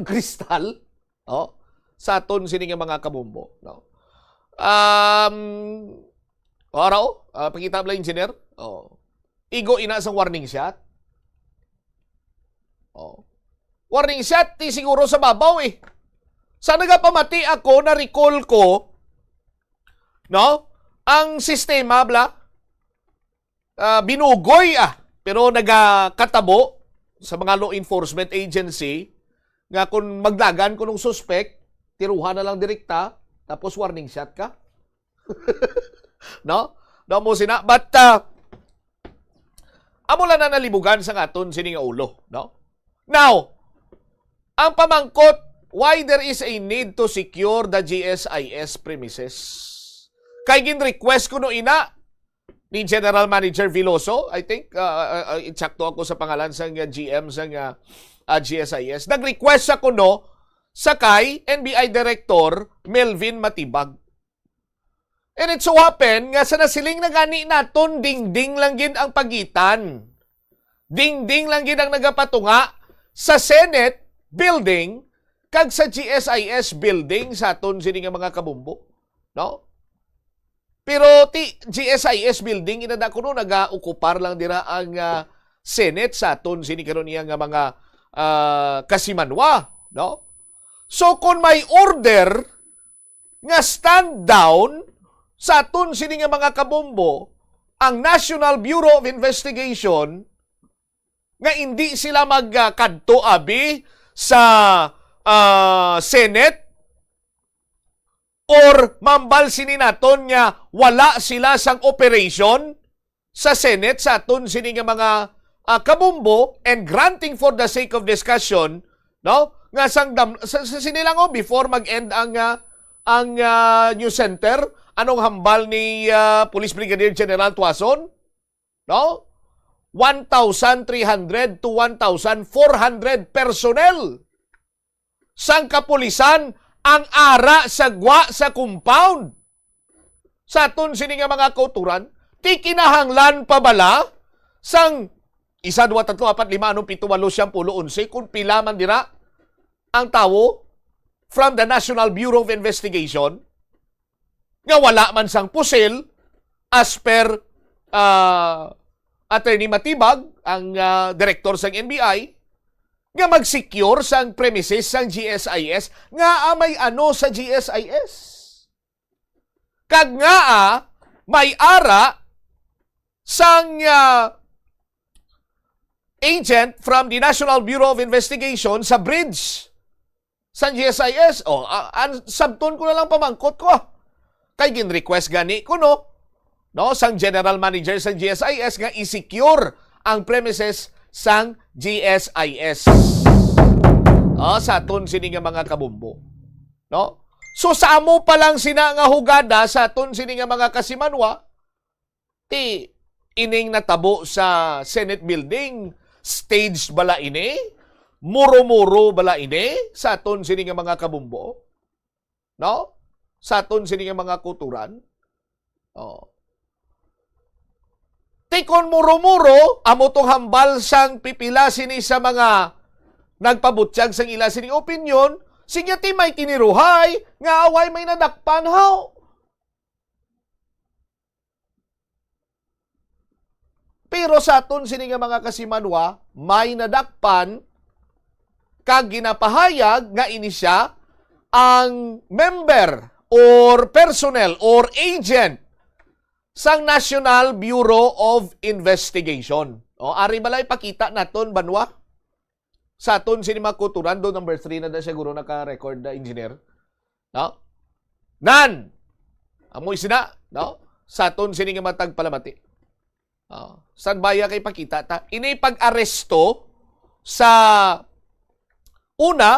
kristal? Oh, sa aton sining mga kabombo, no? Pakita mo lang, engineer. Igo ina sa warning shot. Warning shot, ti siguro sa babaw eh. Sa nagapamati ako, na-recall ko, no? Ang sistema, bla, binugoy pero nagakatabo sa mga law enforcement agency nga kung maglagan ko ng suspect, tiruhan na lang direkta, tapos warning shot ka. No? No mo sina. But, amo lang na nalibugan sa aton sini nga ulo. No? Now, ang pamangkot, why there is a need to secure the GSIS premises. Kay gin-request ko no ina ni General Manager Veloso, I think, itsakto ako sa pangalan sa GM sa GSIS. Nag-request ako no sa kay NBI Director Melvin Matibag. And it so happen nga sa nasiling na gani naton, ding-ding lang gid ang pagitan. Ding-ding lang gid ang nagapatunga sa Senate building kag sa GSIS building sa aton sini nga mga kabumbo. No? Pero ti GSIS building inada ko no naga-okupar lang dira ang Senate sa aton sini karon nga mga kasimanwa, no? So kung may order nga stand down sa aton sini nga mga kabombo, ang National Bureau of Investigation nga hindi sila magkadto abi sa Senate or mambal sini naton nga wala sila sang operation sa Senate sa aton sini nga mga kabombo, and granting for the sake of discussion, no? Nga sa sinilango before mag-end ang news center, anong hambal ni Police Brigadier General Tuason? No? 1,300 to 1,400 personnel sang kapulisan ang ara sagwa sa compound. Sa aton sini nga mga kauturan, ti kinahanglan pa bala sang 1, 2, 3, 4, 5, 6, 7, 8, 10, 11 kung pila man dira ang tawo from the National Bureau of Investigation nga wala man sang pusil as per Attorney Matibag, ang director sang NBI, nga mag-secure sang premises sang GSIS nga may ano sa GSIS. Kag nga may ara sang agent from the National Bureau of Investigation sa bridge sa GSIS. Sabton ko na lang pamangkot ko. Kay gin-request gani ko no, sang General Manager sa GSIS nga i-secure ang premises sang GSIS. Sa aton sini nga mga kabumbo. No? So sa amo pa lang sina nga hugada sa aton sini nga mga kasimanwa, ti ining natabo sa Senate building, staged bala ini, muro-muro bala ini sa aton sini nga mga kabumbo. No? Sa aton sini nga mga kuturan. Tikon muro-muro, amo tong hambal sang pipila sini sa mga nagpabutyag sang ila sini opinion, sinya ti may kiniruhay, nga away may nadakpan haw. Pero sa aton sini nga mga kasimanwa, may nadakpan, kag ginapahayag nga ini siya ang member or personnel or agent sang National Bureau of Investigation. O, ari balay pakita naton banwa sa aton sini makuturan do number 3 na da siguro naka-record na engineer. No? Nan. Amoy sina, no? Sa aton sini nga matag palamati. San baya kay pakita ta? Ini pag-aresto sa una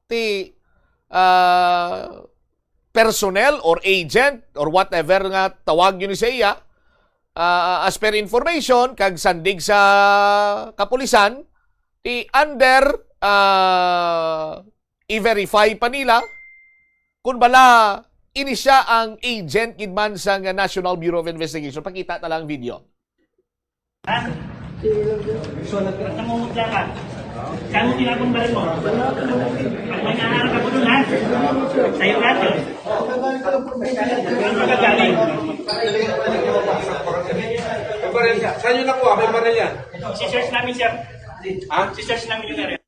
ti personnel or agent or whatever nga tawag yun sa iya, as per information kag sandig sa kapulisan, ti under i-verify pa nila kung bala ini siya ang agent gidman sa National Bureau of Investigation. Pakita ta lang video. So, nangungutla ka. Saan mo tinapon ba rin mo? Pag may naharap ako dun, ha? Sa'yo lahat yun. Saan magagaling? May baril ka. Saan yun nakuha? May baril yan. Si-search namin, sir. Ha? Si-search namin yung area.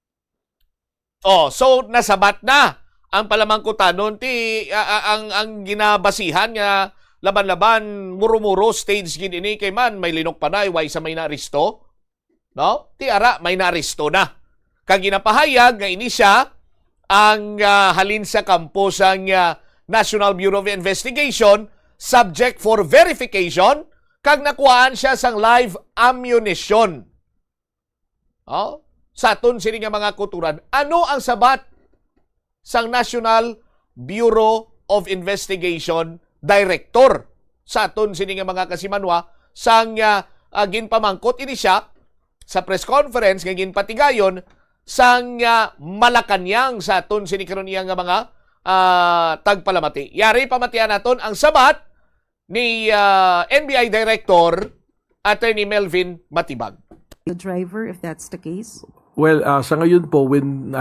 Oh, so nasabat na ang palamangkutanon ti ang ginabasihan nga laban-laban muro-muro stage gid ini kay man may linok panay way sa may naristo. No? Ti ara may naristo na. Kag ginapahayag nga ini siya ang halin sa kampo sang National Bureau of Investigation subject for verification kag nakuhaan siya sang live ammunition. Oh, sa aton sini nga mga kuturan, ano ang sabat sang National Bureau of Investigation Director sa aton sini nga mga kasimanwa sang ginpamangkot ini siya sa press conference nga ginpatigayon sang Malacanang sa aton sini karon iya nga mga tagpalamati. Yari pamatian naton ang sabat ni NBI Director Attorney Melvin Matibag. Driver, if that's the case? Well, sa ngayon po, when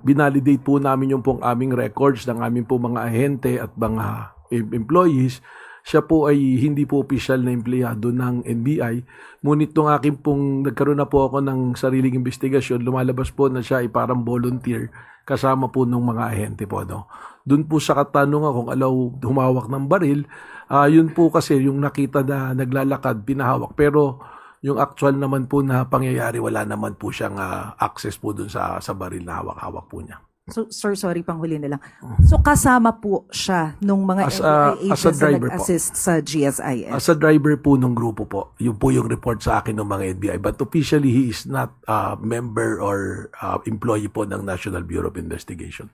binalidate po namin yung pong aming records ng aming po mga ahente at mga employees, siya po ay hindi po opisyal na empleyado ng NBI. Ngunit nung aking pong nagkaroon na po ako ng sariling investigasyon, lumalabas po na siya ay parang volunteer kasama po ng mga ahente po. No? Doon po sa katanungan kung alaw humawak ng baril, yun po kasi yung nakita na naglalakad, pinahawak. Pero yung actual naman po na pangyayari, wala naman po siyang access po dun sa baril na hawak-hawak po niya. So, sir, sorry, panghuli na lang. So, kasama po siya nung mga NBI agents na nag-assist sa GSIS? As a driver po nung grupo po. Yun po yung report sa akin ng mga NBI. But officially, he is not a member or employee po ng National Bureau of Investigation.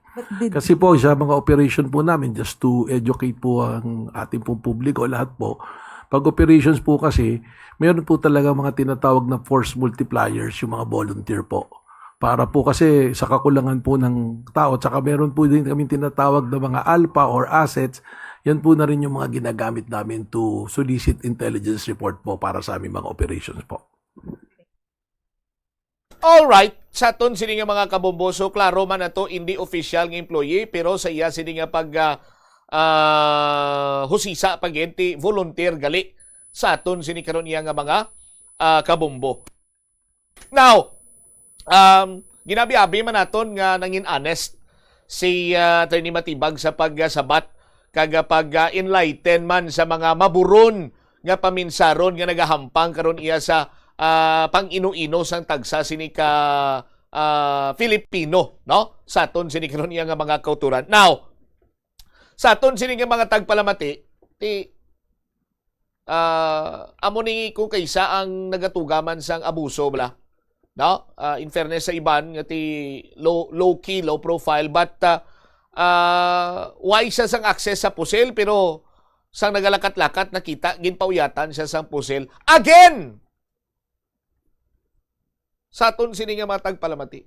Kasi po, sa mga operation po namin, just to educate po ang ating pong publiko, lahat po, pag operations po kasi, meron po talaga mga tinatawag na force multipliers, yung mga volunteer po. Para po kasi sa kakulangan po ng tao, tsaka meron po din kami tinatawag na mga alpha or assets, yan po na rin yung mga ginagamit namin to solicit intelligence report po para sa aming mga operations po. Alright, sa ton sini nga mga kabomboso, klaro man na to, hindi official ng employee, pero sa iya sini nga pag husisa pagenti volunteer gali sa aton sini karon iya nga mga kabombo. Now, ginabi-abi man naton nga nangin honest si Attorney Matibag sa pagsabat kag pag-enlighten man sa mga maburon nga paminsaron nga nagahampang karon iya sa pang-ino-ino sang tagsa sini ka Filipino, no? Sa aton sini karon iya nga mga kauturan. Now, sa aton sini nga mga tagpalamati, amo ni kung kaysa ang nagatugaman sang abuso bala. No? In fairness sa iban, low key, low profile, but wise siya sang access sa pusil, pero sang nagalakat-lakat, nakita, ginpauyatan siya sang pusil. Again! Sa aton sini nga matag palamati.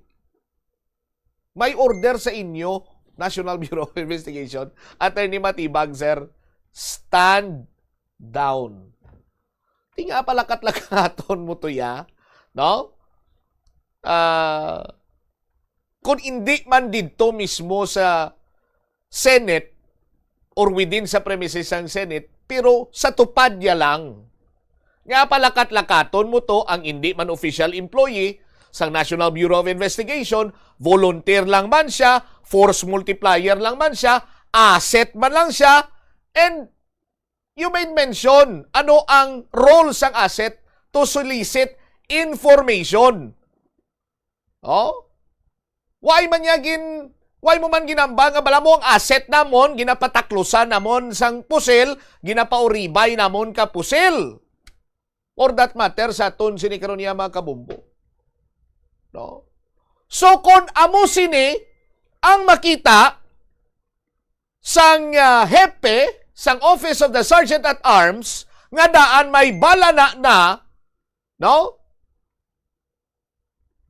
May order sa inyo, National Bureau of Investigation, Attorney Matibag, sir, stand down. Di nga palakat-lakaton mo to ya. No? Kung hindi man dito mismo sa Senate or within sa premises ng Senate, pero sa tupad niya lang. Nga palakat-lakaton mo to ang hindi man official employee sa National Bureau of Investigation, volunteer lang man siya, force multiplier lang man siya, asset man lang siya, and you made mention ano ang role sang asset to solicit information. Oh? Why mo man ginamba nga bala mo ang asset namon, ginapataklusan namon sang pusil, ginapauribay namon ka pusil. For that matter, sa aton sinikaroon niya mga kabumbo. No? So, kung amo sini ang makita sang hepe, sang Office of the Sergeant at Arms, nga daan may bala na, no?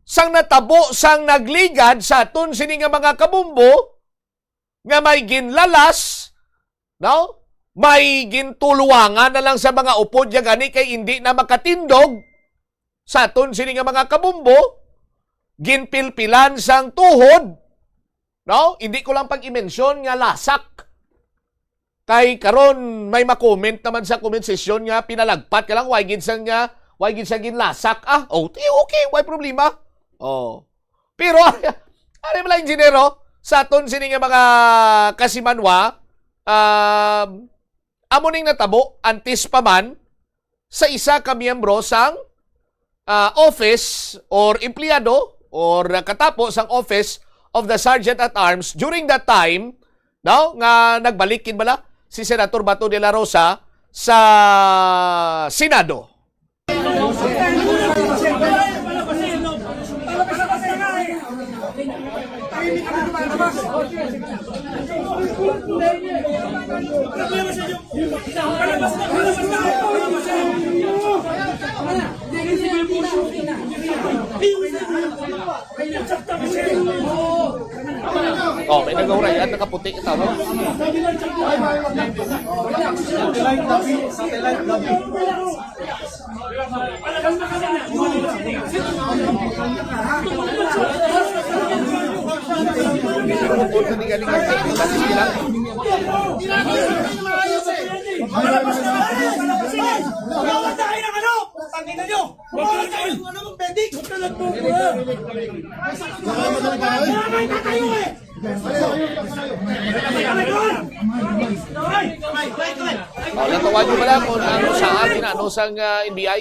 Sang natabo, sang nagligad sa aton sini nga mga kabumbo, nga may ginlalas, no? May gintuluwangan na lang sa mga upod ya gani kay hindi na makatindog sa aton sini nga mga kabumbo, ginpilpilan sang tuhod, no? Hindi ko lang pag-i-mention nga lasak. Kay karon may ma-comment naman sa comment session nga pinalagpat ka lang why gid sang ginlasak. Okay, why problema? Oh. Pero ano man lang engineero sa aton sini nga mga kasimanwa, amo ning natabo antes pa man sa isa ka miyembro sang office or empleyado or katapo sang Office of the Sergeant at Arms during that time, no, nga nagbalikin bala si Senator Bato de la Rosa sa Senado. Oh, may nagawray yan, nakaputi ito. No? Natawa nyo pala kung ano saan ginano sang NBI?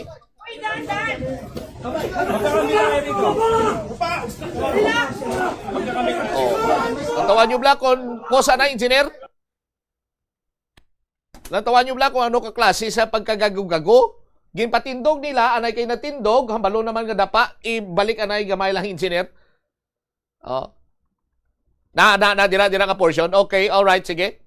Natawa nyo pala kung posa na, engineer? Natawa nyo pala kung ano kaklase sa pagkagago-gago? Ginpatindog nila, anay kay natindog, hambalo naman nga dapa, ibalik anay gamay lang engineer. Oh. Dira ka portion. Okay, all right, sige.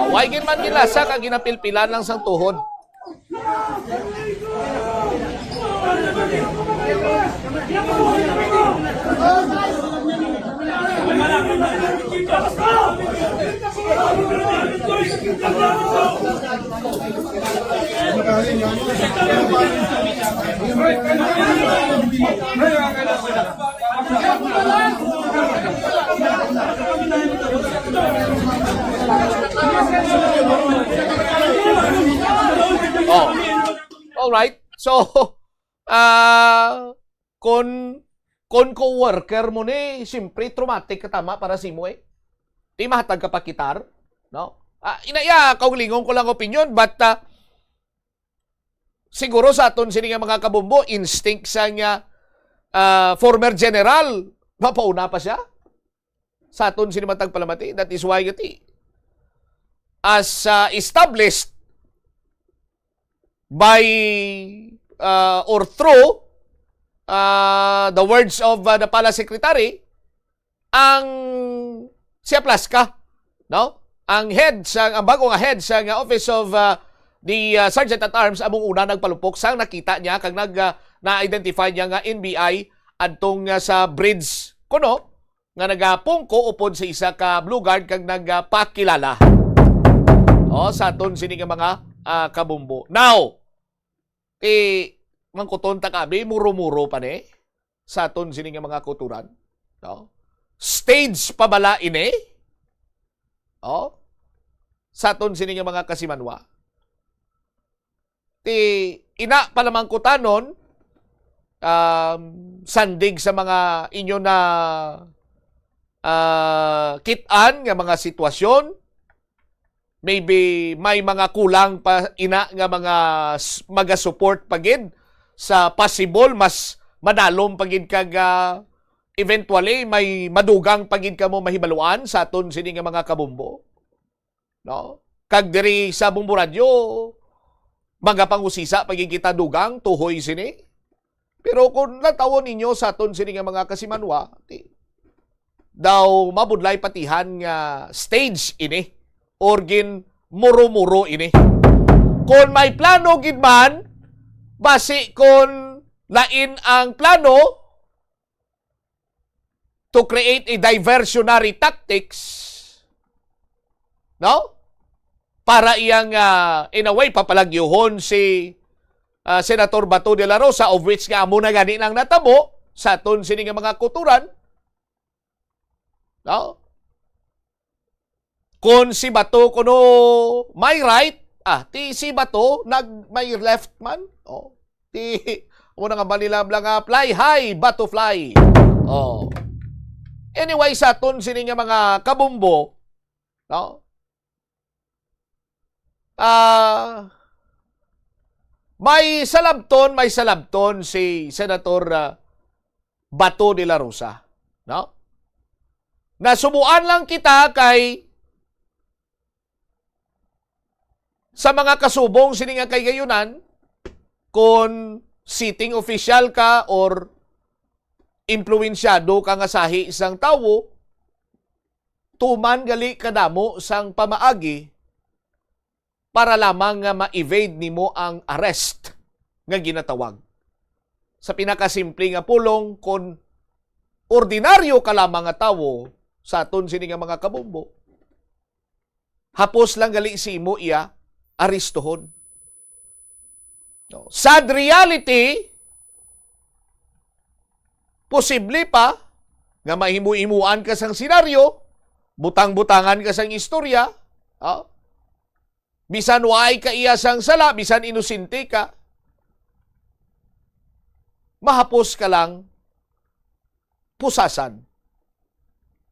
Why gin man gilasa kag ginapilpilan lang sang tuhod? Oh. All right. So, kon co-worker mo ni, siyempre traumatic ka tama para si mo eh. Di mahatag ka pa kitar, no? Inaya kaulingon ko lang opinion, but siguro sa aton sini nga mga kabumbo, instinct sa nga former general, mapauna pa siya. Sa aton sini matag palamati, that is why gati as established by or through the words of the Pala Secretary, ang siya Plaska, no? Ang bagong head sa Office of the Sergeant at Arms among una nagpalupok sang nakita niya kag na-identify niya nga NBI adtong sa bridge kuno nga nagapungko upod sa isa ka Blue Guard kag nagpakilala. Sa aton sini nga mga kabumbo. Now, mangkuton ta kabi muro-muro pa ni sa aton sini nga mga kuturan. No? Stage pa bala ini? Sa aton sini nga mga kasimanwa. Ina pa lamang kutanon sandig sa mga inyo na kitaan nga mga sitwasyon. Maybe may mga kulang pa ina nga mga maga-support pagid sa possible mas madalom pagid kag eventually may madugang pagid kamo mahibaluan sa aton sini nga mga kabumbo. No? Kag diri sa Bombo Radio magapangusisa pagid kita dugang tuhoy sini. Pero kung natawon ninyo sa aton sini nga mga kasimanwa, daw mabudlay patihan nga stage ini or gin muro-muro ini. Kung may plano gid man, basi kung lain ang plano to create a diversionary tactics, no? Para iyang in a way papalagyuhon si Senator Bato de la Rosa, of which nga amo na gani nang natabo sa aton sini nga mga kuturan. No? Kung si Bato kuno may right, si Bato may left man. Una nga ba nila nga fly high, Bato fly. Anyway, sa aton sini nga mga kabumbo, no? May salabton si Senator Bato de la Rosa, no? Nasubuan lang kita kay sa mga kasubong sini nga kay gayunan kung sitting official ka or impluwensyado ka nga sahi isang tawo, tuman gali kadamo sang pamaagi para lamang nga ma-evade nimo ang arrest nga ginatawag. Sa pinakasimple nga pulong, kung ordinaryo ka lamang nga tawo sa aton sini nga mga kabumbo, hapos lang gali si imo iya aristohon. No. Sad reality, posible pa nga mahimu-imuan ka sang senaryo, butang-butangan ka sang istorya, bisan waay ka iya sang sala, bisan inosente ka, mahapos ka lang pusasan.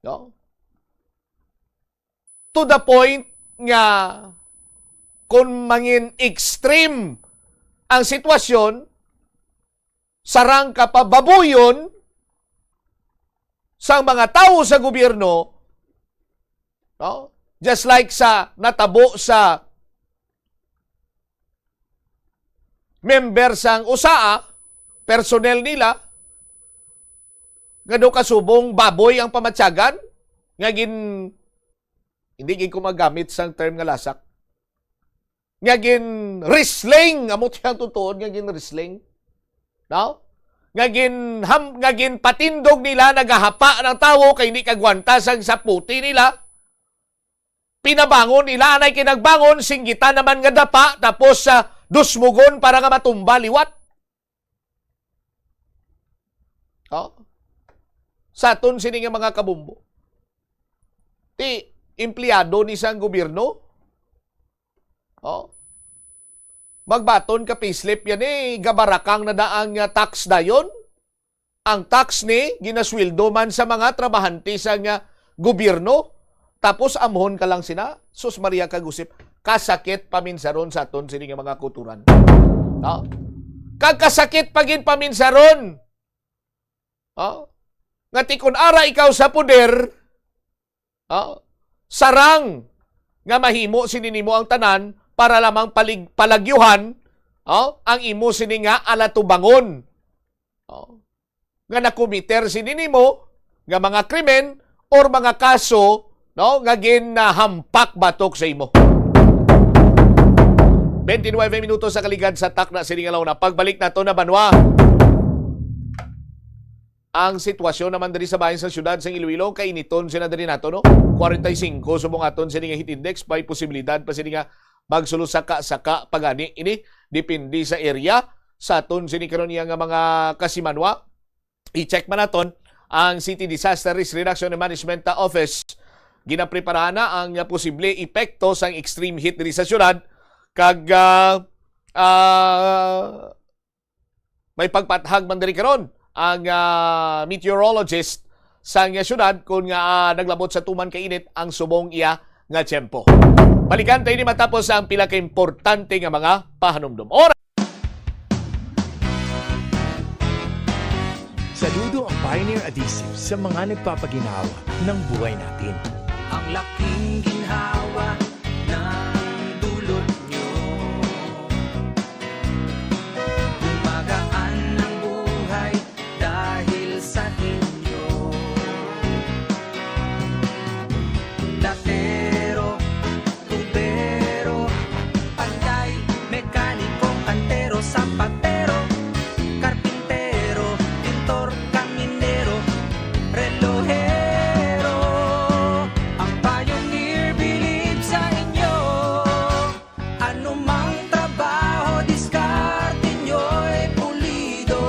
No? To the point nga kung mangin extreme ang sitwasyon, sarang ka pa babuyon sa mga tao sa gobyerno, no? Just like sa natabo sa member sang USAA, personnel nila, nga do kasubong baboy ang pamatyagan, nga hindi ko magamit sang term nga lasak, nga wrestling, amot yung tutuon, nga wrestling, no? Nga patindog nila, nagahapa ng tao, kay hindi kagwanta sang sa puti nila, pinabangon nila, anay kinagbangon, singgita naman nga dapa, tapos dusmugon para nga matumba liwat. Sa aton sini nga mga kabumbo, empleyado ni sang gobyerno, magbaton ka payslip yan gabarakang na daang tax dayon. Ang tax ni ginasweldo man sa mga trabahante sa gobyerno, tapos amhon ka lang sina. Sus Maria kagusip, kasakit paminsaron sa aton sini nga mga kuturan. Kagkasakit pagin paminsaron. Nga tikon ara ikaw sa poder, sarang nga mahimo sininimo ang tanan para lamang palagyuhan ang imo sini nga alatubangon. Nga nakumiter sininimo nga mga krimen or mga kaso no nga ginhampak batok sa imo. 29 minutos sa kaligad sa takna sining alauna. Pagbalik nato na Banwa. Ang sitwasyon naman diri sa bahin sa syudad sa Iloilo kainiton sila diri nato no. 45 subong aton sa heat index may posibilidad pa sini nga magsulusaka-saka pagani ini depende sa area sa aton sini karon nga mga kasimanwa. I-check man naton ang City Disaster Risk Reduction and Management Office. Ginapreparahan na ang posible epekto sa extreme heat diri sa syudad kag may pagpathag man diri karon ang meteorologist sa syudad kung nga naglabot sa tuman kainit ang subong iya nga tiyempo. Balikan tayo ni matapos ang pila ka importante nga mga pahanumdum. Saludo ang Pioneer Adhesive sa mga nagpapaginhawa ng buhay natin. Ang laking ginhawa ng dulot nyo. Gumagaan ng buhay dahil sa inyo. Latero, tubero, pantay, mekaniko, kantero, sampatero, karpintero, pintor, kaminero, relohero. Ang Pioneer believe sa inyo. Anumang trabaho, diskarte nyo'y pulido.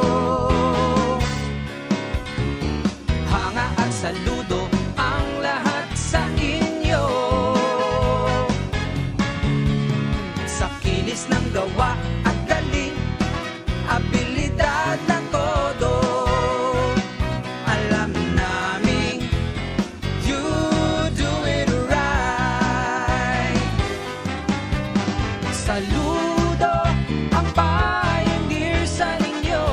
Hanga at saludo ang lahat sa inyo. Sa kinis ng gawa at galing, abilidad na todo. Alam namin you do it right. Saludo ang Pioneer sa inyo.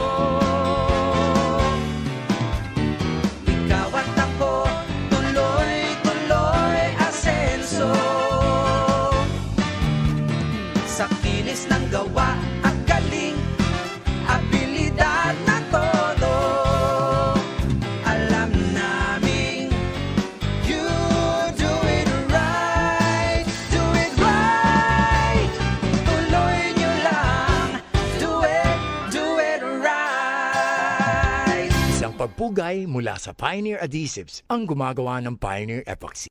Ikaw at ako, tuloy-tuloy asenso. Sa kinis ng gawa at galing, abilidad na todo. Alam namin you do it right. Do it right. Tuloy nyo lang. Do it right. Isang pagpugay mula sa Pioneer Adhesives ang gumagawa ng Pioneer Epoxy.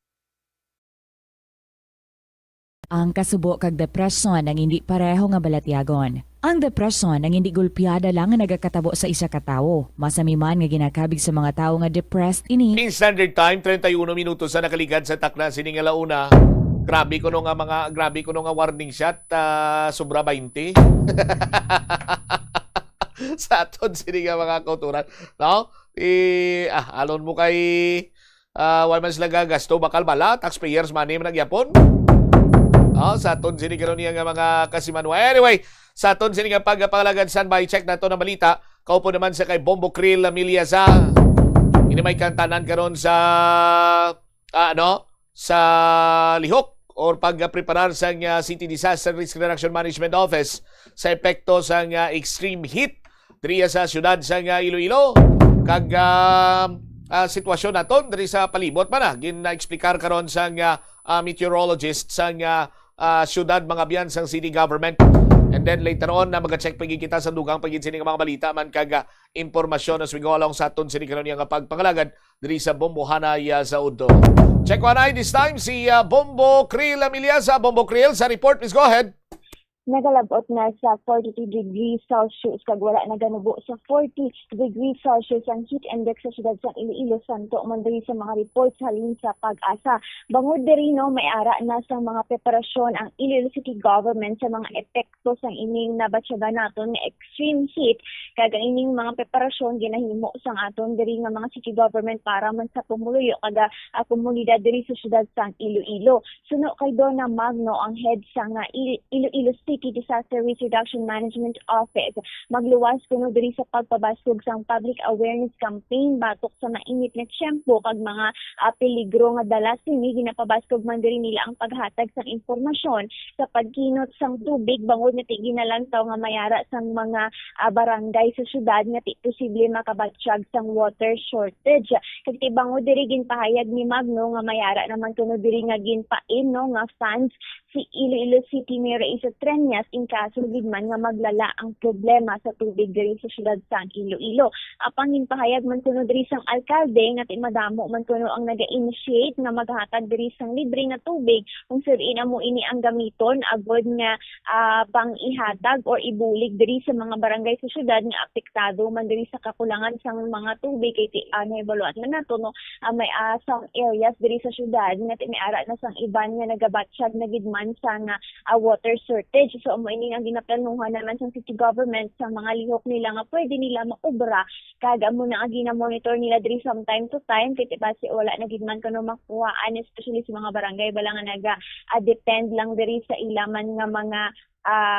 Ang kasubo kag depresyon ang hindi pareho nga balatyagon. Ang depresyon ang hindi gulpiyada lang nga nagakatabo sa isa ka tawo. Masami man nga ginakabig sa mga tawo nga depressed ini. In standard time 31 minutos sa nakaligad sa takna sining alauna. Grabe ko nga warning shot sobra 20. Sa aton sining nga mga kauturan, no? Alon mo kay why man sila gagasto bakal bala taxpayers money man nagyapon. Sa aton sini karon niya nga mga kasimanwa. Anyway, sa aton sini nga pagpangalagan standby check nato na balita. Kaupo naman sa kay Bombo Krill Miliaza. Ini may kantanan karon sa sa lihok or pagpreparar sa City Disaster Risk Reduction Management Office sa epekto sa extreme heat diri sa syudad sa Iloilo. Kag sitwasyon naton diri sa palibot man gina-explicar karon sa meteorologist sa syudad mga biyan sang city government. And then later on na mag-check pagi kita sa dugang pagin sini nga mga balita man kag impormasyon as we go along sa aton sini karon nga pagpangalagad diri sa Bombo Hanay sa Udto. Check one eye this time si Bombo Krill Miliaza. Bombo Krill sa report, please go ahead. Nagalabot na sa 42 degrees Celsius kag wala naganubo sa 40 degrees Celsius ang heat index sa syudad sa Iloilo Santo man diri sa mga reports halin sa Pag-asa. Bangod diri may ara na sa mga preparasyon ang Iloilo City Government sa mga epekto sang ining nabatyagan naton nga extreme heat kag ang ining mga preparasyon ginahimo sang aton diri nga mga city government para man sa pumuluyo kag komunidad diri sa syudad sa Iloilo. Suno kay Donna Magno ang head sa Iloilo City City Disaster Risk Reduction Management Office. Magluwas kuno diri sa pagpabasog sang public awareness campaign batok sa mainit na tiyempo kag mga peligro nga dala sini ginapabasog man diri nila ang paghatag sang impormasyon sa pagkinot sang tubig bangod nga ginalantaw nga mayara sang mga barangay sa syudad nga posible makabatsyag sang water shortage. Kag bangod diri ginpahayag ni Magno nga mayara naman kuno diri nga ginpain no nga funds si Iloilo City Mayor Isa Treñas in kaso gidman nga maglala ang problema sa tubig diri sa syudad sang Iloilo. Apang ginpahayag man kuno diri sang alkalde nga madamo man kuno ang naga-initiate nga maghatag diri sang libre nga tubig kung suriin amo ini ang gamiton agod nga pang ihatag or ibulig diri sa mga barangay sa syudad nga apektado man diri sa kakulangan sang mga tubig kay evaluate man nato no may some areas diri sa syudad nga may ara na sang iban nga nagabatsyag na gidman sang water shortage. So amo ini ang ginaplanuhan naman sa city government sa mga lihok nila nga pwede nila maobra kag amo na ang gina-monitor nila diri from time to time kay base wala na gidman kuno makuhaan especially sa mga barangay bala nga naga-depend lang diri sa ilaman nga mga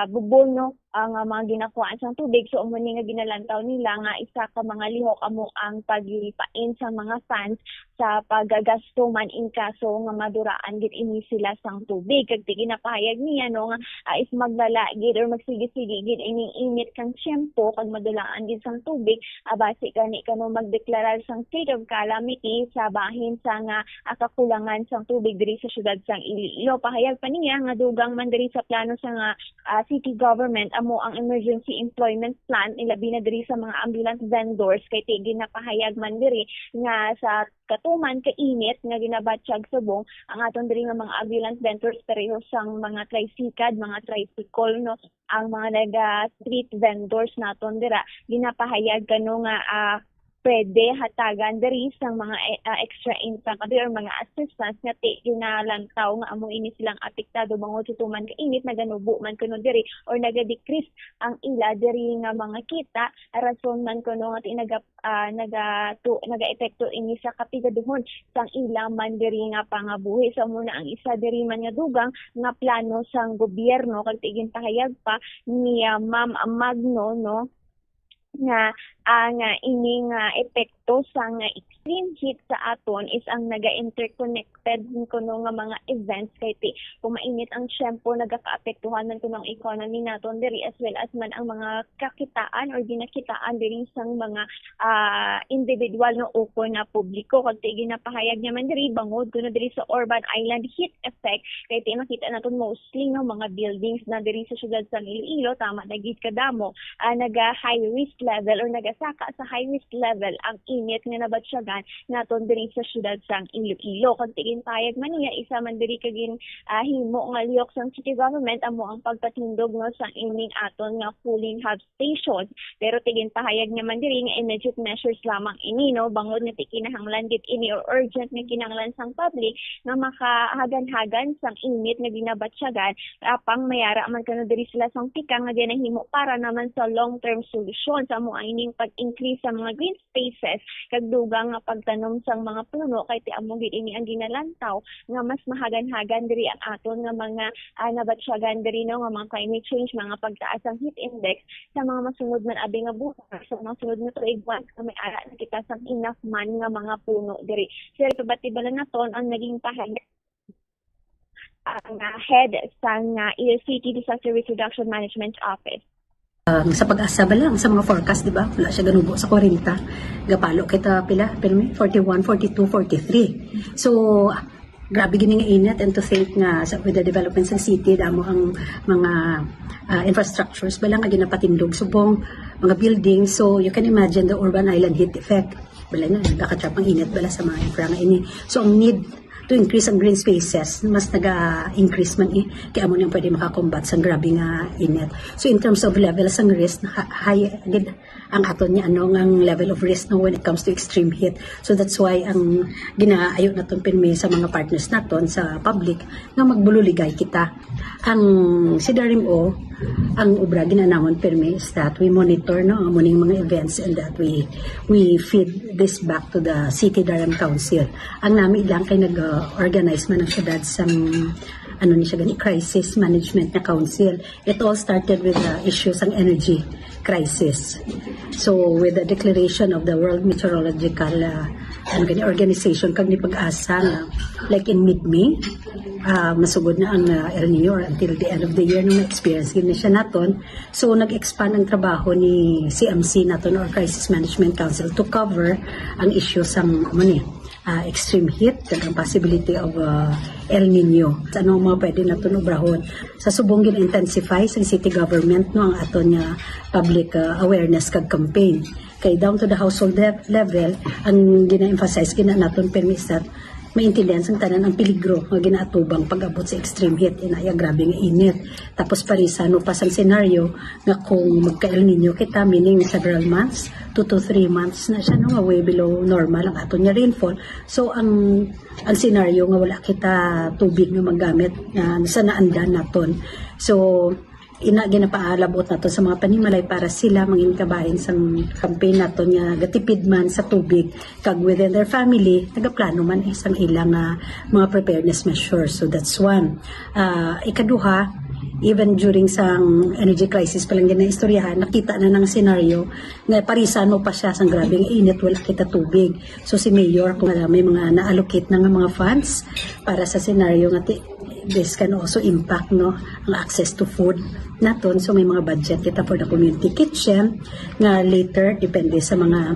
bubol no ang mga ginakuhaan sa tubig. So amo ni nga ginalantaw nila nga isa ka mga lihok amo ang paglipain sa mga funds sa paggagasto man in kaso nga maduraan gid ini sila sang tubig. Kag ginapahayag niya no nga if maglala gid or magsige-sige gid ini init kang tiyempo kag madulaan gid sang tubig base gani kano magdeklarar sang state of calamity sa bahin sa nga kakulangan sang tubig diri sa syudad sang Iloilo. Pahayag pa niya nga dugang man diri sa plano sa nga city government amo ang emergency employment plan ilabi na diri sa mga ambulance vendors kay ginapahayag man diri nga sa katuman kainit nga ginabatsyag subong ang aton diri nga mga ambulance vendors pareho sang mga tricycad, mga tricycle no ang mga naga street vendors naton dira ginapahayag kano nga pwede hatagan diri sang mga extra income or mga assistance nga ginalantaw nga amo ini silang apektado bangod sa tuman kainit naganubo man kuno diri or naga-decrease ang ila diri nga mga kita rason man kuno nga naga-epekto ini sa kapigaduhon sang ila man diri nga pangabuhi. So muna ang isa diri man nga dugang nga plano sang gobyerno kag tigintahayag pa ni Ma'am Magno no nga ang ining epekto sa nga extreme heat sa aton is ang naga-interconnected kuno nga mga events kay kung mainit ang tiyempo nagaka-apektuhan man kuno ang economy naton diri as well as man ang mga kakitaan or ginakitaan diri sang mga individual no uko na publiko kag ginapahayag niya man diri bangod kuno diri sa urban island heat effect kay makita naton mostly no mga buildings na diri sa syudad sang Iloilo tama na gid kadamo naga high risk level or nagasaka sa high risk level ang init nga nabatsyagan naton diri sa syudad sang Iloilo. Kung tigintayag man niya isa man diri kagin himo nga lihok sang city government amo ang pagpatindog no sang ining aton nga cooling hub stations. Pero tigintahayag niya man diri nga immediate measures lamang ini no bangod nga kinahanglan gid ini or urgent nga kinahanglan sang public nga makahagan-hagan sang init nga ginabatsyagan apang mayara man kano diri sila sang tika nga ginahimo para naman sa long term solution sa mo ining pag-increase sa mga green spaces kag dugang nga pagtanom sang mga puno kay amo gid ini ang ginalantaw nga mas mahagan-hagan diri ang aton nga mga nabatsyagan diri no nga mga climate change mga pagtaas ang heat index sa mga masunod man abi nga buwan sa mga sunod nga tuig nga may ara na kita sang enough man nga mga puno diri. Sir pabatibalan naton ang naging pahayag ang head sang City Disaster Risk Reduction Management Office. Sa pag-asa ba lang sa mga forecast, di ba? Wala siya ganubo sa 40. Gapalo kita pila, pero 41, 42, 43. So, grabe gini nga init and to think nga with the developments ng city, damo ang mga infrastructures ba lang nga ginapatindog subong mga buildings. So, you can imagine the urban island heat effect. Bala na, nagkakatrap ang init bala sa mga infra nga ini. So, ang need to increase ang green spaces, mas naga-increase man kaya mo nang pwede makakombat sa grabe nga init. So in terms of levels ang risk, high ang aton niya ang level of risk no, when it comes to extreme heat. So that's why ang ginaayo naton pirmi sa mga partners naton sa public nga magbululigay kita. Ang si DARIMO, ang obra ginanamon pirmi is that we monitor no ang muning mga events and that we feed this back to the City Daram Council. Ang nami lang kay nag-organize man ang syudad sa ano ni siya gani crisis management na council. It all started with the issues ng energy crisis. So with the declaration of the World Meteorological Organization kag ni pag-asa nga like in mid-May, masugod na ang El Nino or until the end of the year nung na-experience gina siya naton. So nag-expand ang trabaho ni CMC naton or Crisis Management Council to cover ang issues ang extreme heat kag ang possibility of El Nino. Ano mga pwede naton obrahon sa subong gin-intensify sa city government no ang aton nga public awareness kag campaign. Kay down to the household level, ang gina-emphasize naton permis that maintindihan sang tanan ang peligro nga ginaatubang pag-abot sa extreme heat inaya grabe nga init. Tapos parisa no pa sang senaryo nga kung magka-El Nino kita meaning several months, 2 to 3 months na siya no way below normal ang aton nga rainfall. So ang senaryo nga wala kita tubig nga magamit sa naandan naton. So ginapaalabot nato sa mga panimalay para sila mangin kabahin sa campaign nato nga gatipid man sa tubig kag within their family nagaplano man isang ilang mga preparedness measures. So that's one. Ikaduha, even during sang energy crisis palang ginaistoryahan, nakita na ng senaryo nga parisano pa siya sang grabing init, wala kita tubig. So si Mayor, kung may mga na-allocate na nga mga funds para sa senaryo nga this can also impact no ang access to food naton. So may mga budget kita for the community kitchen nga later depende sa mga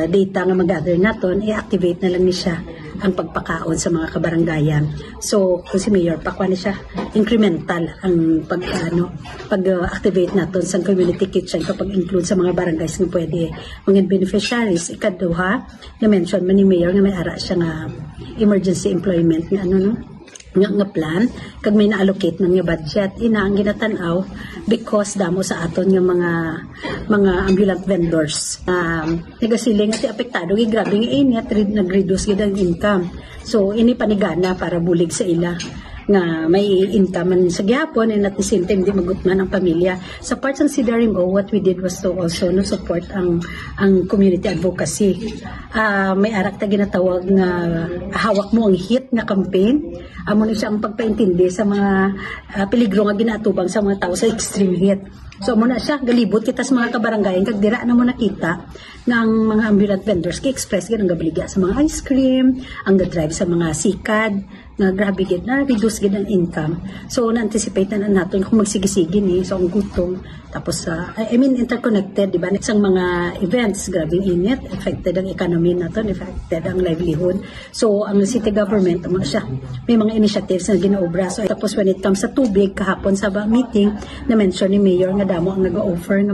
data nga mag-gather naton i-activate na lang ni siya ang pagpakaon sa mga kabaranggayan. So kung si Mayor pakwa ni siya incremental ang pag-activate naton sa community kitchen kapag include sa mga barangays nga pwede mga beneficiaries. Ikaduha na mention man ni Mayor nga may ara siya nga emergency employment nga nga plan kag may na-allocate ng budget ina ang ginatanaw because damo sa aton nga mga ambulant vendors nagasiling at apektado grabe nga init nag-reduce gid ang income. So ini panigana para bulig sa ila nga may income man sa gyapon and at the same time di magutman ang pamilya. Sa part ng CDRMO, what we did was to also support ang community advocacy. May arak ta ginatawag nga hawak mo ang hit nga campaign. Amo ni siya ang pagpaintindi sa mga peligro nga ginatubang sa mga tao sa extreme heat. So amo na siya galibot kita sa mga kabarangayan kag dira na mo nakita nga ang mga ambulant vendors ki-express gid ang gabaligya sa mga ice cream, ang drive sa mga sikad na grabe gid na reduce gid ang income. So na-anticipate na natin kung magsigisigi ni so ang gutom tapos interconnected di ba isang mga events grabing init affected ang economy naton, affected ang livelihood. So ang city government mo siya may mga initiatives na ginaobra. So tapos when it comes sa tubig kahapon sa meeting na mention ni Mayor nga damo ang nag-offer nga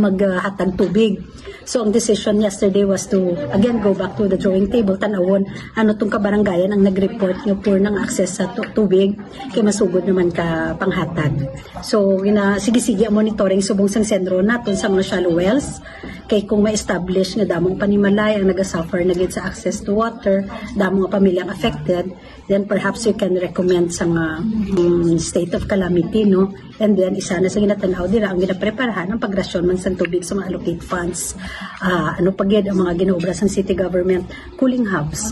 maghatag tubig. So ang decision yesterday was to again go back to the drawing table, tanawon tong kabaranggayan ang nag-report nga poor ng access sa tubig kay masugod naman ka panghatag. So sige-sige ang monitoring subong sang sentro naton sa mga shallow wells kay kung ma-establish nga damong panimalay ang nagasuffer na gid sa access to water, damong pamilyang affected, then perhaps you can recommend sa state of calamity no. And then isa na sa ginatanaw dira ang ginapreparahan ang pagrasyon man sa tubig sa mga allocate funds. Pagid ang mga ginaobra sa city government cooling hubs.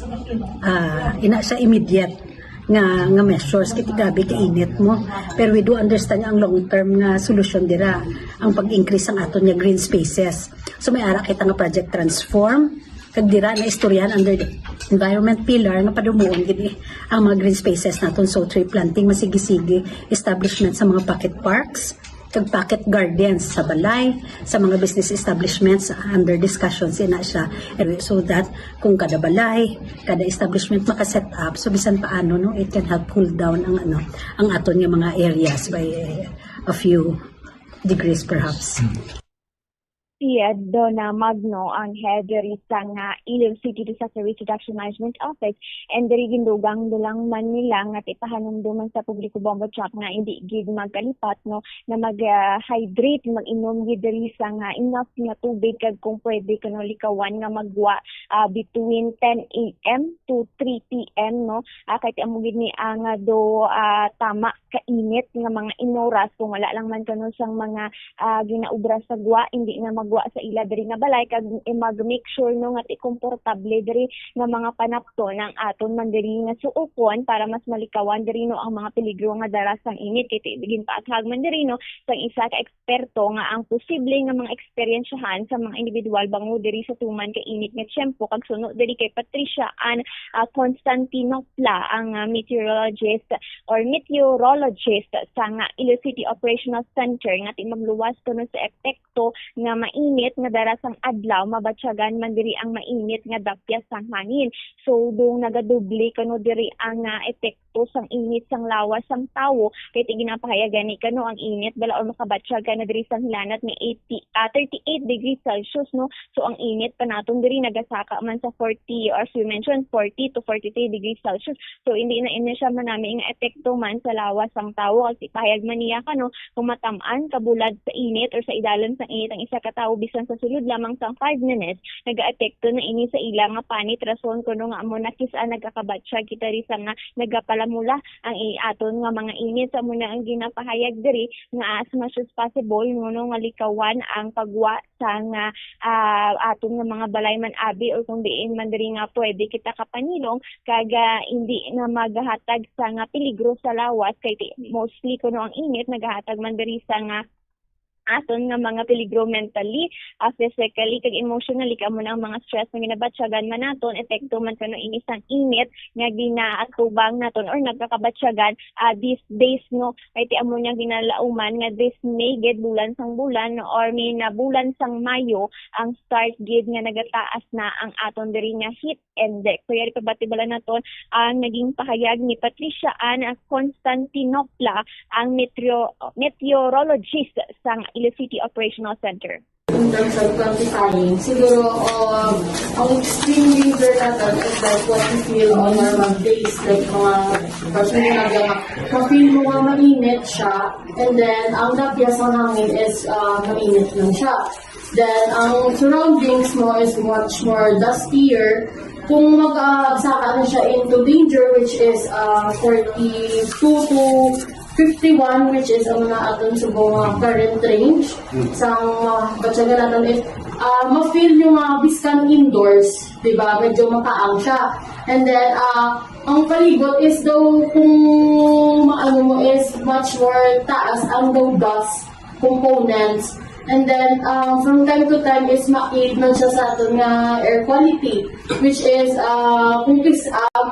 Ina sa immediate nga measures kiti gabi ka init mo, pero we do understand ang long term nga solution dira ang pag-increase ang aton nga green spaces. So may ara kita nga project transform kag dira na istoryan under the environment pillar nga padumuon gid ang mga green spaces naton. So tree planting masigig-sige, establishment sa mga pocket parks kag pocket gardens sa balay, sa mga business establishments under discussions ina siya. So that kung kada balay, kada establishment maka-set up, so bisan paano no, it can help cool down ang aton nga mga areas by a few degrees perhaps. Donna Magno ang head diri sa Iloilo City Disaster Risk Reduction Management Office and diri gindugang dulang man nila nga ipahanumduman sa publiko bomba truck nga hindi gid magkalipat no na mag-hydrate mag-inom gid diri sa enough nga tubig kag kung pwede kuno likawan nga magwa between 10 AM to 3 PM no kahit amo gid ni ang tama kainit nga mga inoras kung wala lang man kuno sang mga ginaubra sa gwa hindi nga mag magwa sa ila diri nga balay kag mag-make sure no nga komportable diri nga mga panapto ng aton man diri nga suupon para mas malikawan diri no ang mga peligro nga dara sang init kay bigin pa athag man diri no sang isa ka eksperto nga ang posible nga mga eksperyensyahan sa mga individual bango diri sa tuman kay init nga tiyempo kag suno diri kay Patricia Ann Constantinopla ang meteorologist sa nga Iloilo City Operational Center nga magluwas kuno sa epekto nga mainit nga dara sang adlaw mabatyagan man diri ang mainit nga dapya sang hangin. So dong nagadoble kano diri ang epekto sang init sang lawas sang tawo kay ginapahayagan ni kano ang init bala or makabatyagan na diri sang hilanat nga 38 degrees Celsius no. So ang init pa naton diri nagasaka man sa 40 or as we mentioned 40 to 43 degrees Celsius. So hindi na siya manami nga epekto man sa lawas sang tawo kasi pahayag man niya kano kung matamaan kabulad sa init or sa idalan sa init ang isa ka tawo bisan sa sulod lamang sang 5 minutes nagaapekto na ini sa ila nga panit rason kuno nga amo nakisa nagakabatsa kita ri sa nga nagapalamula ang aton nga mga init sa muna ang ginapahayag diri nga as much as possible ngono nga likawan ang pagwa sa nga aton nga mga balay man abi o kung diin man diri nga pwede kita kapanilong kaga hindi na magahatag sa nga peligro sa lawas kay mostly kuno ang init nagahatag man diri sa nga aton nga mga peligro mentally, physically, kag emotionally, kamo na ang mga stress na ginabatsyagan man naton, epekto man kano inis ang init nga ginaatubang naton or nagkakabatsyagan these days no, kay ti amo niya ginalauman nga this May gid bulan sang bulan or may na bulan sang Mayo ang start gid nga nagataas na ang aton diri nga heat index. So yari pabatibala naton ang naging pahayag ni Patricia Ann Constantinopla ang meteorologist sang Iloilo City Operational Center. In terms of quantifying, siguro ang extreme winter natin is like what we feel on normal days, like mga ma-feel mo nga mainit siya, and then ang napiyas ng hangin is mainit lang siya. Then ang surroundings mo is much more dustier. Kung mag-saka na siya into danger, which is 42 to 51, which is ang na aton sa mga current range sa batyagan natin is ma-feel yung biskan indoors, diba? Medyo makaang siya. And then ang palibot is daw kung maano mo is much more taas ang daw dust components. And then from time to time is ma-aid man siya sa aton nga air quality, which is kung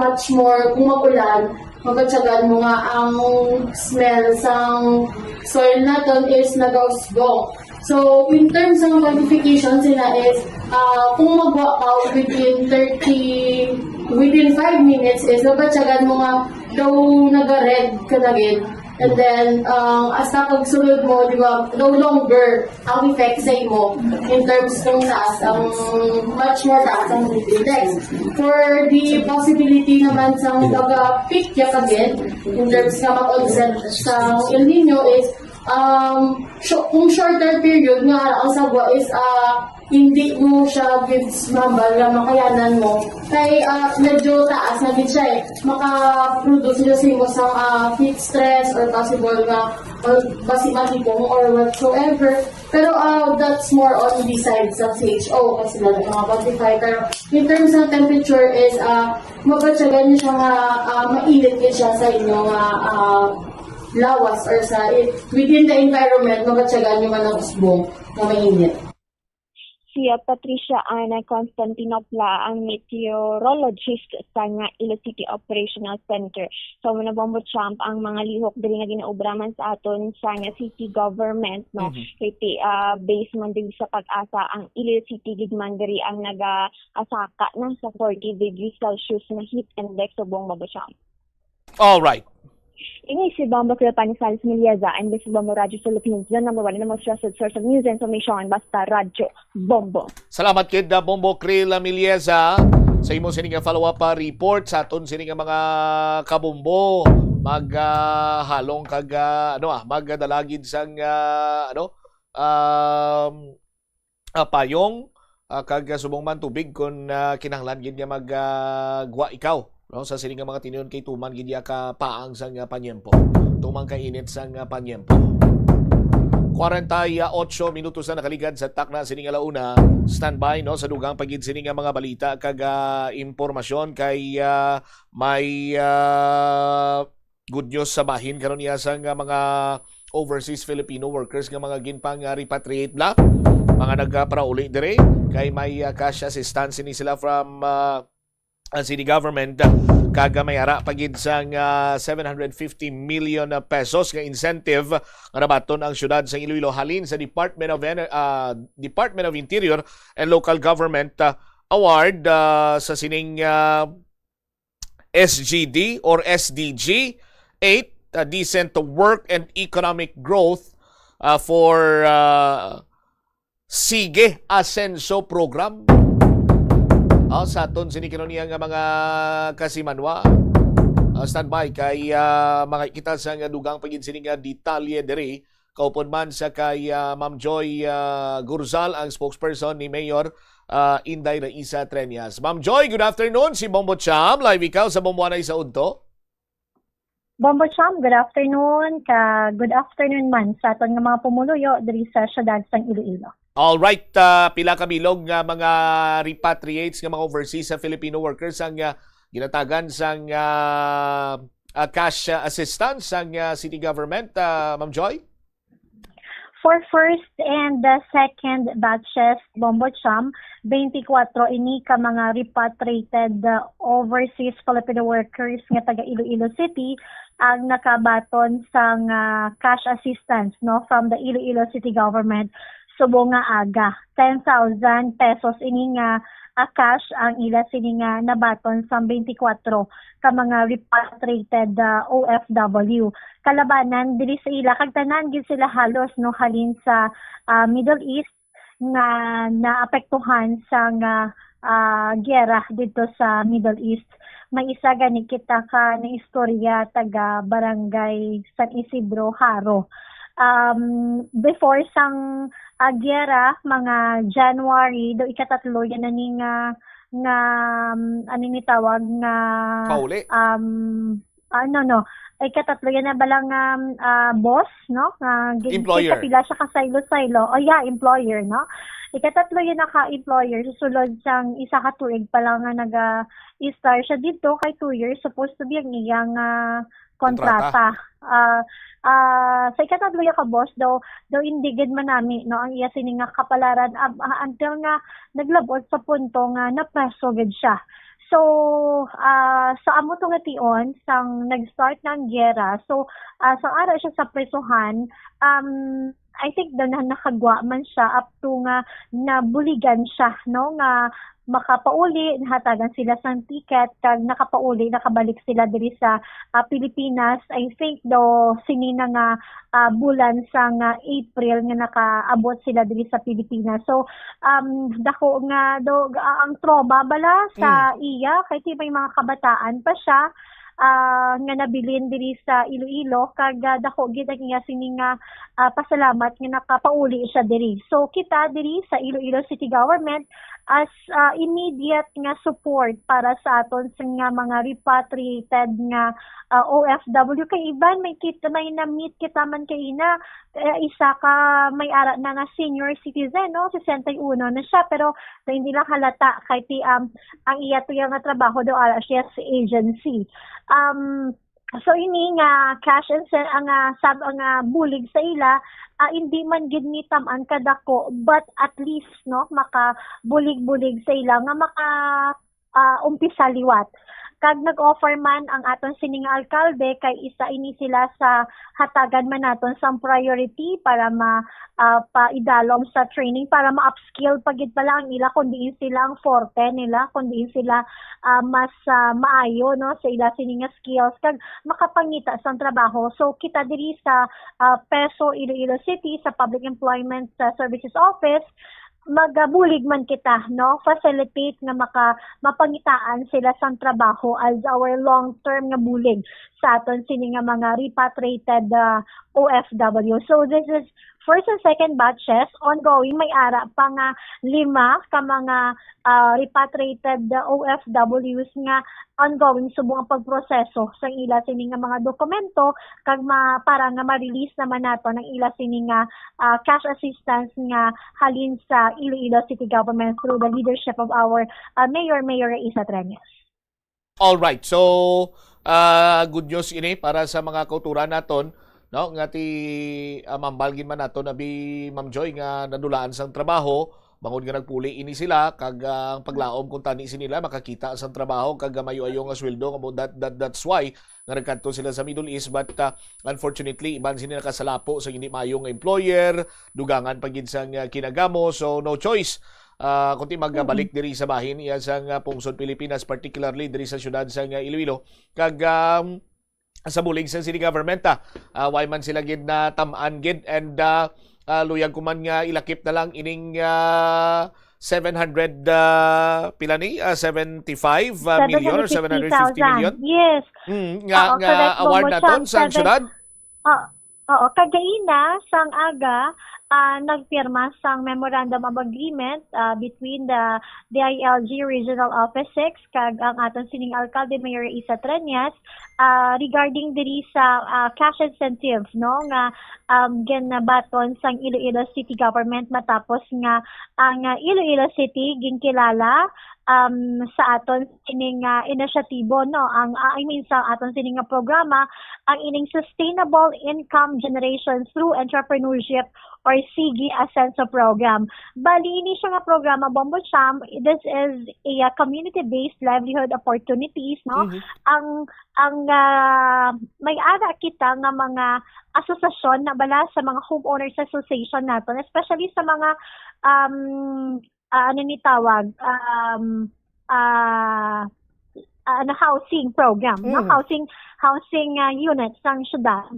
much more kung magulan mabatyagan mo nga ang smell sang soil natin is nag-usbong. So, in terms ng quantification sila is, kung magwa ka within 5 minutes is nabatyagan mo nga daw naga-red ka na gid. And then, as pagsulod mo, di ba, no longer ang effect sa imo in terms ng taas, ang much more taas ang heat index. For the possibility naman sa mag-peak ya kagid, in terms nga mag-onset sa El Nino is, kung shorter period nga ang sagwa is, hindi mo siya gives mambal na makayanan mo. Kaya medyo taas na din siya eh. Maka-produce siya sa imo sa heat stress or possible na or basimatipong or whatsoever. Pero that's more on the side sa CHO kasi na quantify. Pero in terms ng temperature is mabatyagan niyo siya nga mainit siya sa inyong lawas or sa within the environment mabatyagan niyo man ang usbong na mainit. Si Patricia Ann Constantinopla ang meteorologist sa nga Iloilo City Operational Center. So muna Bombo Champ ang mga lihok diri nga ginaubraman sa aton sa nga city government no. Kay based man din sa pag-asa ang Iloilo City gid man diri ang naga-asaka na sa 40 degrees Celsius na heat index sa buong Bombo Champ. All right. Ini si Bombo Kilpanisales Milieza and this is Bombo Radio Philippines, the number one and the most trusted source of news and information, basta Radyo Bombo. Salamat kid Bombo Krill Milieza sa imong sining follow-up report sa aton sining mga kabombo maghalong kag magdalagid sang payong kag subong man tubig kun kinahanglan gid nga magwa ikaw. No, sa sining mga tinuon kay tuman gid ka paang sang panyempo. Tumang ka init sang panyempo. 48 minutos na nakaligad sa takna sining alauna. Standby no sa dugang pagid sining mga balita kag impormasyon kay may good news sa bahin karon niya sa mga overseas Filipino workers nga mga ginpang repatriate bla. Mga nagparauli dire kay may cash assistance ni sila from city government kaga may ara pagid sang 750 million pesos nga incentive nga nabaton ang syudad sa Iloilo halin sa Department of Interior and Local Government award sa sining SGD or SDG 8 decent work and economic growth for Sige Asenso program. Sa aton sinikinoniya nga mga kasimanwa. Standby kay makikita sa nga dugang pagin sining detalye diri kaupon man sa kay Ma'am Joy Gurzal ang spokesperson ni Mayor Inday Raisa Treñas. Ma'am Joy, good afternoon. Si Bombo Cham, live ikaw sa Bomboanay sa Udto. Bombo Cham, good afternoon. Good afternoon man sa aton nga mga pumuluyo diri sa syudad sang Iloilo. All right, pila ka bilog nga mga repatriates nga mga overseas sa Filipino workers ang ginatagan sang cash assistance sang city government, Ma'am Joy? For first and the second batches, Bombo Cham, 24 ini ka mga repatriated overseas Filipino workers nga taga Iloilo City ang nakabaton sang cash assistance no from the Iloilo City government. Subo nga aga 10,000 pesos ini nga cash ang ila sini nga nabaton sa 24 ka mga repatriated OFW. Kalabanan dili sa ila kag tanan gid sila halos no halin sa Middle East nga naapektuhan sa giyera dito sa Middle East. May isa gani kita ka na istorya taga Barangay San Isidro, Haro. Before sang giyera mga January do ikatatlo yan ani nga ano ni tawag nga pauli. Ikatatlo yan na balang boss no employer pila siya ka saylo employer no ikatatlo yan na ka-employer susulod sang isa ka tuig pa lang nga nag-start siya dito kay 2 years supposed to be ang iyang kontrata. Sa ikatatlo ka boss daw indigid man nami no ang iya sini nga kapalaran until nga naglabot sa punto nga napreso gid siya. So sa amo to nga tion sang nag-start ng giyera so sang ara siya sa presohan I think daw na nakagwa man siya up to nga nabuligan siya no nga makapauli nahatagan sila sang ticket kag nakabalik sila diri sa Pilipinas. I think daw sinina nga bulan sang April nga nakaabot sila diri sa Pilipinas. So dako nga ang trauma bala sa iya kay may mga kabataan pa siya nga nabilin diri sa Iloilo kag dako gid ang iya sini nga pasalamat nga nakapauli siya diri. So kita diri sa Iloilo City Government as immediate nga support para sa aton sa nga mga repatriated nga OFW kay iban may na-meet kita man kay ina isa ka may ara na nga senior citizen no 61 na siya pero hindi lang halata kay ang iya to nga trabaho do ara siya sa agency. So ini nga cash and send ang bulig sa ila hindi man gid ni tam-an kadako but at least no maka bulig-bulig sa ila nga maka umpisa liwat. Kag nag-offer man ang aton sining alkalde kay isa ini sila sa hatagan man naton sang priority para paidalom sa training para ma-upskill pagid pala ang ila kundi sila ang forte nila kundi sila mas maayo no sa ila sining skills kag makapangita sa trabaho. So kita diri sa PESO Iloilo City sa Public Employment Services Office magabulig man kita no facilitate nga mapangitaan sila sang trabaho as our long term nga bulig sa aton sini nga mga repatriated OFW. So this is first and second batches ongoing. May ara pa nga 5 ka mga repatriated OFWs nga ongoing subong ang pagproseso sa ila sini nga mga dokumento kag para nga ma-release naman nato ng ila sini nga cash assistance nga halin sa Iloilo City Government through the leadership of our Mayor Isa Treñas. All right. So good news ini para sa mga kauturan naton, no, nga ti mambalgin man nato na Ma'am Joy nga nadulaan sang trabaho, bangod nga nagpuli ini sila kag ang paglaom kung tani nila makakita sang trabaho kag mayo-ayo nga sweldo nga that's why nga nagkanto sila sa Middle East, but unfortunately iban sila nakasalapo sa hindi mayo nga employer, dugangan pagid sang kinagamo, so no choice. Kunti magbalik diri sa bahin iya sang pungsod Pilipinas, particularly diri sa syudad sang Iloilo kag sa bulig sa city government why man sila gid na tam-an gid, and luyag kuman nga ilakip na lang ining 700 pila ni 75 million or 750 million. Yes. Nga award naton sa syudad. Oo, kagaina sang aga nagpirma sang Memorandum of Agreement between the DILG Regional Office 6 kag ang aton sining alkalde Mayor Isa Treñas regarding diri sa cash incentives, no, nga ginabaton sang Iloilo City Government matapos nga ang Iloilo City ginkilala sa aton sining inisyatibo, no, sa aton sining programa ang ining Sustainable Income Generation through Entrepreneurship or SIGI Ascenso program. Bali ini siya nga programa, Bombo Cham, this is a community-based livelihood opportunities, no. Ang may ara kita nga mga asosasyon na bala sa mga homeowners association naton, especially sa mga housing program, no, housing units sang syudad.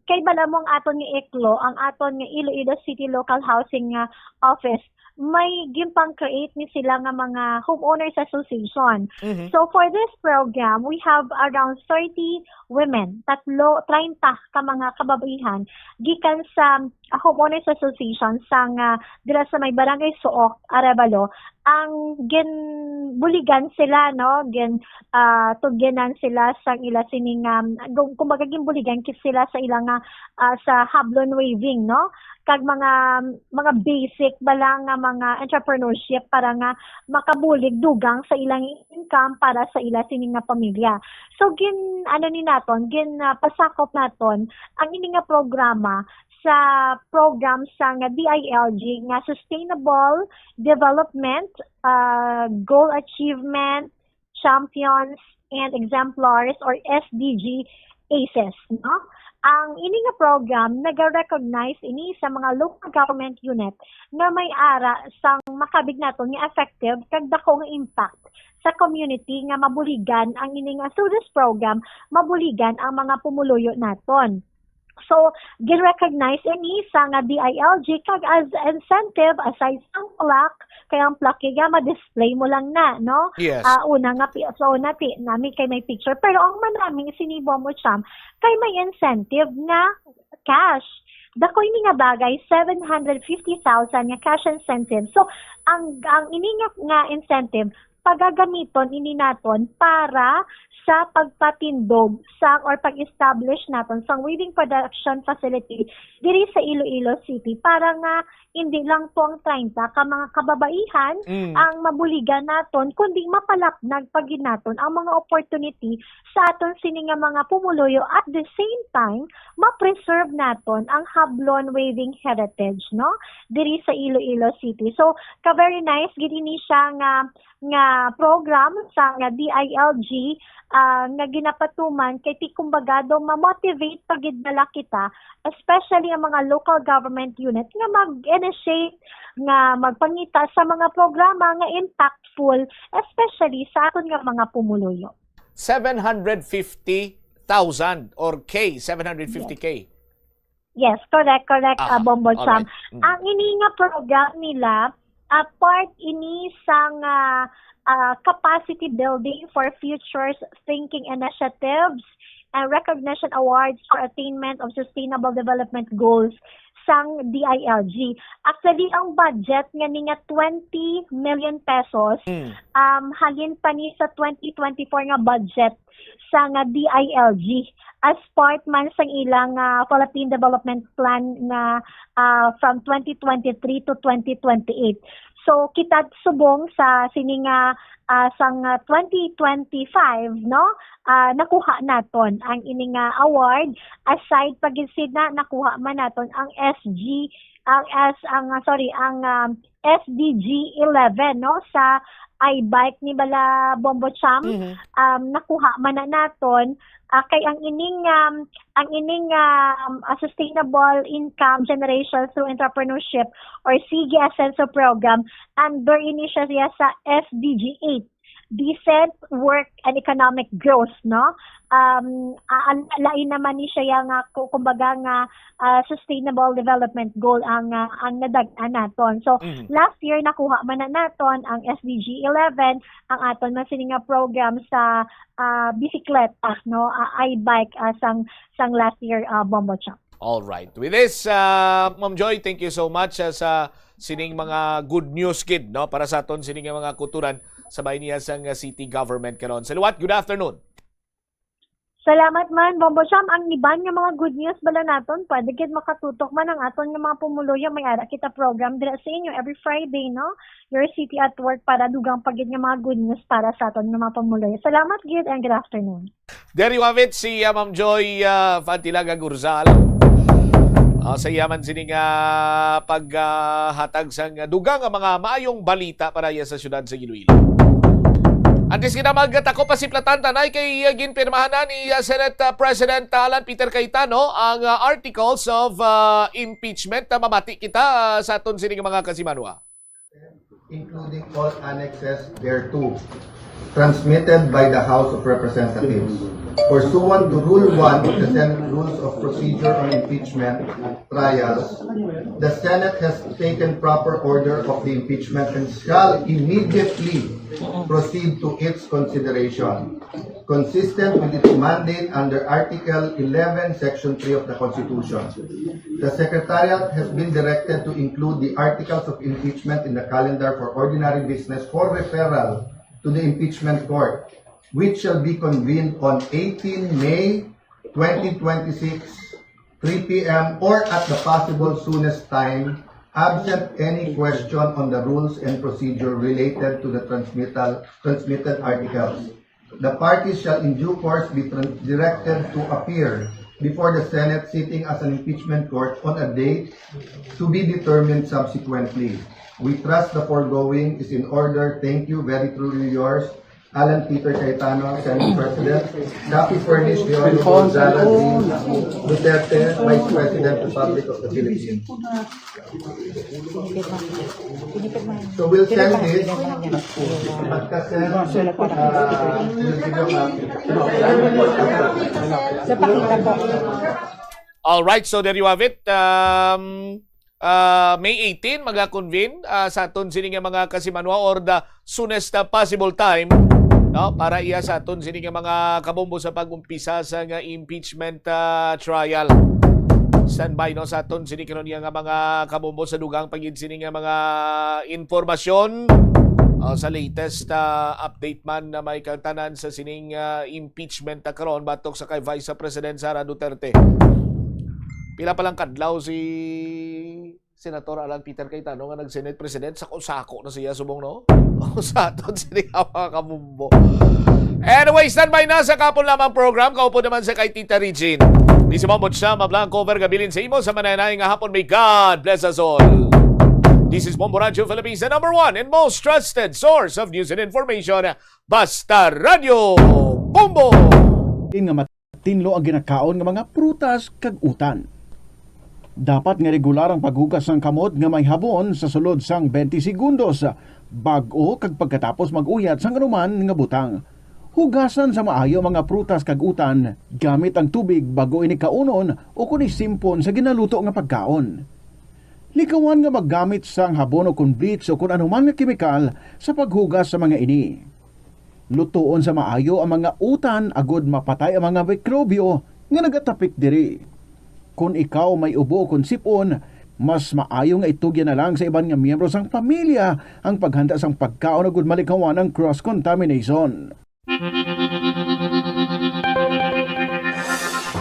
Kay bala mong aton nga ICLO, ang aton nga Iloilo City Local Housing Office, may gimpang create ni sila nga mga homeowners association. So for this program, we have around 30 women, 30 ka mga kababaihan gikan sa homeowners association sang dira sa may barangay Suok, Arevalo, ang buligan sila, no, tugyanan sila sang ila sining kumbaga buligan kit sila sa ilang sa hablon waving, no, kag mga basic bala nga mga entrepreneurship para nga makabulig dugang sa ilang income para sa ila sining nga pamilya. So pasakop naton ang ini nga programa sa program sa nga DILG nga Sustainable Development Goal Achievement Champions and Exemplars or SDG ACES, no? Ang ini nga program nag-recognize ini sa mga local government unit na may ara sang makabig naton nga effective kag dako nga impact sa community nga mabuligan ang ini nga through this program mabuligan ang mga pumuluyo naton. So, gin-recognize ini sa nga DILG kag as incentive aside sang plaque, kaya ang plaque nga ma-display mo lang na, no? Yes. Nami kay may picture. Pero ang manaming sinibo mo siyam, kay may incentive nga cash. Dako ini nga bagay 750,000 nga cash incentive. So, ang ini nga incentive pagagamiton ini naton para sa pagpatindog or pag-establish naton sang weaving production facility diri sa Iloilo City para nga hindi lang to ang 30 ka mga kababaihan ang mabuligan naton kundi mapalapnag pagid naton ang mga opportunity sa aton sini nga mga pumuluyo at the same time ma-preserve naton ang hablon waving heritage, no, diri sa Iloilo City. So ka very nice gid ini siya nga program sa nga DILG nga ginapatuman kay ti kumbagado ma-motivate pagid bala kita, especially ang mga local government unit nga mag-initiate nga magpangita sa mga programa nga impactful, especially sa aton nga mga pumuluyo. 750,000 or K, 750K. Yes, correct, Bombo Cham. Right. Ang ini nga program nila part ini sang capacity building for futures thinking initiatives and recognition awards for attainment of Sustainable Development Goals sang DILG. Actually, ang budget nga ni nga 20 million pesos, halin pa ni sa 2024 nga budget sa nga DILG as part man sang ilang Philippine Development Plan na from 2023 to 2028. So kita subong sa sining sang 2025 no, nakuha naton ang ining award. Aside pagisid na nakuha man naton ang SDG 11 no sa iBike ni bala Bombo Cham. Nakuha man na naton kay ang ining sustainable income generation through entrepreneurship or SIGE Ascenso program under ini siya sa SDG 8, decent work and economic growth, no? Lain naman ni siya nga kumbaga nga sustainable development goal ang nadag-an naton. So last year nakuha man na naton ang SDG 11 ang aton man sini nga program sa bisikleta, no? iBike sang last year Bombo Cham. All right. With this, Ma'am Joy, thank you so much sa sining mga good news kid, no, para sa aton sining mga kuturan sa bayan niya sang city government karon. Salamat, good afternoon. Salamat man, Bombo Cham. Ang iban nga mga good news bala naton, pwede kid makatutok man ang aton nga mga pumuluyo. May ara kita program dira sa inyo every Friday, no? Your City at Work para dugang pagid nga mga good news para sa aton nga mga pumuluyo. Salamat gid and good afternoon. There you have it, si Ma'am Joy Fantilaga Gurzal. Sa yaman sining paghatag sang dugang nga mga maayong balita para sa syudad sa Iloilo. Antes kita magtako pa si Platanta na kay ginpirmahan ni Senate President Alan Peter Cayetano ang articles of impeachment. Mamati kita sa aton sining mga kasimanwa. Including all annexes thereto, transmitted by the House of Representatives. Pursuant to Rule 1 of the Senate Rules of Procedure on Impeachment Trials, the Senate has taken proper order of the impeachment and shall immediately proceed to its consideration, consistent with its mandate under Article 11, Section 3 of the Constitution. The Secretariat has been directed to include the articles of impeachment in the calendar for ordinary business for referral to the impeachment court, which shall be convened on 18 May 2026, 3 p.m. or at the possible soonest time, absent any question on the rules and procedure related to the transmitted articles. The parties shall in due course be directed to appear before the Senate sitting as an impeachment court on a date to be determined subsequently. We trust the foregoing is in order. Thank you. Very truly yours, Alan Peter Cayetano, Senate President. Copy furnished the Honorable Zala D. Duterte, Vice President, Republic of the Philippines. So we'll send this. Pagka-send, we'll give you a copy. All right, so there you have it. May 18 mag-convene sa aton sining mga kasimanwa or the soonest possible time, no, para iya sa aton sining mga kabombo sa pag-umpisa sa nga impeachment trial. Standby no sa aton sining kanon nga mga kabombo sa dugang pagid sining mga informasyon sa latest update man na may kantanan sa sining impeachment karon batok sa kay Vice President Sara Duterte. Pila pa lang kadlaw si Senator Alan Peter Cayetano nga nag-Senate President, sako-sako na siya subong, no? Sa aton sila mga kabumbo. Anyway, standby na sa kapon lamang program. Kaupo naman sa kay Tita Regine. Di si Mamot siya, mablang cover gabilin sa imo sa mananay nga hapon. May God bless us all. This is Bombo Radio Philippines, the number one and most trusted source of news and information. Basta Radio Bombo! Nga matinlo ang ginakaon nga mga prutas kag utan. Dapat nga regular ang paghugas ng kamot nga may habon sa sulod sang 20 segundos bag-o kag pagkatapos mag-uyat sang anuman nga butang. Hugasan sa maayo mga prutas kag utan gamit ang tubig bago ini kaunon o kun isimpon sa ginaluto nga pagkaon. Likawan nga maggamit sang habon o kun bleach o kun anuman nga kemikal sa paghugas sa mga ini. Lutuon sa maayo ang mga utan agod mapatay ang mga mikrobyo nga nagatapik diri. Kung ikaw may ubo kung sipon, mas maayo nga itugyan na lang sa iban nga miyembro sang pamilya ang paghanda sang pagkaon agud malikawan ng cross-contamination.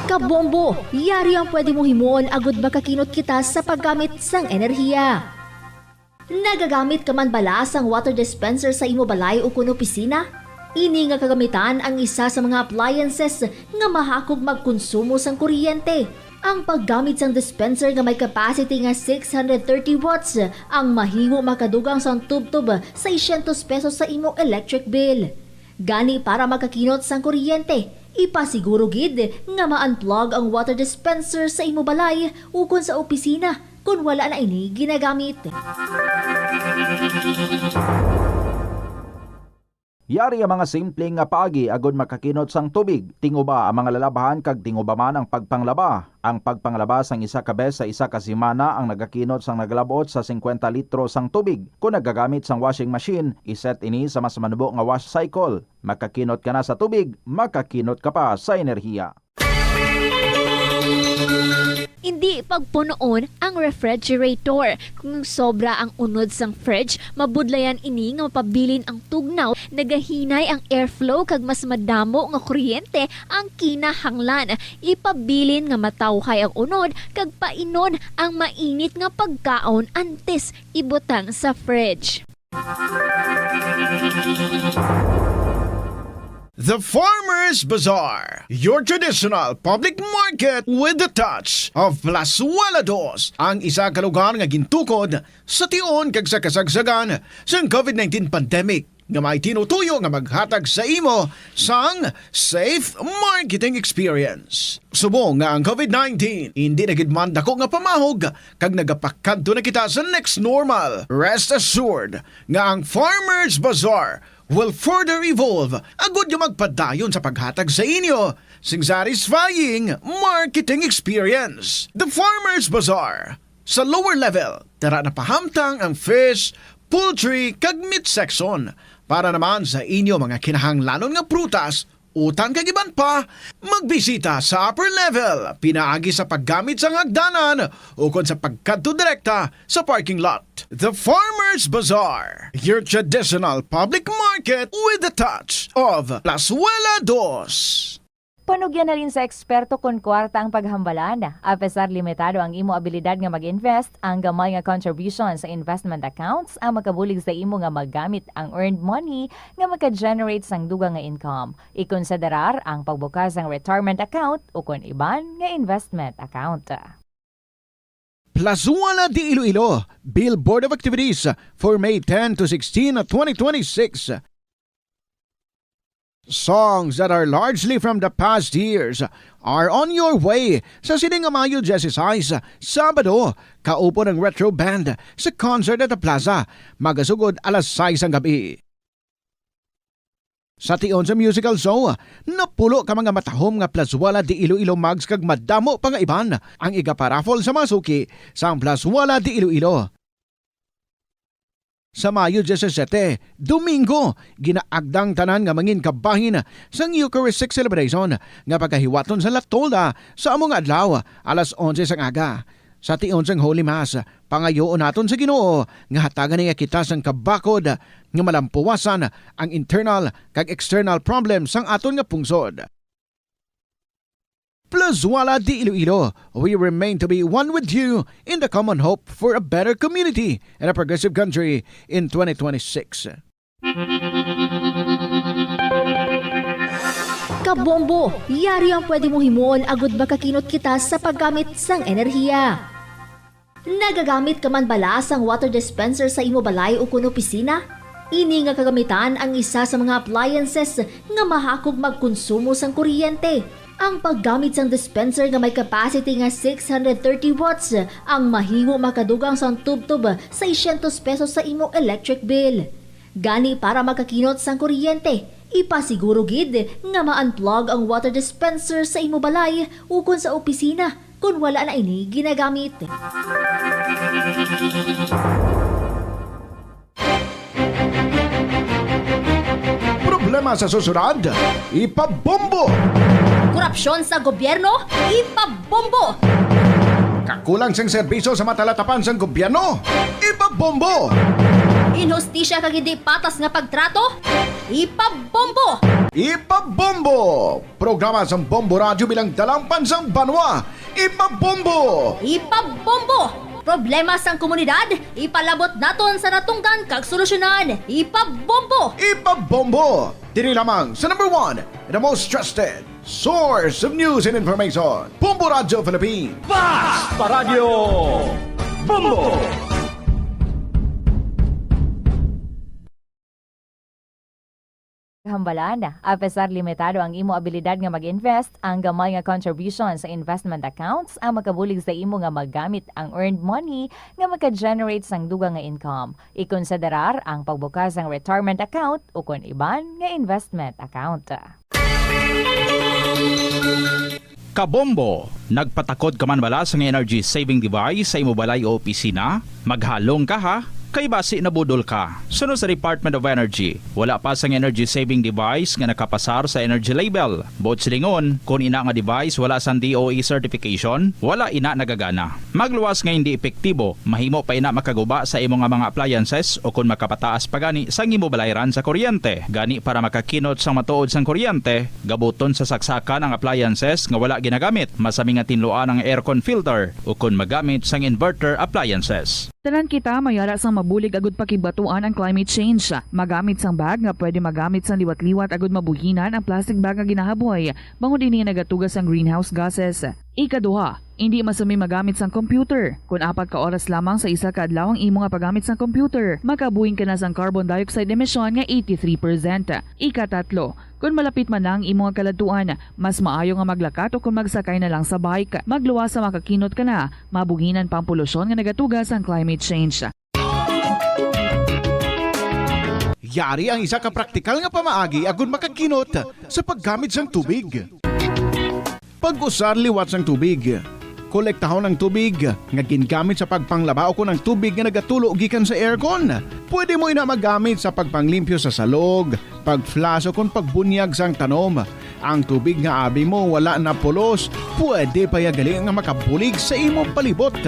Kabombo, yari ang pwede mong himuon agud makakinot kita sa paggamit sang enerhiya. Nagagamit ka man bala sang water dispenser sa imo balay o kun opisina? Ini nga kagamitan ang isa sa mga appliances nga mahakog magkonsumo sang kuryente. Ang paggamit sang dispenser nga may capacity nga 630 watts ang mahimo makadugang sang tubtub sa 600 pesos sa imo electric bill. Gani para makakinot sang kuryente, ipasiguro gid nga ma-unplug ang water dispenser sa imo balay ukon sa opisina kung wala na ini ginagamit. Yari ang mga simpleng nga paagi agud makakinot sang tubig. Tinguba ang mga lalabahan kag tinguba man ang pagpanglaba. Ang pagpanglaba sang isa ka bes sa isa ka semana ang nagakinot sang naglabot sa 50 litro sang tubig. Kung nagagamit sang washing machine, iset ini sa mas manubo nga wash cycle. Makakinot ka na sa tubig, makakinot ka pa sa enerhiya. Hindi pagpunoon ang refrigerator. Kung sobra ang unod sang fridge, mabudlayan ini nga mapabilin ang tugnaw, nagahinay ang airflow kag mas madamo nga kuryente ang kinahanglan. Ipabilin nga matawhay ang unod kag painon ang mainit nga pagkaon antes ibutang sa fridge. The Farmers Bazaar, your traditional public market with the touch of Plasuelados, ang isa ka lugar nga gintukod sa tion kag sa kasagsagan sa COVID-19 pandemic nga may tinutuyo nga maghatag sa imo sang safe marketing experience. Subong nga ang COVID-19 hindi na gid man dako nga pamahog kag nagapakadto na kita sa next normal. Rest assured nga ang Farmers Bazaar will further evolve agud yung magpadayon sa paghatag sa inyo sing satisfying marketing experience. The Farmers Bazaar. Sa lower level, tara na pahamtang ang fish, poultry, kag meat section. Para naman sa inyo mga kinahanglanon nga prutas, utang kag iban pa, magbisita sa upper level, pinaagi sa paggamit sa hagdanan o kon sa pagkadto direkta sa parking lot. The Farmers Bazaar, your traditional public market with the touch of Plasuelados. Panugyan na rin sa eksperto kung kwarta ang paghambalan. Apesar limitado ang imo abilidad nga mag-invest, ang gamay nga contribution sa investment accounts ang makabulig sa imo nga maggamit ang earned money nga maka-generate sang dugang nga income. Ikonsiderar ang pagbukas ng retirement account o kung iban nga investment account. Plazuela de Iloilo, Bill Board of Activities for May 10 to 16, 2026. Songs that are largely from the past years are on your way sa Sining Mayo 16, Sabado, kaupo ng Retro Band sa concert at the Plaza, magasugod alas 6 ang gabi. Sa tion sa musical show, napulo ka mga matahom nga Plazuela de Iloilo mags kag madamo pa nga iban ang igaparafol sa masuki sa Plazuela de Iloilo. Sa Mayo 17, Domingo, ginaagdang tanan nga mangin kabahin sang Eucharistic celebration nga pagkahiwaton sa Latolda sa among adlaw alas 11 sang aga. Sa tion sang Holy Mass, pangayoon naton sa Ginoo nga hatagan niya kita sang kabakod nga malampuwasan ang internal kag external problems sang aton nga pungsod. Plazuela de Iloilo, we remain to be one with you in the common hope for a better community and a progressive country in 2026. Kabombo, yari ang pwede mong himuon agud makakinot kita sa paggamit sang enerhiya. Nagagamit ka man bala sang water dispenser sa imo balay o kun opisina? Ini nga kagamitan ang isa sa mga appliances nga mahakog magkonsumo sang kuryente. Ang paggamit sang dispenser nga may capacity nga 630 watts ang mahimo makadugang sang tubtub sa 600 pesos sa imo electric bill. Gani para makakinot sang kuryente, ipasiguro gid nga ma-unplug ang water dispenser sa imo balay ukon sa opisina kung wala na ini ginagamit. problema sa susunod, ipabombo! Korupsyon sa gobyerno, ipabombo! Kakulang sang serbisyo sa matalatapan sang gobyerno, ipabombo! Inhustisya kag hindi patas nga pagtrato, ipabombo! Ipabombo! Programa sang Bombo Radio bilang dalampan sang banwa, ipabombo! Ipabombo! Problema sang komunidad, ipalabot naton sa natunggan kag solusyonan, ipabombo! Ipabombo! Diri lamang sa number 1 and the most trusted source of news and information, Bombo Radio Philippines. Bas Paradyo Bombo! Hambalan, apesar limitado ang imo abilidad nga mag-invest, ang gamay nga contribution sa investment accounts ang makabulig sa imo nga maggamit ang earned money nga maka-generate sang dugang nga income. Ikonsiderar ang pagbukas ng retirement account o kung iban nga investment account. Kabombo, nagpatakod ka man bala sa energy saving device sa imo balay o opisina? Maghalong ka ha? Kay basi na budol ka. Sunod sa Department of Energy, wala pa sang energy saving device nga nakapasar sa energy label. Bot silingon, kung ina nga device wala sang DOE certification, wala ina nagagana. Magluwas nga hindi epektibo, mahimo pa ina makaguba sa imo nga mga appliances o kung makapataas pa gani sang imo balayran sa kuryente. Gani para makakinot sang matuod sang kuryente, gabuton sa saksakan ang appliances nga wala ginagamit, masami nga tinluan ang aircon filter o kung magamit sang inverter appliances. Tanan kita mayara sang mabulig agud pakibatuan ang climate change. Magamit sang bag nga pwede magamit sang liwat-liwat agud mabuhinan ang plastic bag nga ginahaboy. Bangod dinhi nagatugas ang greenhouse gases. Ikaduha, hindi masumi magamit sang computer. Kung 4 ka oras lamang sa isa ka adlaw ang imo nga paggamit sang computer, makabuhing ka na sang carbon dioxide emission nga 83%. Ikatatlo, kung malapit man lang imo nga kaladuan, mas maayo nga maglakat o kung magsakay na lang sa bike. Magluwas sa makakinot ka na, mabuhinan pang polusyon nga nagatugas ang climate change. Yari ang isa ka praktikal nga pamaagi agud makakinot sa paggamit sang tubig. Pag-usar liwat sang tubig. Kolektahon ng tubig nga gingamit sa pagpanglaba o kung ang tubig nga nagatulo gikan sa aircon. Pwede mo ina magamit sa pagpanglimpyo sa salog, pagflash o kung pagbunyag sang tanom. Ang tubig nga abi mo wala na pulos, pwede pa yagali nga makabulig sa imong palibot.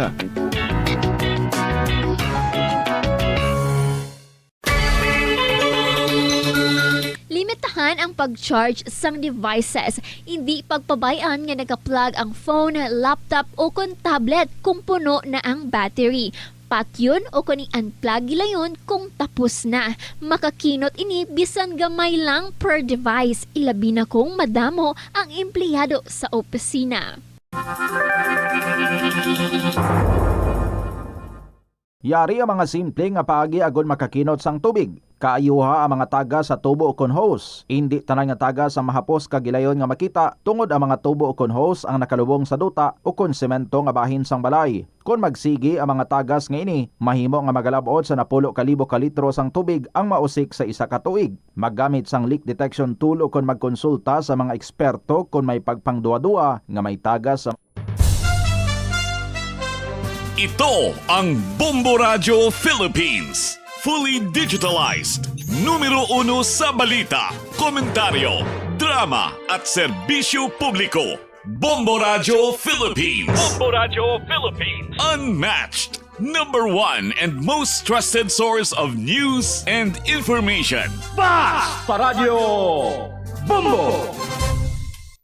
Limitahan ang pag-charge sang devices. Hindi pagpabayaan nga naka-plug ang phone, laptop o kung tablet kung puno na ang battery. Patyon o kung i-unplug gilayon kung tapos na. Makakinot ini bisan gamay lang per device. Ilabi na kung madamo ang empleyado sa opisina. Yari ang mga simple nga paagi agon makakinot sang tubig. Kaayuha ang mga taga sa tubo o kon hose. Hindi tanan nga taga sa mahapos kagilayon nga makita tungod ang mga tubo o kon hose ang nakalubong sa duta o kon semento nga bahin sang balay. Kung magsigi ang mga tagas nga ini, mahimo nga magalabot sa 10,000 ka litro sang tubig ang mausik sa isa ka tuig. Maggamit sang leak detection tool o kung magkonsulta sa mga eksperto kung may pagpangduwa-duwa nga may tagas sa... Ito ang Bombo Radio Philippines. Fully digitalized. Numero 1 sa balita, komentaryo, drama at serbisyo publiko. Bombo Radio Philippines. Bombo Radio Philippines. Unmatched. Number 1 and most trusted source of news and information. Bas Paradyo Bombo!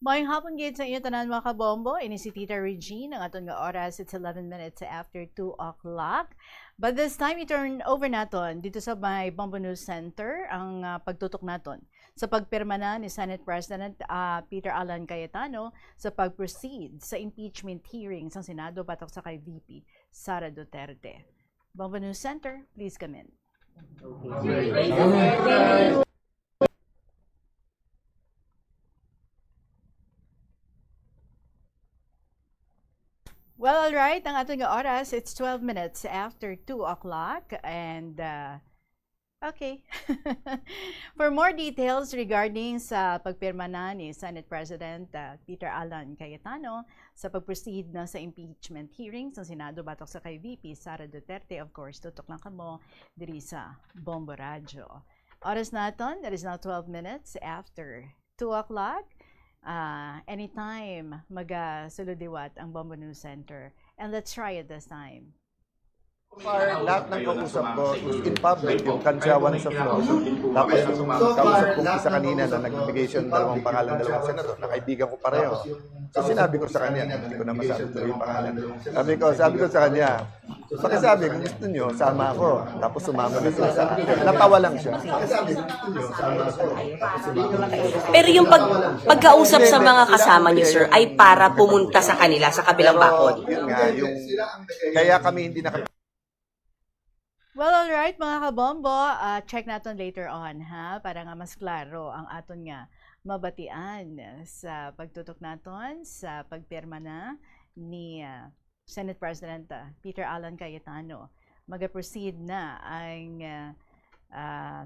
Mayong hapon gate sa inyo tanan mga kabombo. Ini si Tita Regine. Ang aton nga oras, it's 11 minutes after 2 o'clock. But this time, i-turn over naton dito sa may Bombo News Center ang pagtutok naton sa pagpirma na ni Senate President Peter Alan Cayetano sa pag-proceed sa impeachment hearing sa Senado batok sa kay VP Sara Duterte. Bombo News Center, please come in. Well, alright, ang ating oras, it's 12 minutes after 2 o'clock and okay. For more details regarding sa pagpirma na ni Senate President Peter Alan Cayetano sa pag-proceed na sa impeachment hearing sa Senado batok sa kay VP Sara Duterte, of course, tutok lang kamo diri sa Bombo Radio. Oras naton, that is now 12 minutes after 2 o'clock. Anytime mag-suludiwat ang Bombo News Center. And let's try it this time. Lahat ng kausap ko in public, yung kantsawan sa floor. Tapos yung kausap kong isa kanina na nagbigay siya ng dalawang pangalan, dalawang senador, na kaibigan ko pareho. So sinabi ko sa kanya, hindi ko na masabi tuloy yung pangalan. Sabi ko sa kanya, pakisabi, kung gusto nyo, sama ako. Tapos sumama na siya. Natawa lang siya. Pero yung pagkausap sa mga kasama niyo, sir, ay para pumunta sa kanila sa kabilang bakod. Yun nga, kaya kami hindi Well, alright mga kabombo, check natin later on ha, para nga mas klaro ang aton nga mabatian sa pagtutok naton sa pagpirma na ni Senate President Peter Alan Cayetano. Mag-proceed na ang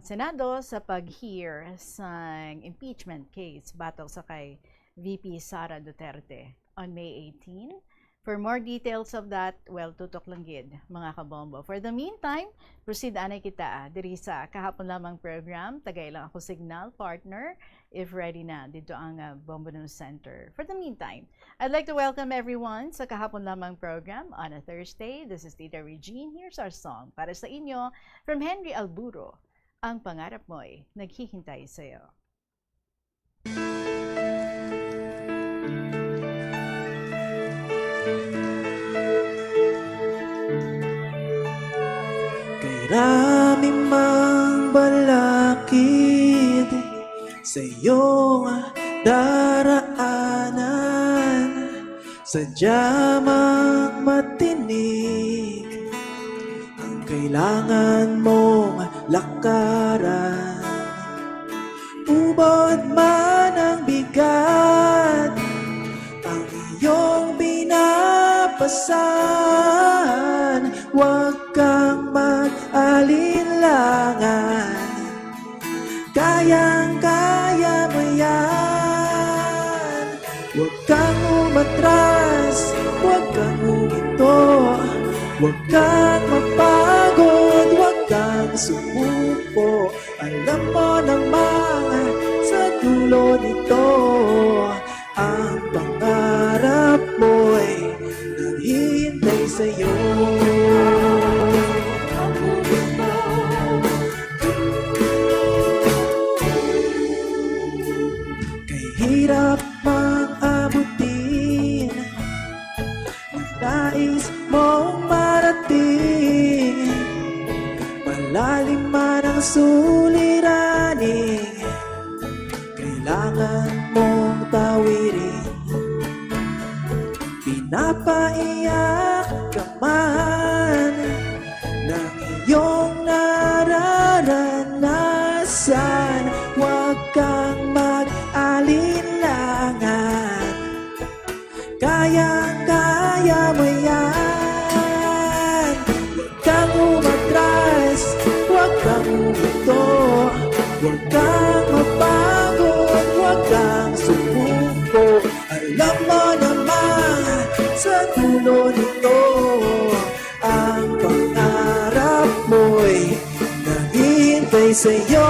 Senado sa pag-hear sa impeachment case battle sa kay VP Sara Duterte on May 18. For more details of that, well, tutok lang gid, mga kabombo. For the meantime, proceed anay kita diri sa kahapon lamang program. Tagay lang ako signal, partner, if ready na, dito ang Bombo News Center. For the meantime, I'd like to welcome everyone sa kahapon lamang program on a Thursday. This is Tita Regine. Here's our song para sa inyo from Henry Alburo. Ang pangarap mo'y naghihintay sa'yo. Marami mang balakid sa iyong daraanan, sadya mang matinig ang kailangan mong lakaran. Ubod man ang bigat ang iyong binabasan, huwag kang mag-alinlangan, kayang-kaya mo yan. Huwag kang umatras, huwag kang humito, huwag kang mapagod, huwag kang sumuko. Alam mo naman sa dulo nito, ang pangarap mo'y naghihintay sa'yo. Kay hirap mang abutin ang nais mong marating, malalim man ang suliraning kailangan mong tawirin. Pinapaiyak ka man ng iyong nararanasan, huwag kang mag-alinlangan, kayang-kaya mo yan. Huwag kang umatras, huwag kang humito, huwag kang mapagod, huwag kang sumuko. Alam mo naman sa dulo nito, ang pangarap mo'y naghihintay sa'yo.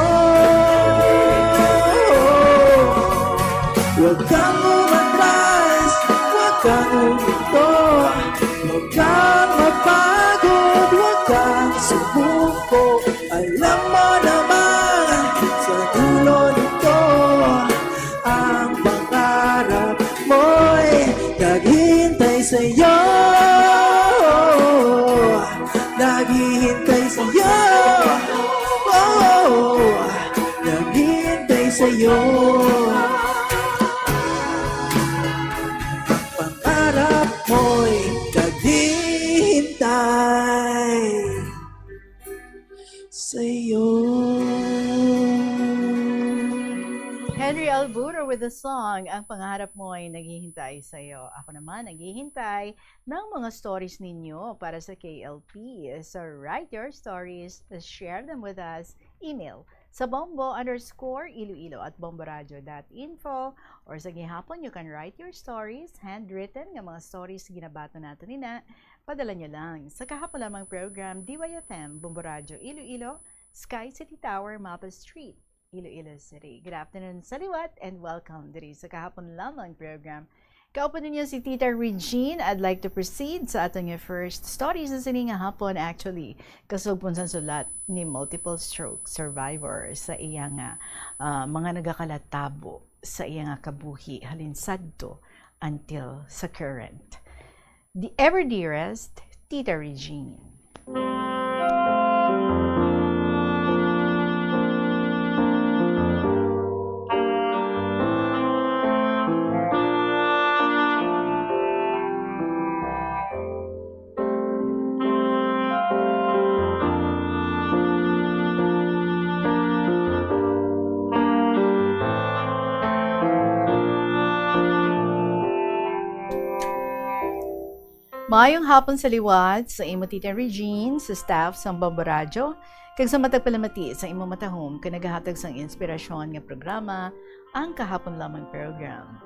Huwag kang umatras, huwag kang humito, huwag kang mapagod, huwag kang sumuko. Alam mo naman sa dulo nito, ang pangarap mo'y naghihintay sa'yo, naghihintay sa'yo, naghihintay sa'yo. Ang pangarap mo'y naghihintay sa'yo. Henry Alburo with the song, Ang Pangarap Mo'y Naghihintay Sa'yo. Ako naman naghihintay ng mga stories ninyo para sa KLP. So write your stories, share them with us, email sa bombo_iloilo@bomboradio.info, or sa gihapon you can write your stories, handwritten nga mga stories ginabato nato nina, padala nyo lang sa kahapon lamang program DYFM Bombo Radio Iloilo Sky City Tower, Mapa Street, Iloilo City. Good afternoon sa liwat and welcome diri sa kahapon lamang program. Kaupo ninyo si Tita Regine. I'd like to proceed sa atong first story sa sining hapon actually. Kasugpon sa sulat ni multiple stroke survivor sa iyang mga nagakalatabo sa iyang kabuhi halin sadto until sa current. The ever dearest Tita Regine. Maayong hapon sa liwat sa imo Tita Regine, sa staff sa Bombo Radyo, kag sa matagpalamati sa imo matahom ka nagahatag sang inspirasyon nga programa, ang kahapon lamang program.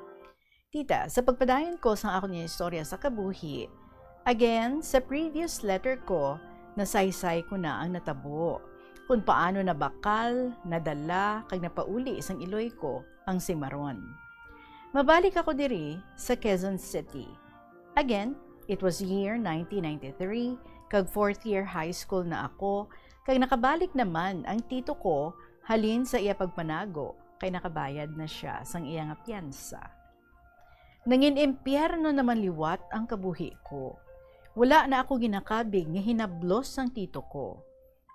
Tita, sa pagpadayon ko sa ako niya istorya sa kabuhi, again, sa previous letter ko, nasaysay ko na ang natabo, kung paano nabakal, nadala, kag napauli isang iloy ko ang simaron. Mabalik ako diri sa Quezon City. Again, it was year 1993, kag 4th year high school na ako, kag nakabalik naman ang tito ko halin sa iya pagpanago, kay nakabayad na siya sang iyang piyansa. Nangin impyerno naman liwat ang kabuhi ko. Wala na ako ginakabig nga hinablos sang tito ko.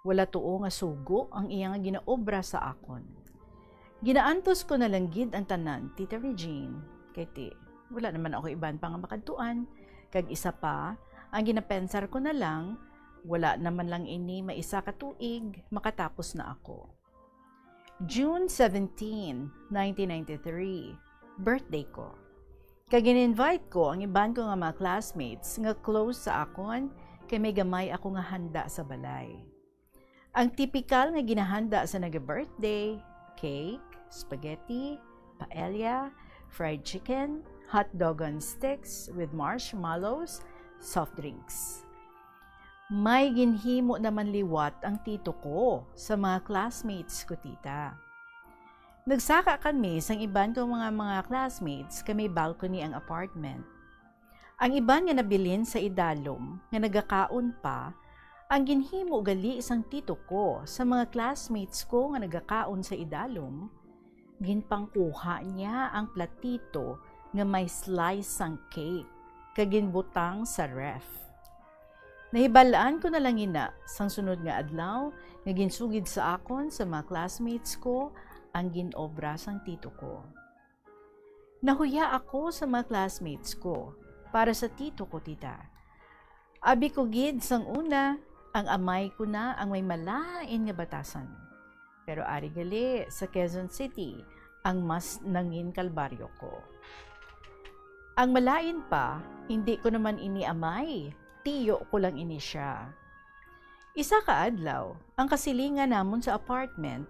Wala tuo nga sugo ang iyang ginaobra sa akon. Ginaantos ko na lang gid ang tanan, Tita Regine, kay ti, wala naman ako iban pa nga makadtuan. Kag isa pa, ang ginapensar ko na lang, wala naman lang ini maisa ka tuig, makatapos na ako. June 17, 1993, birthday ko. Kag in-invite ko ang iban ko nga mga classmates nga close sa akon, kay may gamay ako nga handa sa balay. Ang tipikal nga ginahanda sa nag-birthday, cake, spaghetti, paella, fried chicken, hot dog on sticks with marshmallows, soft drinks. May ginhimo naman liwat ang tito ko sa mga classmates ko, tita. Nagsaka kami sang iban ko mga classmates kay may balcony ang apartment. Ang iban nga nabilin sa idalom nga nagakaon pa, ang ginhimo gali isang tito ko sa mga classmates ko nga nagakaon sa idalom, ginpangkuha niya ang platito nga may slice sang cake, kaginbutang sa ref. Nahibalaan ko na lang ina, sang sunod nga adlaw, nga ginsugid sa akon sa mga classmates ko, ang ginobra sang tito ko. Nahuya ako sa mga classmates ko, para sa tito ko, tita. Abi ko gid sang una, ang amay ko na ang may malain nga batasan. Pero ari gali sa Quezon City, ang mas nangin kalbaryo ko. Ang malain pa, hindi ko naman ini amay, tiyo ko lang ini siya. Isa ka adlaw, ang kasilingan namon sa apartment,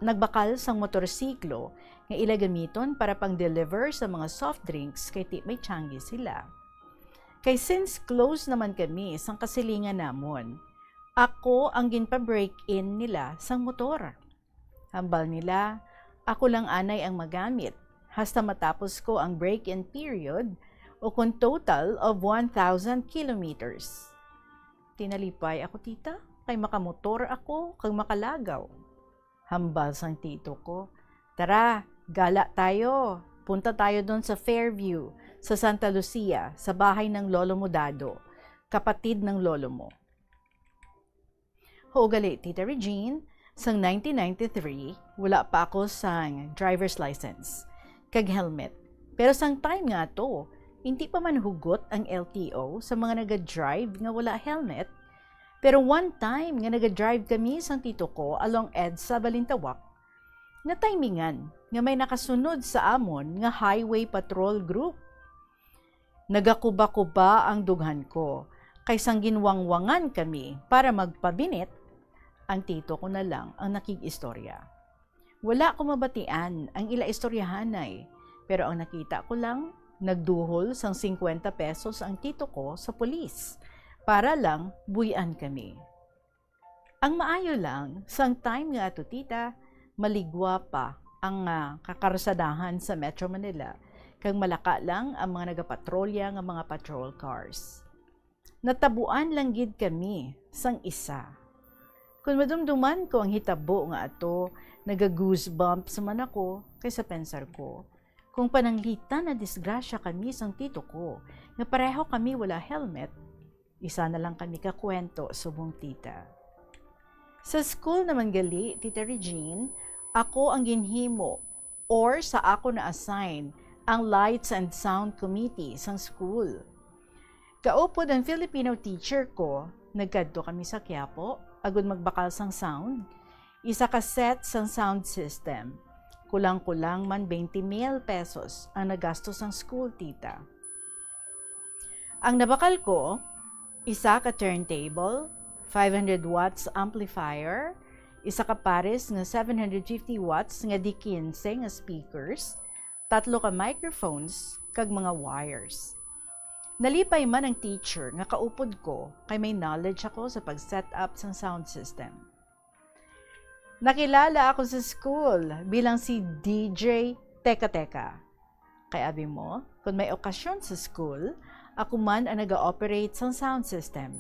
nagbakal sang motorsiklo nga ilagamiton para pang-deliver sa mga soft drinks kay ti may tiyanggi sila. Kay since close naman kami sang kasilingan namon, ako ang ginpa-break-in nila sang motor. Hambal nila, ako lang anay ang magamit, hasta matapos ko ang break-in period o kung total of 1,000 kilometers. Tinalipay ako, tita, kay makamotor ako, kag makalagaw. Hambal sang tito ko, tara, gala tayo. Punta tayo doon sa Fairview, sa Santa Lucia, sa bahay ng lolo mo Dado, kapatid ng lolo mo. Hugali, Tita Regine, sang 1993, wala pa ako sang driver's license, kag helmet. Pero sang time nga to, hindi pa man hugot ang LTO sa mga naga-drive nga wala helmet. Pero one time nga naga-drive kami sang tito ko along EDSA Balintawak, na timingan nga may nakasunod sa amon nga highway patrol group. Nagakuba-kuba ang dughan ko, kay sang ginwangwangan kami para magpabinit, ang tito ko na lang ang nakig-istorya. Wala ko mabatian ang ila istoryahanay, pero ang nakita ko lang, nagduhol sang 50 pesos ang tito ko sa pulis, para lang buyan kami. Ang maayo lang, sang time nga ato tita, maligwa pa ang kakarasadahan sa Metro Manila, kag malaka lang ang mga nagapatrolya nga mga patrol cars. Natabuan lang gid kami sang isa. Kung madumduman ko ang hitabo nga ato, naga-goosebumps man ako kaysa pensar ko. Kung pananglita na disgrasya kami sang tito ko, nga pareho kami wala helmet, isa na lang kami kakwento subong tita. Sa school naman gali, Tita Regine, ako ang ginhimo or sa ako na-assign ang Lights and Sound Committee sang school. Kaupod ang Filipino teacher ko, nagkadto kami sa Quiapo, agud magbakal sang sound. Isa ka set sang sound system. Kulang-kulang man 20,000 pesos ang nagastos sang school, tita. Ang nabakal ko, isa ka turntable, 500 watts amplifier, isa ka pares nga 750 watts nga di 15 nga speakers, 3 ka microphones, kag mga wires. Nalipay man ang teacher nga kaupod ko kay may knowledge ako sa pag-set up ng sound system. Nakilala ako sa school bilang si DJ Teka Teka. Kay abi mo, kung may okasyon sa school, ako man ang nag-ooperate sa sound system.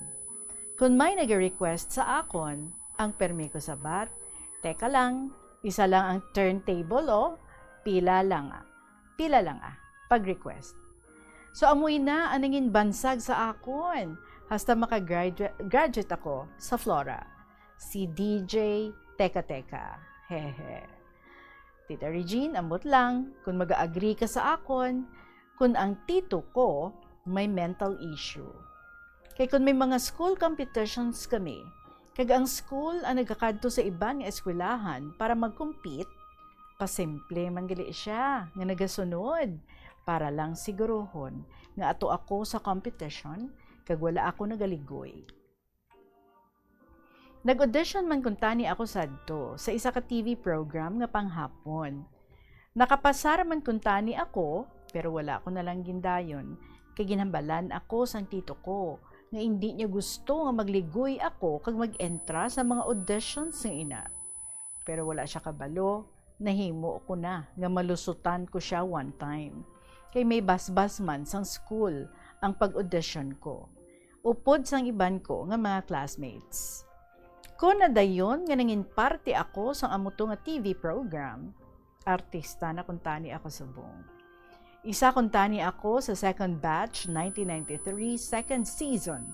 Kung may nag-request sa akon, ang permi ko sabat, teka lang, isa lang ang turntable o, pila lang pag-request. So amoy na anangin bansag sa akon, hasta makagraduate ako sa Flora. Si DJ Teka Teka, hehe. Tita Regine, amot lang, kung mag-agree ka sa akon, kung ang tito ko may mental issue. Kaya kung may mga school competitions kami, kag ang school ang nagkakadto sa ibang eskwelahan para mag-compete, pasimple man gali siya nga nagasunod para lang sigurohon nga ato ako sa competition kag wala ako nagaligoy. Nag-audition man kuntani ako sadto sa isa ka TV program nga panghapon. Nakapasara man kuntani ako pero wala ako nalang gindayon kay ginhambalan ako sang tito ko nga hindi niya gusto nga magligoy ako kag mag-entra sa mga auditions ng ina. Pero wala siya kabalo, nahimo ko na nga malusutan ko siya one time. Kay may basbas man sang school ang pag-audition ko. Upod sang iban ko nga mga classmates. Kung nadayon nga nangin parte ako sang amuto nga TV program, artista na kuntani ako subong. Isa kuntani ako sa second batch 1993 second season.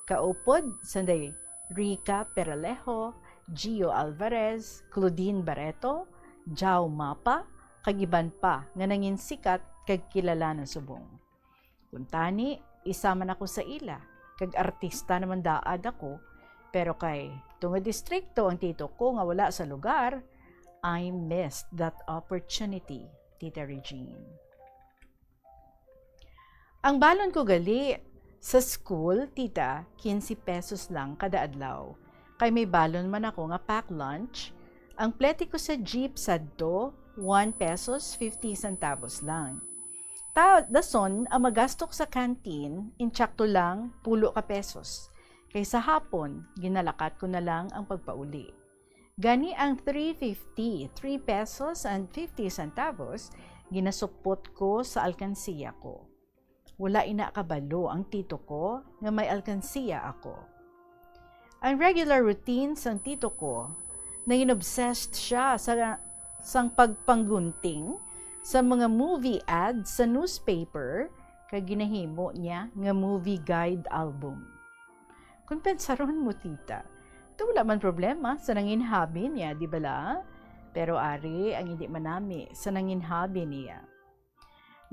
Kaupod sanday Rica Peralejo, Gio Alvarez, Claudine Barreto, Jao Mapa, kag iban pa nga nangin sikat kag kilala na subong. Kuntani, isa man ako sa ila, kag artista naman daad ako, pero kay tunga distrikto ang tito ko nga wala sa lugar, I missed that opportunity, Tita Regine. Ang balon ko gali, sa school, tita, 15 pesos lang kada adlaw. Kay may balon man ako nga pack lunch, ang plete ko sa jeep sadto, 1 pesos 50 centavos lang. Dason, ang magastok sa canteen, intsakto lang, 10 ka pesos. Kay sa hapon, ginalakat ko na lang ang pagpauli. Gani ang 3.50, 3 pesos and 50 centavos, ginasupot ko sa alkansiya ko. Wala ina kabalo ang tito ko nga may alkansiya ako. Ang regular routine sang tito ko, naging obsessed siya sang pagpanggunting sa mga movie ads sa newspaper kag ginahimo niya nga movie guide album. Kung pensaron mo, tita, ito wala man problema sa nanginhabi niya, di bala? Pero ari, ang hindi manami sa nanginhabi niya.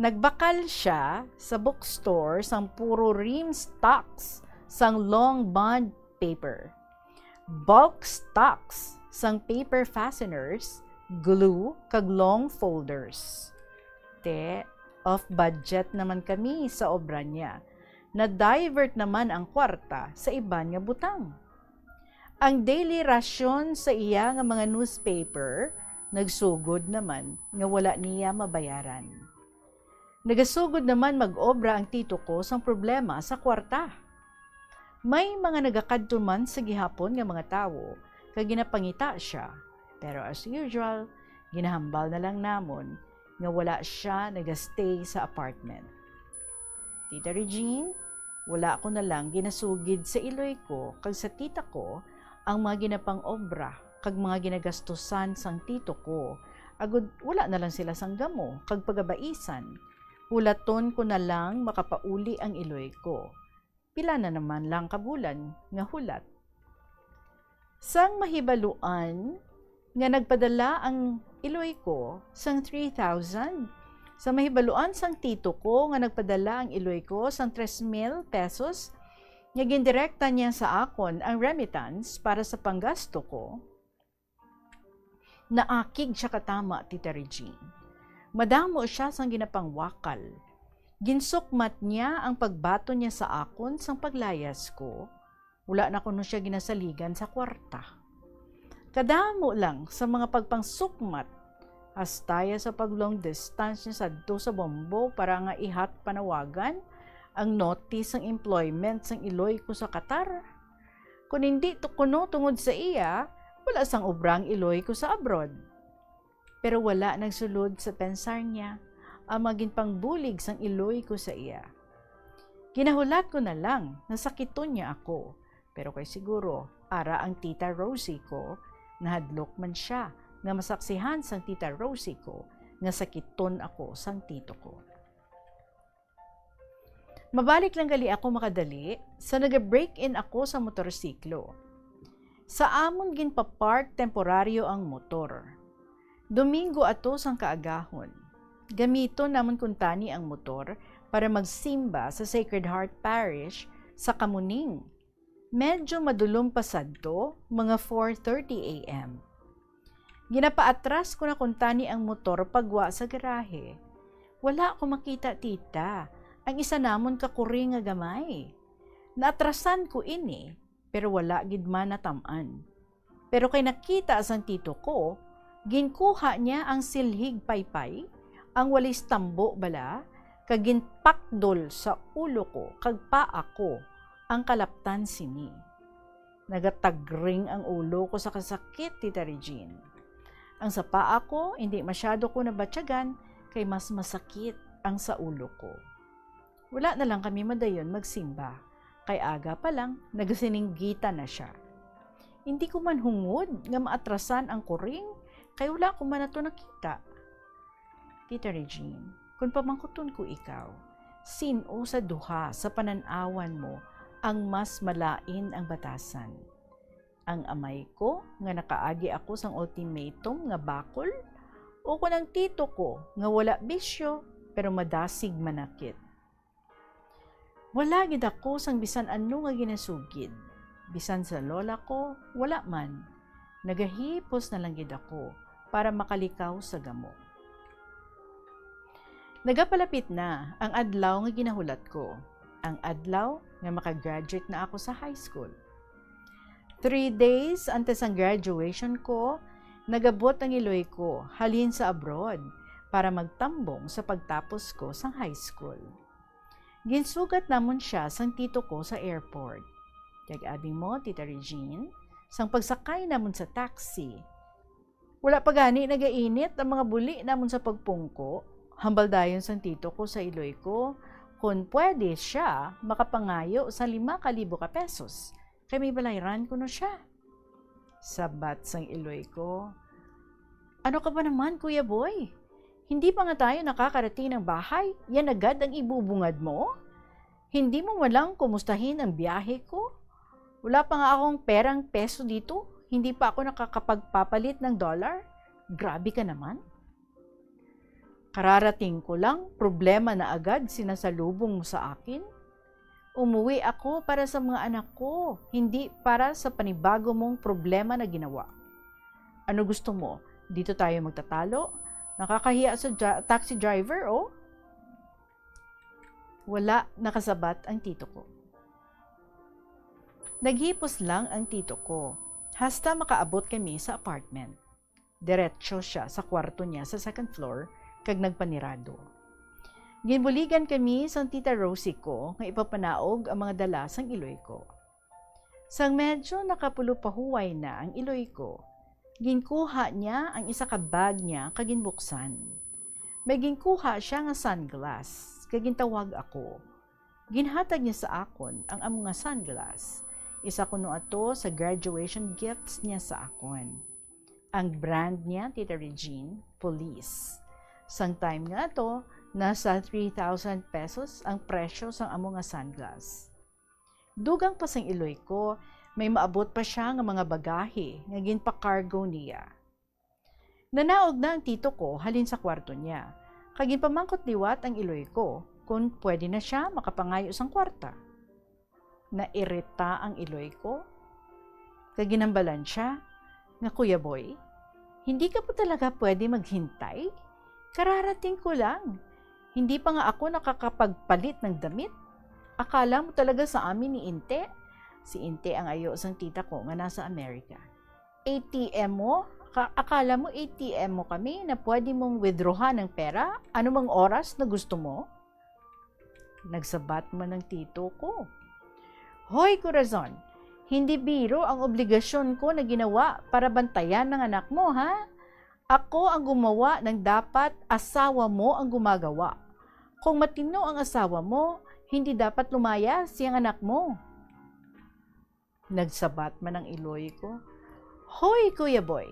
Nagbakal siya sa bookstore sang puro rim stocks sang long bond paper. Bulk stocks sang paper fasteners, glue, kag long folders. Off budget naman kami sa obra niya. Na-divert naman ang kwarta sa iban nga butang. Ang daily rasyon sa iya nga mga newspaper, nagsugod naman nga wala niya mabayaran. Nagasugod naman mag-obra ang tito ko sang problema sa kwarta. May mga nagakadto man sa gihapon nga mga tawo, kag ginapangita siya. Pero as usual, ginahambal na lang namon nga wala siya nagastay sa apartment. Tita Regine, wala ko na lang ginasugid sa iloy ko kag sa tita ko ang mga ginapang obra kag mga ginagastusan sang tito ko. Agud wala na lang sila sang gamo kag pagabaisan. Ulaton ko na lang makapauli ang iloy ko. Pila na naman lang kabulan nga hulat. Sang mahibaluan nga nagpadala ang iloy ko sang 3,000. Sa mahibaluan sang tito ko nga nagpadala ang iloy ko sang 3,000 pesos, nga gindirekta niya sa akon ang remittance para sa panggasto ko. Naakig siya katama, Tita Regine. Madamo siya sang ginapangwakal. Ginsukmat niya ang pagbato niya sa akon sang paglayas ko. Wala na kuno siya ginasaligan sa kwarta. Kadamo lang sa mga pagpangsukmat, hastaya sa paglong distance niya sadto sa Bombo para nga ihat panawagan ang notice ng employment sang iloy ko sa Qatar. Kung hindi to kuno tungod sa iya, wala sang obrang iloy ko sa abroad. Pero wala nagsulod sa pensar niya ang maging pangbulig sang iloy ko sa iya. Ginahulat ko na lang na sakiton niya ako, pero kay siguro ara ang Tita Rosie ko, nahadlok man siya nga masaksihan sang Tita Rosie ko nga sakiton ako sang tito ko. Mabalik lang gali ako makadali sa nag-break-in ako sa motorsiklo. Sa amon ginpapark temporaryo ang motor. Domingo ato sang kaagahon. Gamito namon kuntani ang motor para magsimba sa Sacred Heart Parish sa Kamuning. Medyo madulong pasadto, mga 4:30 a.m. Ginapaatras ko na kuntani ang motor pagwa sa garahe. Wala ko makita, tita. Ang isa namon kakuri nga gamay. Naatrasan ko ini, pero wala gid man natamaan. Pero kay nakita sang tito ko, ginkuha niya ang silhig paypay, ang walis tambo bala, kag ginpakdol sa ulo ko, kag paa ko, ang kalaptan sini. Nagatagring ang ulo ko sa kasakit, Tita Regine. Ang sa paa ko, hindi masyado ko nabatyagan, kay mas masakit ang sa ulo ko. Wala na lang kami madayon magsimba, kay aga pa lang, nagasininggitan na siya. Hindi ko man hungod nga maatrasan ang kuring, kay wala ko man nato nakita. Tita Regine, kung pamangkuton ko ikaw, sino sa duha sa pananawan mo ang mas malain ang batasan? Ang amay ko nga nakaagi ako sang ultimatum nga bakol, o kung ang tito ko nga wala bisyo pero madasig manakit? Wala gid ako sang bisan ano nga ginasugid. Bisan sa lola ko, wala man. Nagahipos na lang gid ako para makalikaw sa gamo. Nagapalapit na ang adlaw nga ginahulat ko. Ang adlaw nga makagraduate na ako sa high school. 3 days antes ang graduation ko, nagabot ang iloy ko halin sa abroad para magtambong sa pagtapos ko sa high school. Ginsugat namon siya sang tito ko sa airport. Yag-abi mo, Tita Regine, sang pagsakay namon sa taxi. Wala pa gani nagainit ang mga buli namon sa pagpungko. Hambal dayon sang tito ko sa iloy ko, kung pwede siya makapangayo sa 5,000 ka pesos. Kaya may balayran ko na siya. Sabat sang iloy ko, ano ka ba naman, Kuya Boy? Hindi pa nga tayo nakakarating ng bahay, yan agad ang ibubungad mo? Hindi mo walang kumustahin ang biyahe ko? Wala pa nga akong perang peso dito, hindi pa ako nakakapagpapalit ng dollar? Grabe ka naman. Kararating ko lang, problema na agad sinasalubong mo sa akin. Umuwi ako para sa mga anak ko, hindi para sa panibago mong problema na ginawa. Ano gusto mo? Dito tayo magtatalo? Nakakahiya sa taxi driver, oh? Wala nakasabat ang tito ko. Naghipos lang ang tito ko, hasta makaabot kami sa apartment. Diretso siya sa kwarto niya sa second floor, kag nagpanirado. Ginbuligan kami sang Tita Rosie ko nga ipapanaog ang mga dala sang iloy ko. Sang medyo nakapulupahuway na ang iloy ko, ginkuha niya ang isa ka bag niya kaginbuksan. May ginkuha siya nga sunglass, kagintawag ako. Ginhatag niya sa akon ang amo nga sunglass. Isa ko no ato sa graduation gifts niya sa akon. Ang brand niya, Tita Regine, Police. Sang time nga to, nasa 3,000 pesos ang presyo sang amo nga sunglass. Dugang pa sang iloy ko, may maabot pa siya nga mga bagahe nga ginpa-cargo niya. Nanaog na ang tito ko halin sa kwarto niya. Kaginpamangkot liwat ang iloy ko kung pwede na siya makapangayo sang kwarta. Nairita ang iloy ko. Kaginambalan siya nga, Kuya Boy, hindi ka pa talaga pwede maghintay? Kararating ko lang. Hindi pa nga ako nakakapagpalit ng damit. Akala mo talaga sa amin ni Inte? Si Inte ang ayo sang tita ko nga nasa Amerika. ATM mo? Akala mo ATM mo kami na pwede mong withdrawhan ng pera anumang oras na gusto mo? Nagsabat man ng tito ko. Hoy, Corazon, hindi biro ang obligasyon ko na ginawa para bantayan ng anak mo, ha? Ako ang gumawa ng dapat asawa mo ang gumagawa. Kung matino ang asawa mo, hindi dapat lumaya siyang anak mo. Nagsabat man ang iloy ko. Hoy, Kuya Boy,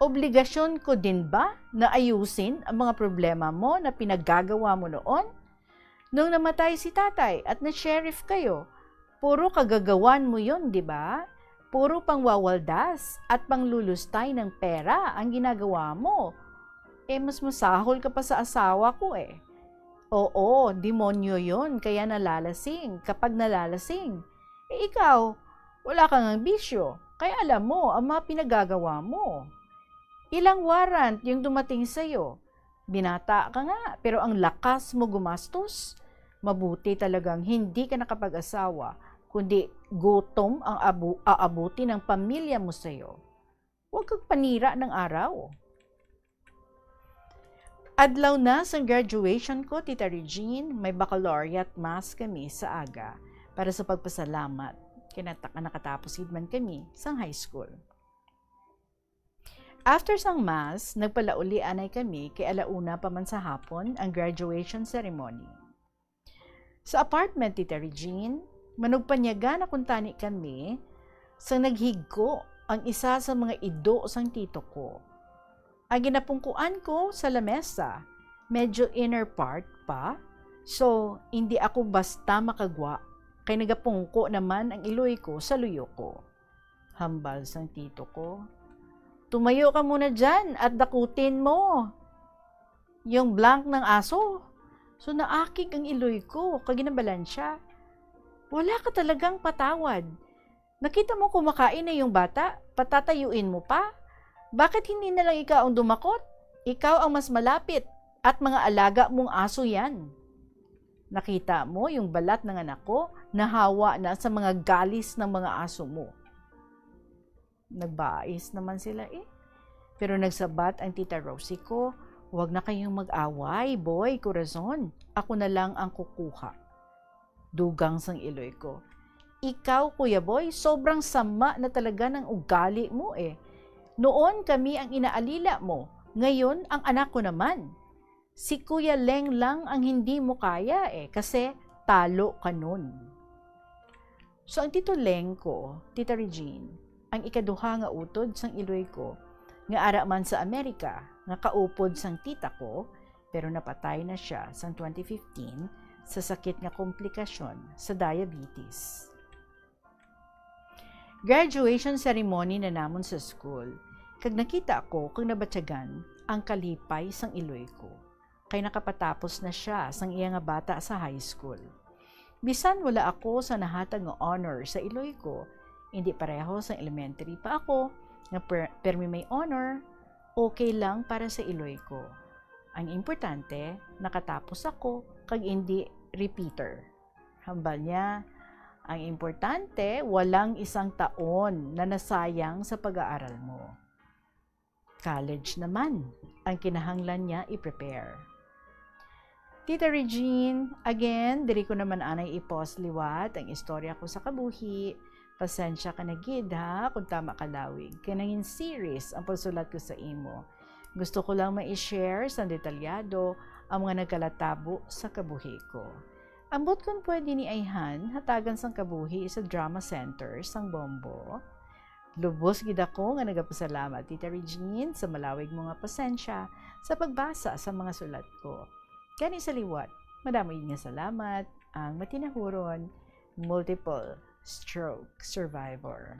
obligasyon ko din ba na ayusin ang mga problema mo na pinaggagawa mo noon? Nung namatay si tatay at na-sheriff kayo, puro kagagawan mo yun, di ba? Puro pangwawaldas at panglulustay ng pera ang ginagawa mo. Mas masahol ka pa sa asawa ko eh. Oo, demonyo yun, kaya nalalasing. Kapag nalalasing, ikaw, wala kang ambisyo, kaya alam mo ang mga pinagagawa mo. Ilang warrant yung dumating sa'yo? Binata ka nga, pero ang lakas mo gumastos. Mabuti talagang hindi ka nakapag-asawa, kundi gutom ang aabuti ng pamilya mo sa'yo. Huwag kang panira ng araw. Adlaw na sa graduation ko, Tita Regine, may baccalaureate mass kami sa aga para sa pagpasalamat. Nakatapos man kami sa high school. After sang mass, nagpalauli anay kami kay alauna pa man sa hapon ang graduation ceremony. Sa apartment, Tita Regine, manugpanyaga na kuntani kami sa naghigko ang isa sa mga ido sang tito ko. Ang ginapungkuan ko sa lamesa, medyo inner part pa, so hindi ako basta makagwa, kay nagapungko naman ang iloy ko sa luyo ko. Hambal sang tito ko. Tumayo ka muna dyan at dakutin mo yung blank ng aso. So naakig ang iloy ko, kaginabalan siya. Wala ka talagang patawad. Nakita mo kumakain na yung bata, patatayuin mo pa? Bakit hindi na lang ikaw ang dumakot? Ikaw ang mas malapit at mga alaga mong aso yan. Nakita mo yung balat ng anak ko, nahawa na sa mga galis ng mga aso mo. Nagbais naman sila eh. Pero nagsabat ang Tita Rosie ko, huwag na kayong mag-away, boy, Corazon. Ako na lang ang kukuha. Dugang sang iloy ko. Ikaw, Kuya Boy, sobrang sama na talaga ng ugali mo eh. Noon kami ang inaalila mo, ngayon ang anak ko naman. Si Kuya Leng lang ang hindi mo kaya eh, kasi talo ka nun. So ang Tito Leng ko, Tita Regine, ang ikaduha nga utod sang iloy ko, nga ara man sa Amerika, nga kaupod sang tita ko, pero napatay na siya sang 2015 sa sakit nga komplikasyon sa diabetes. Graduation ceremony na namon sa school, kag nakita ko kung nabatyagan ang kalipay sang iloy ko, kay nakapatapos na siya sang iya nga bata sa high school. Bisan wala ako sa nahatag nga honor sa iloy ko, hindi pareho sa elementary pa ako, nga permi may honor, okay lang para sa iloy ko. Ang importante, nakatapos ako, kag hindi repeater. Hambal niya, ang importante, walang isang taon na nasayang sa pag-aaral mo. College naman, ang kinahanglan niya i-prepare. Tita Regine, again, diri ko naman anay ipos liwat ang istorya ko sa kabuhi, Pasensya ka na gid ha, kung tama ka lawig. Kanangin series ang pagsulat ko sa imo. Gusto ko lang ma-share sa detalyado ang mga nagkalatabo sa kabuhi ko. Ambot kung pwede ni Ayhan, hatagan sang kabuhi sa Drama Center sang Bombo. Lubos gid ako nga nagapasalamat, Tita Regine, sa malawig mo nga pasensya sa pagbasa sa mga sulat ko. Kani sa liwat, madamo nga salamat ang matinahuron, multiple stroke survivor.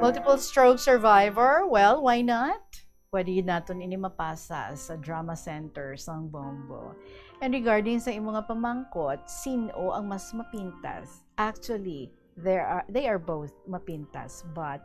Multiple stroke survivor? Well, why not? Pwede natin ini mapasa sa Drama Center sang Bombo. And regarding sa imong nga pamangkot, sino ang mas mapintas? Actually, they are both mapintas, but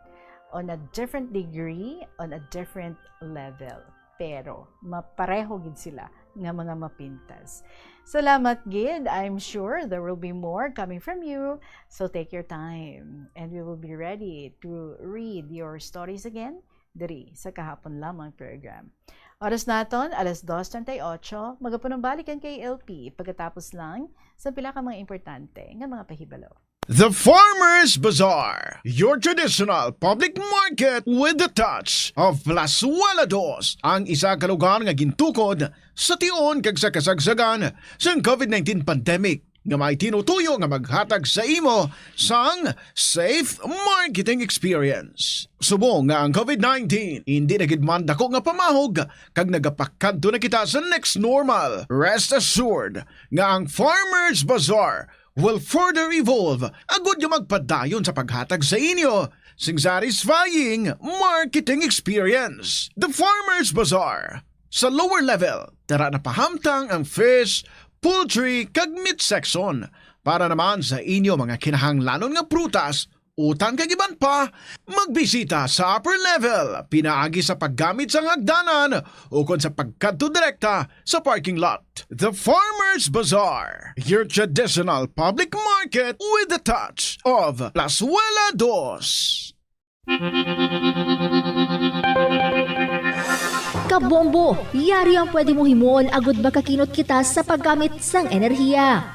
on a different degree, on a different level. Pero mapareho gid sila nga mga mapintas. Salamat gid. I'm sure there will be more coming from you. So take your time and we will be ready to read your stories again diri sa kahapon lamang program. Oras naton, 2:38, magapunong balikan kay LP pagkatapos lang sa pila ka mga importante nga mga pahibalo. The Farmers Bazaar, your traditional public market with the touch of Plazuela Dos, ang isa ka lugar nga gintukod sa tion kag sa kasagsagan sa COVID-19 pandemic nga may tinutuyo nga maghatag sa imo sang safe marketing experience. Subong nga ang COVID-19 hindi na gid man dako nga pamahog kag nagapakadto na kita sa next normal. Rest assured nga ang Farmers Bazaar will further evolve agud yung magpadayon sa paghatag sa inyo sing satisfying marketing experience. The Farmers Bazaar. Sa lower level, tara na pahamtang ang fish, poultry, kag meat section para naman sa inyo mga kinahanglanon nga prutas, utang kag iban pa, magbisita sa upper level, pinaagi sa paggamit sa hagdanan o kon sa pagkadto direkta sa parking lot. The Farmers Bazaar, your traditional public market with the touch of Plazuela Dos. Kabombo, yari ang pwede mong himuon agud makakinot kita sa paggamit sang enerhiya.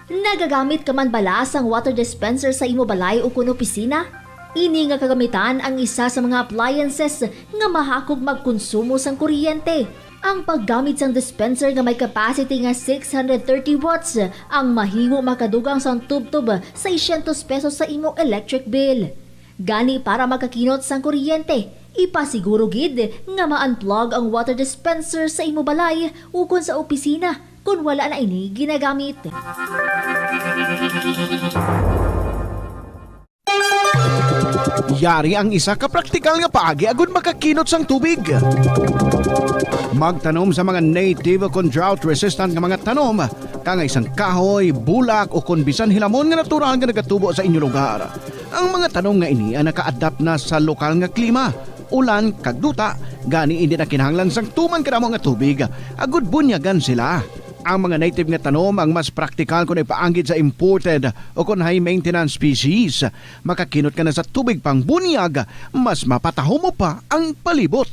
Nagagamit ka man bala sang water dispenser sa imo balay o kun opisina? Ini nga kagamitan ang isa sa mga appliances nga mahakog magkonsumo sang kuryente. Ang paggamit sang dispenser nga may capacity nga 630 watts ang mahimo makadugang sang tubtub sa 600 pesos sa imo electric bill. Gani para makakinot sang kuryente, ipasiguro gid nga ma-unplug ang water dispenser sa imo balay o kun sa opisina kung wala na ini ginagamit. Yari ang isa ka praktikal nga paagi agud makakinot sang tubig. Magtanom sa mga native kon drought resistant nga mga tanom, kang isang kahoy, bulak o kon bisan hilamon nga natural nga nagatubo sa inyo lugar. Ang mga tanom nga ini ang naka-adapt na sa lokal nga klima, ulan kag duta, gani hindi na kinahanglan sang tuman kadamo nga tubig, agud bunyagan sila. Ang mga native nga tanom ang mas praktikal kung ipaanggit sa imported o kung high maintenance species. Makakinot ka na sa tubig pang bunyag, mas mapataho mo pa ang palibot.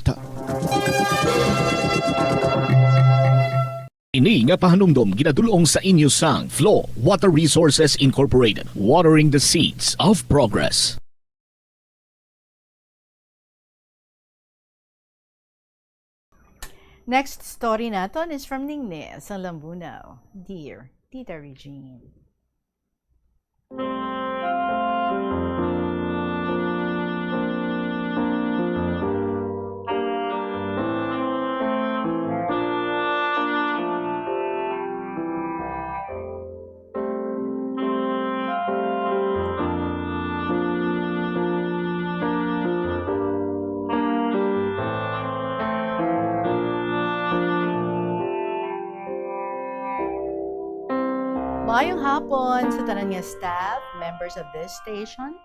Ini nga pahanumdom ginadulong sa inyo sang Flow Water Resources Incorporated, watering the seeds of progress. Next story natin is from Ningne sa Lambunaw. Dear Tita Regine. Maayong hapon sa tanan nga staff, members of this station,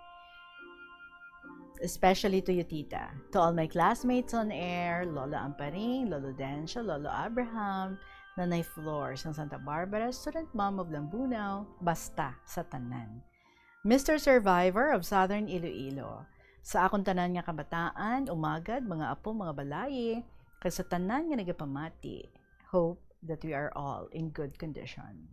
especially to you, Tita, to all my classmates on air, Lolo Amparing, Lolo Densha, Lolo Abraham, Nanay Flor sa Santa Barbara, student mom of Lambunaw, basta sa tanan. Mr. Survivor of Southern Iloilo, sa akong tanan nga kabataan, umagad, mga apo, mga balaye, kay sa tanan nga nagapamati, hope that we are all in good condition.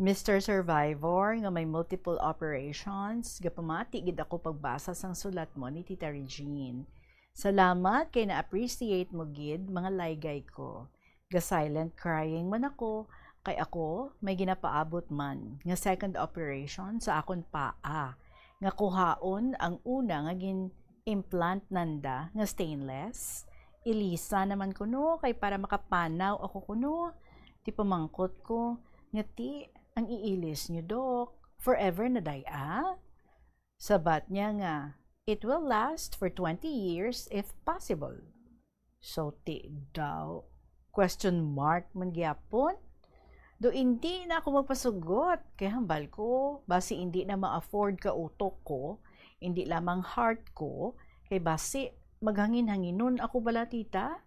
Mr. Survivor nga may multiple operations, gapamati gid ako pagbasa sang sulat mo ni Tita Regine. Salamat kay na-appreciate mo gid mga laygay ko. Ga-silent crying man ako, kay ako may ginapaabot man nga second operation sa akon paa. Nga kuhaon ang una nga gin-implant nanda nga stainless. Ilisa naman kuno kay para makapanaw ako kuno. Ti pamangkot ko, nga ti ang iilis nyo, Dok. Forever na daya. Sabat niya nga, it will last for 20 years if possible. So ti daw, question mark man gyapon. Do hindi na ako magpasugot, kay hambal ko, basi hindi na ma-afford ka utok ko, hindi lamang heart ko, kay basi maghangin-hanginon ako bala tita.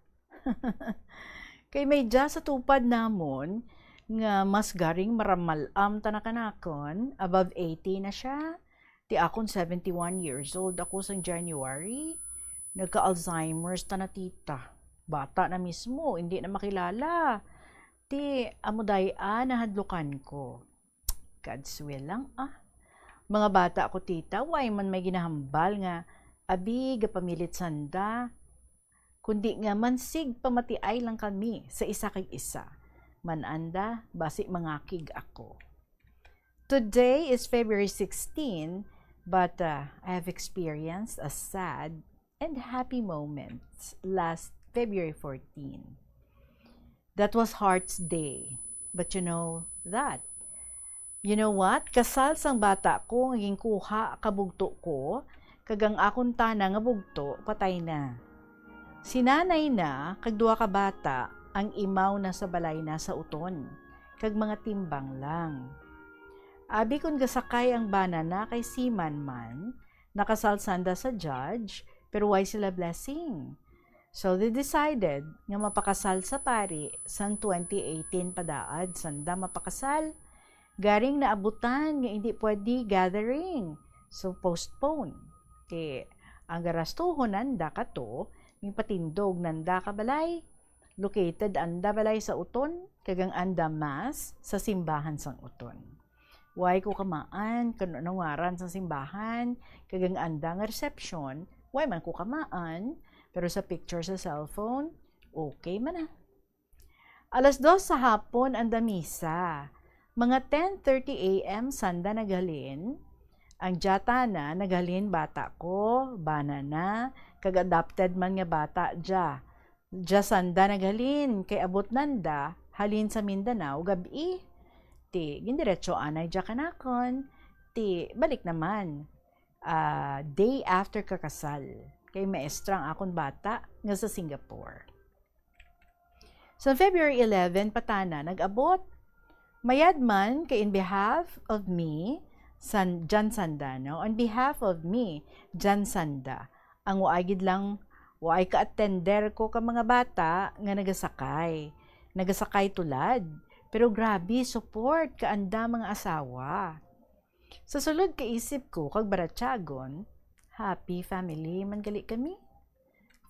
Kay may dya sa tupad namon, nga mas garing maramalam tanakanakon, above 80 na siya. Ti akon 71 years old ako sa January, nagka-Alzheimer's tanatita. Bata na mismo, hindi na makilala. Ti amudaya na hadlukan ko. God's will lang Mga bata ako tita, why man may ginahambal nga abi gapamilit sanda. Kundi nga mansig pamatiay lang kami sa isa kay isa. Mananda, basi mangakig ako. Today is February 16, but I have experienced a sad and happy moment last February 14. That was Heart's Day. But you know that? You know what? Kasal sang bata ko, nging kuha kabugto ko, kagang akong tana nga bugto, patay na. Sinanay na, kag duwa ka bata, ang imaw na sa balay na sa uton, kag mga timbang lang. Abi kung gasakay ang banana kay Siman man, nakasalsanda sa judge, pero why sila blessing? So they decided nga mapakasal sa pari sang 2018 padaad, sanda mapakasal. Garing naabutan nga hindi pwede gathering, so postpone. Kaya ang garastuhon nanda ka to, yung patindog nanda ka balay, located anda balay sa uton, kagang anda mas sa simbahan sang uton. Why ko kamaan, kanunangaran sa simbahan, kagang anda nga reception, why man ko kamaan, pero sa picture sa cellphone, okay man 2:00 sa hapon anda misa. Mga 10:30 a.m. sanda naghalin, ang jata na naghalin bata ko, banana, kag-adopted man nga bata dya. Dya sanda naghalin, kay abot nanda, halin sa Mindanao, gabi. Ti, gindiretso anay dya kanakon, ti, balik naman. Day after kakasal, kay maestrang akong bata nga sa Singapore. Sa February 11, patana, nag-abot. Mayad man kay in behalf of me, Jan Sanda, no? On behalf of me, Jan Sanda, ang waagid lang, waay ka-attender ko ka mga bata nga nagasakay. Nagasakay tulad, pero grabe, support ka anda mga asawa. Sa sulod kaisip ko, kag baratsagon, happy family man gali kami.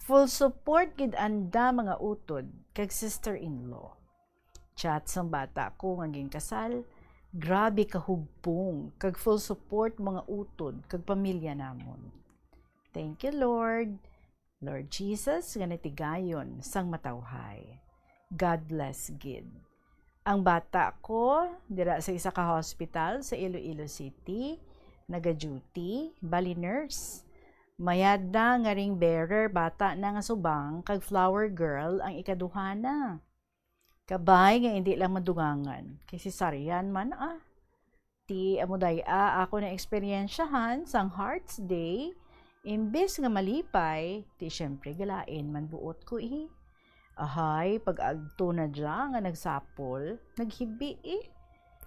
Full support gid anda mga utod, kag sister-in-law. Chat sang bata ko ngaging kasal, grabe kahugpong, kag full support mga utod, kag pamilya namon. Thank you, Lord. Lord Jesus, nga natigayon sang matawhay. God bless gid. Ang bata ko, dira sa isa ka hospital sa Iloilo City, naga-duty, bali nurse. Mayada nga ring bearer, bata na nga subang, kag flower girl ang ikaduhana. Kabay nga hindi lang madugangan. Kay cesarean man Ti amudaya ako na eksperyensyahan sang Heart's Day. Imbes nga malipay, ti syempre galain man buot ko Ahay, pag agto na dya nga nagsapol, naghibi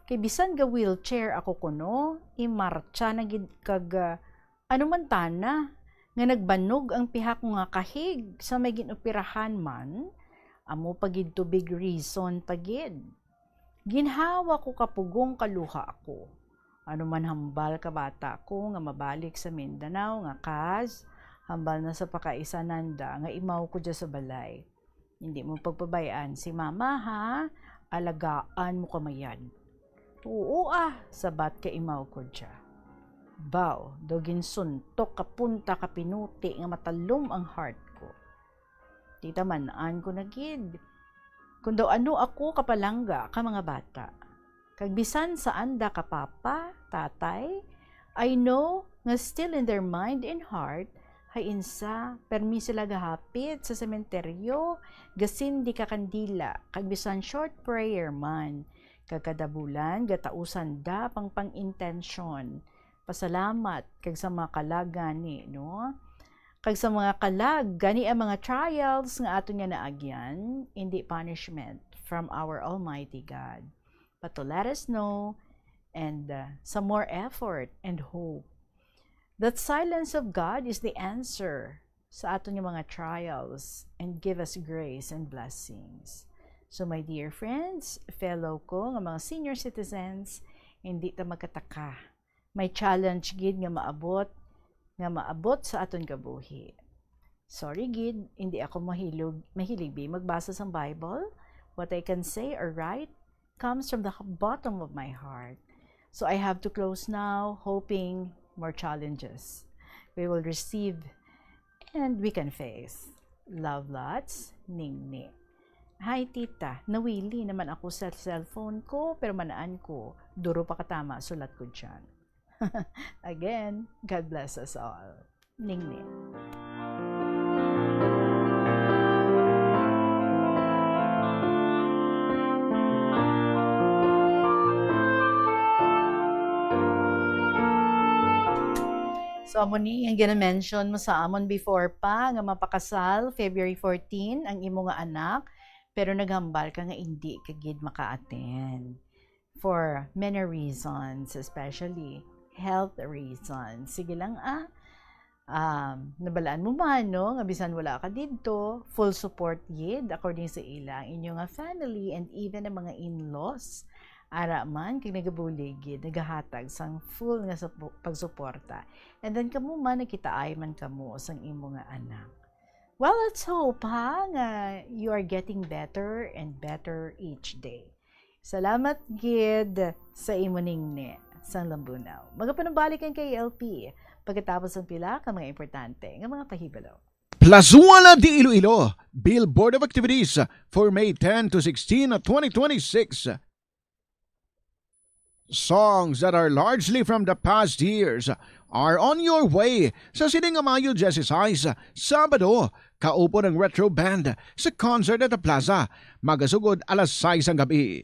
Kay bisan ga wheelchair ako kuno, imarcha na gid kag ano man tana, nga nagbanog ang piha ko nga kahig sa may ginoperahan man, Amo pagid to big reason pagid. Ginhawa ko kapugong kaluha ako. Ano man hambal ka bata ko nga mabalik sa Mindanao nga kas, hambal na sa pakaisananda nga imaw ko dya sa balay. Hindi mo pagpabayaan si mama ha, alagaan mo kamayan. Oo sabat ka imaw ko dya. Baw, dogin suntok kapunta ka pinuti nga matalom ang heart ko. Tita manaan ko na gid. Kung daw ano ako kapalangga ka mga bata. Kag bisan saan da ka papa, tatay, I know nga still in their mind and heart, hay insa, permi sila gahapit sa sementeryo, gasin di ka kandila, kag bisan short prayer man, kagkadabulan, gatausan da pang intensyon. Pasalamat kag sa mga kalag gani, no? Kag sa mga kalag gani ang mga trials nga ato niya naagyan, hindi punishment from our Almighty God, but to let us know and some more effort and hope that silence of God is the answer sa ato niya mga trials and give us grace and blessings. So my dear friends, fellow ko nga mga senior citizens, hindi ta magkataka. May challenge gid nga maabot sa aton kabuhi. Sorry gid, hindi ako mahilig magbasa sa Bible. What I can say or write comes from the bottom of my heart. So I have to close now, hoping more challenges we will receive and we can face. Love lots, Ningni. Hi tita, nawili naman ako sa cellphone ko pero manaan ko, duro pa katama, sulat ko dyan. Again, God bless us all. Ningni. So, amo ni, ang gina-mention mo sa amon before pa, nga mapakasal, February 14, ang imo nga anak, pero naghambal ka nga hindi kagid maka-attend. For many reasons, especially health reasons. Sige lang nabalaan mo man, no? Nga bisan wala ka dito, full support yid, according sa ila, ang inyo nga family and even ang mga in-laws. Ara man, kag nagabulig yid, nagahatag sang full nga sa pagsuporta. And then kamo man, nakitaay man kamo sang imo nga anak. Well, let's hope nga you are getting better and better each day. Salamat gid sa imo ningni sang Lambunaw. Magapanabalik ang kay LP pagkatapos ng pila ka mga importante ng mga pahibalo. Plazuela de Iloilo, Bill Board of Activities for May 10 to 16, 2026. Songs that are largely from the past years are on your way sa Sining Mayo 16, Sabado, kaupo ng Retro Band sa concert at the Plaza, magasugod alas 6 ang gabi.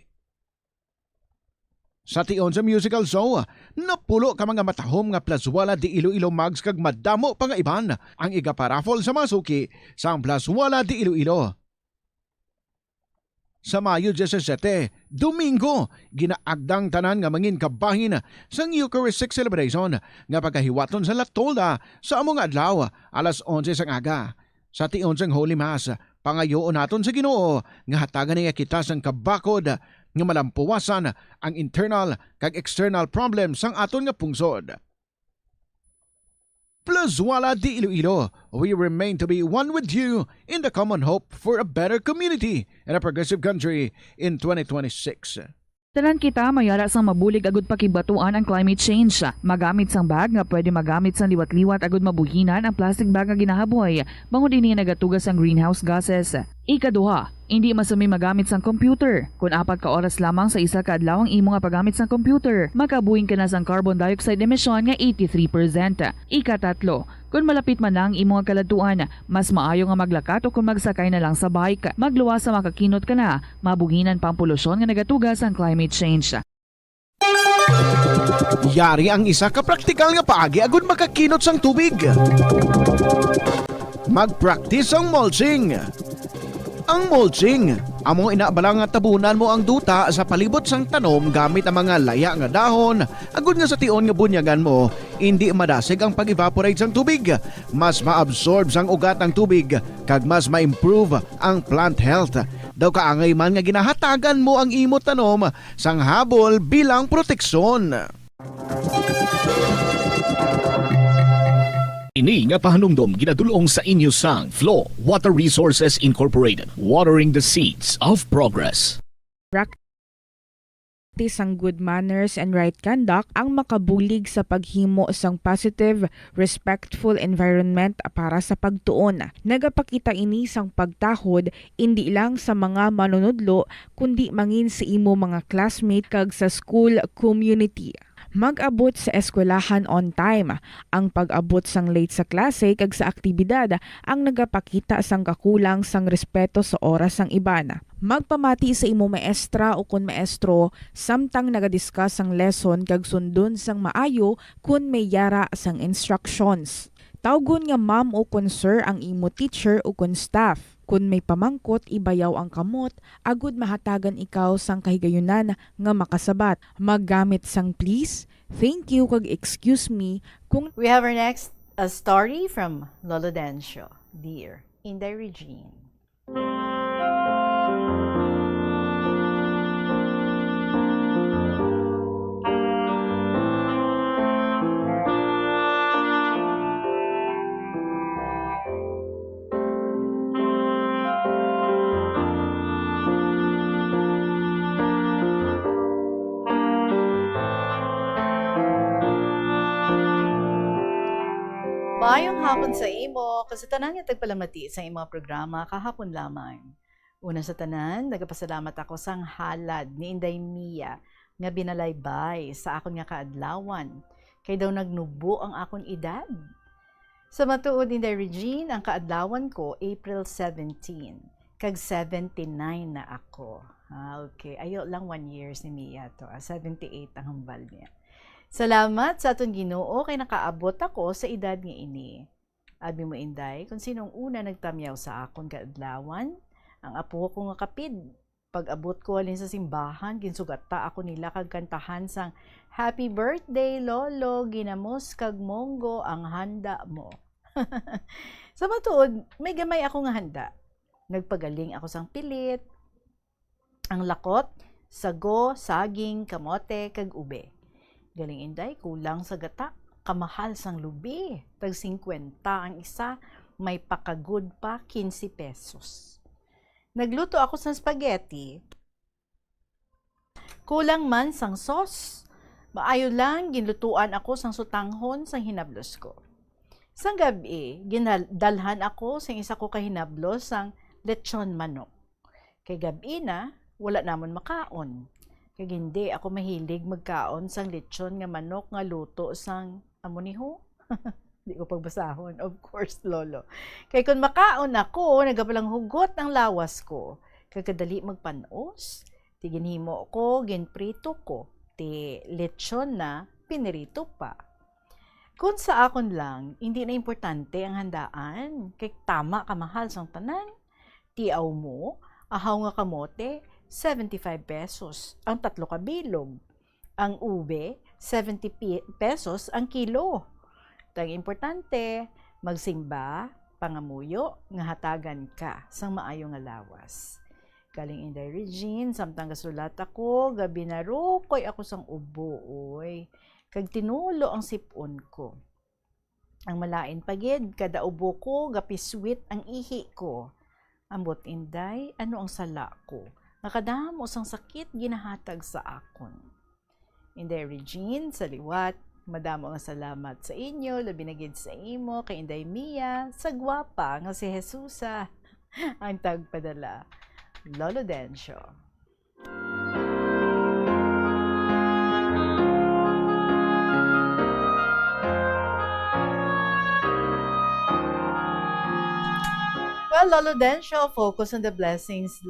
Sa tion sa musical show, napulo ka mga matahom nga Plazuela de Iloilo mags kag madamo pa nga iban ang igaparafol sa masuki sa Plazuela de Iloilo. Sa Mayo 17, Domingo, ginaagdang tanan nga mangin kabahin sang Eucharistic celebration nga pagkahiwaton sa Latolda sa among adlaw alas 11 sang aga. Sa tion sang Holy Mass, pangayoon naton sa Ginoo nga hatagan niya kita sang kabakod nga malampuwasan ang internal kag external problems sang aton nga pungsod. Plazuela de Iloilo, we remain to be one with you in the common hope for a better community and a progressive country in 2026. Tanan kita mayara sang mabulig agud pakibatuan ang climate change. Magamit sang bag nga pwede magamit sang liwat-liwat agud mabuhinan ang plastic bag nga ginahaboy. Bangod dinhi nagatugas ang greenhouse gases. Ikaduha, hindi masumi magamit sang computer. Kung 4 ka oras lamang sa isa ka adlaw ang imo nga paggamit sang computer, makabuhing ka na sang carbon dioxide emission nga 83%. Ikatatlo, kung malapit man lang imo nga kaladuan, mas maayo nga maglakat o kung magsakay na lang sa bike. Magluwas sa makakinot ka na, mabuhinan pang polusyon nga nagatugas ang climate change. Yari ang isa ka praktikal nga paagi agud makakinot sang tubig. Mag-practice ang mulching. Ang mulching Amo inaabala nga tabunan mo ang duta sa palibot sang tanom gamit ang mga laya nga dahon. Agud nga sa tion nga bunyagan mo, hindi madasig ang pag-evaporate sang tubig. Mas ma-absorb sang ugat ng tubig kag mas ma-improve ang plant health. Daw kaangay man nga ginahatagan mo ang imo tanom sang habol bilang proteksyon. Ini nga pahanumdom ginadulong sa inyo sang Flow Water Resources Incorporated, watering the seeds of progress. Practice ang good manners and right conduct ang makabulig sa paghimo sang positive, respectful environment para sa pagtuon. Nagapakita ini sang pagtahod hindi lang sa mga manunudlo kundi mangin sa imo mga classmate kag sa school community. Mag-abot sa eskwelahan on time. Ang pag-abot sang late sa klase kag sa aktibidad ang nagapakita sang kakulang sang respeto sa oras sang iban. Magpamati sa imo maestra o kun maestro samtang nagadiscuss sang lesson kag sundon sang maayo kun may yara sang instructions. Tawgon nga ma'am o kun sir ang imo teacher o kun staff. Kun may pamangkot, ibayaw ang kamot, agud mahatagan ikaw sang kahigayunan nga makasabat. Maggamit sang please, thank you kag excuse me kung... We have our next story from Lolo Dencio. Dear Inday Regine. Maayong hapon sa imo, kasi tanan nga tagpalamati sa imong programa kahapon lamang. Una sa tanan, nagapasalamat ako sang halad ni Inday Mia nga binalaybay sa akon nga kaadlawan. Kay daw nagnubo ang akon edad. Sa matuod ni Inday Regine, ang kaadlawan ko April 17, kag 79 na ako. Okay, ayo lang 1 years ni Mia to. 78 ang hambal niya. Salamat sa aton Ginoo kay nakaabot ako sa edad nga ini. Abi mo Inday, kung sinong una nagtamyaw sa akon kaadlawan, ang apo ko nga kapid. Pag-abot ko halin sa simbahan, ginsugata ako nila kag kantahan sang Happy Birthday Lolo, ginamos kag monggo ang handa mo. Sa matuod, may gamay ako nga handa. Nagpagaling ako sang pilit, ang lakot, sago, saging, kamote kag ube. Galing Inday, kulang sa gata, kamahal sang lubi. Tag 50 ang isa, may pakagud pa 15 pesos. Nagluto ako sa spaghetti. Kulang man sang sauce. Maayo lang, ginlutuan ako sang sutanghon sang hinablos ko. Sang gabi, ginadalhan ako sang isa ko kahinablos sang lechon manok. Kay gabi na, wala namon makaon. Kag hindi ako mahilig magkaon sang lechon nga manok nga luto sang amoniho. Di ko pagbasahon, of course, Lolo. Kay kung makaon ako, nagapalang hugot ang lawas ko. Kagkadali magpanos, ti ginhimo ko, ginprito ko, ti lechon na pinirito pa. Kung sa akon lang, hindi na importante ang handaan. Kay tama kamahal sang tanan. Tiaw mo, ahaw nga kamote, 75 pesos ang 3 kabilog. Ang ube, 70 pesos ang kilo. Tang importante, magsimba, pangamuyo, nga hatagan ka sang maayo nga lawas. Galing Inday Regine, samtang gasulat ako, gabi na rukoy ako sang ubo, oy. Kag tinulo ang sipon ko. Ang malain pagid, kada ubo ko, gapi sweet ang ihi ko. Ambot Inday, ano ang sala ko? Nakadamo sang sakit ginahatag sa akon. Inday Regine, sa liwat, madamo ang salamat sa inyo, labi na gid sa imo, kay Inday Mia, sa gwapa nga si Jesusa, ang tagpadala. Lolo Dencio. Well, Lolo Dencio, focus on the blessings,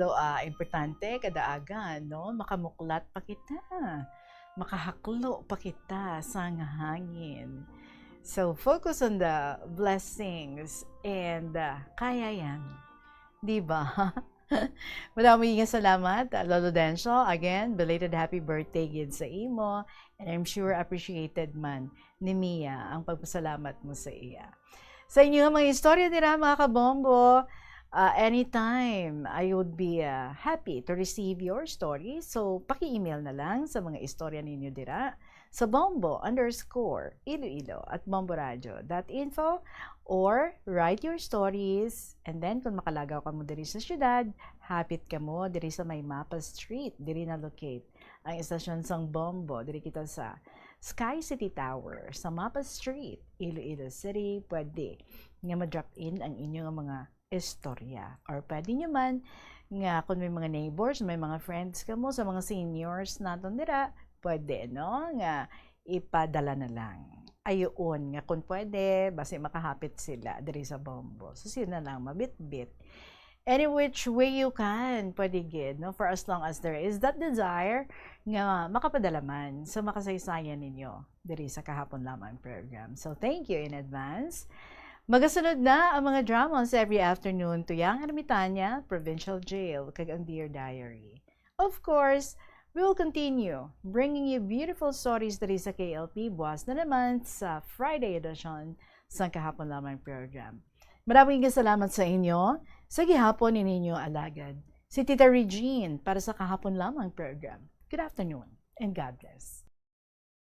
importante, kadaagan, no? Makamuklat pa kita. Makahaklo pa kita sa hangin. So, focus on the blessings and kaya yan. Diba? Maraming salamat, Lolo Dencio. Again, belated happy birthday gid sa imo. And I'm sure appreciated man ni Mia ang pagpasalamat mo sa iya. Sa inyo mga istorya nila mga kabombo, anytime I would be happy to receive your stories. So, paki-email na lang sa mga istorya ninyo dira sa bombo_iloilo@bomboradio.info or write your stories, and then kung makalagaw ka mo diri sa syudad, hapit ka mo diri sa may Mapa Street, diri na locate ang istasyon sang Bombo, diri kita sa Sky City Tower sa Mapa Street, Iloilo City. Pwede nga ma-drop in ang inyong mga istorya, or pwede nyo man nga kung may mga neighbors, may mga friends ka mo, sa mga seniors naton dira, pwede, no? Nga ipadala na lang. Ayoon, nga kung pwede, basta makahapit sila diri sa Bombo. So, sila na lang, mabit-bit. Any which way you can, pwede gid, no? For as long as there is that desire, nga makapadala man sa makasaysayan ninyo diri sa Kahapon Lamang program. So, thank you in advance. Magasunod na ang mga dramas every afternoon tuyang Ermitanya, Provincial Jail, kag ang Dear Diary. Of course, we will continue bringing you beautiful stories diri sa KLP buwas na naman sa Friday edition sa Kahapon Lamang program. Maraming salamat sa inyo. Sa gihapon ninyo alagad. Si Tita Regine para sa Kahapon Lamang program. Good afternoon and God bless.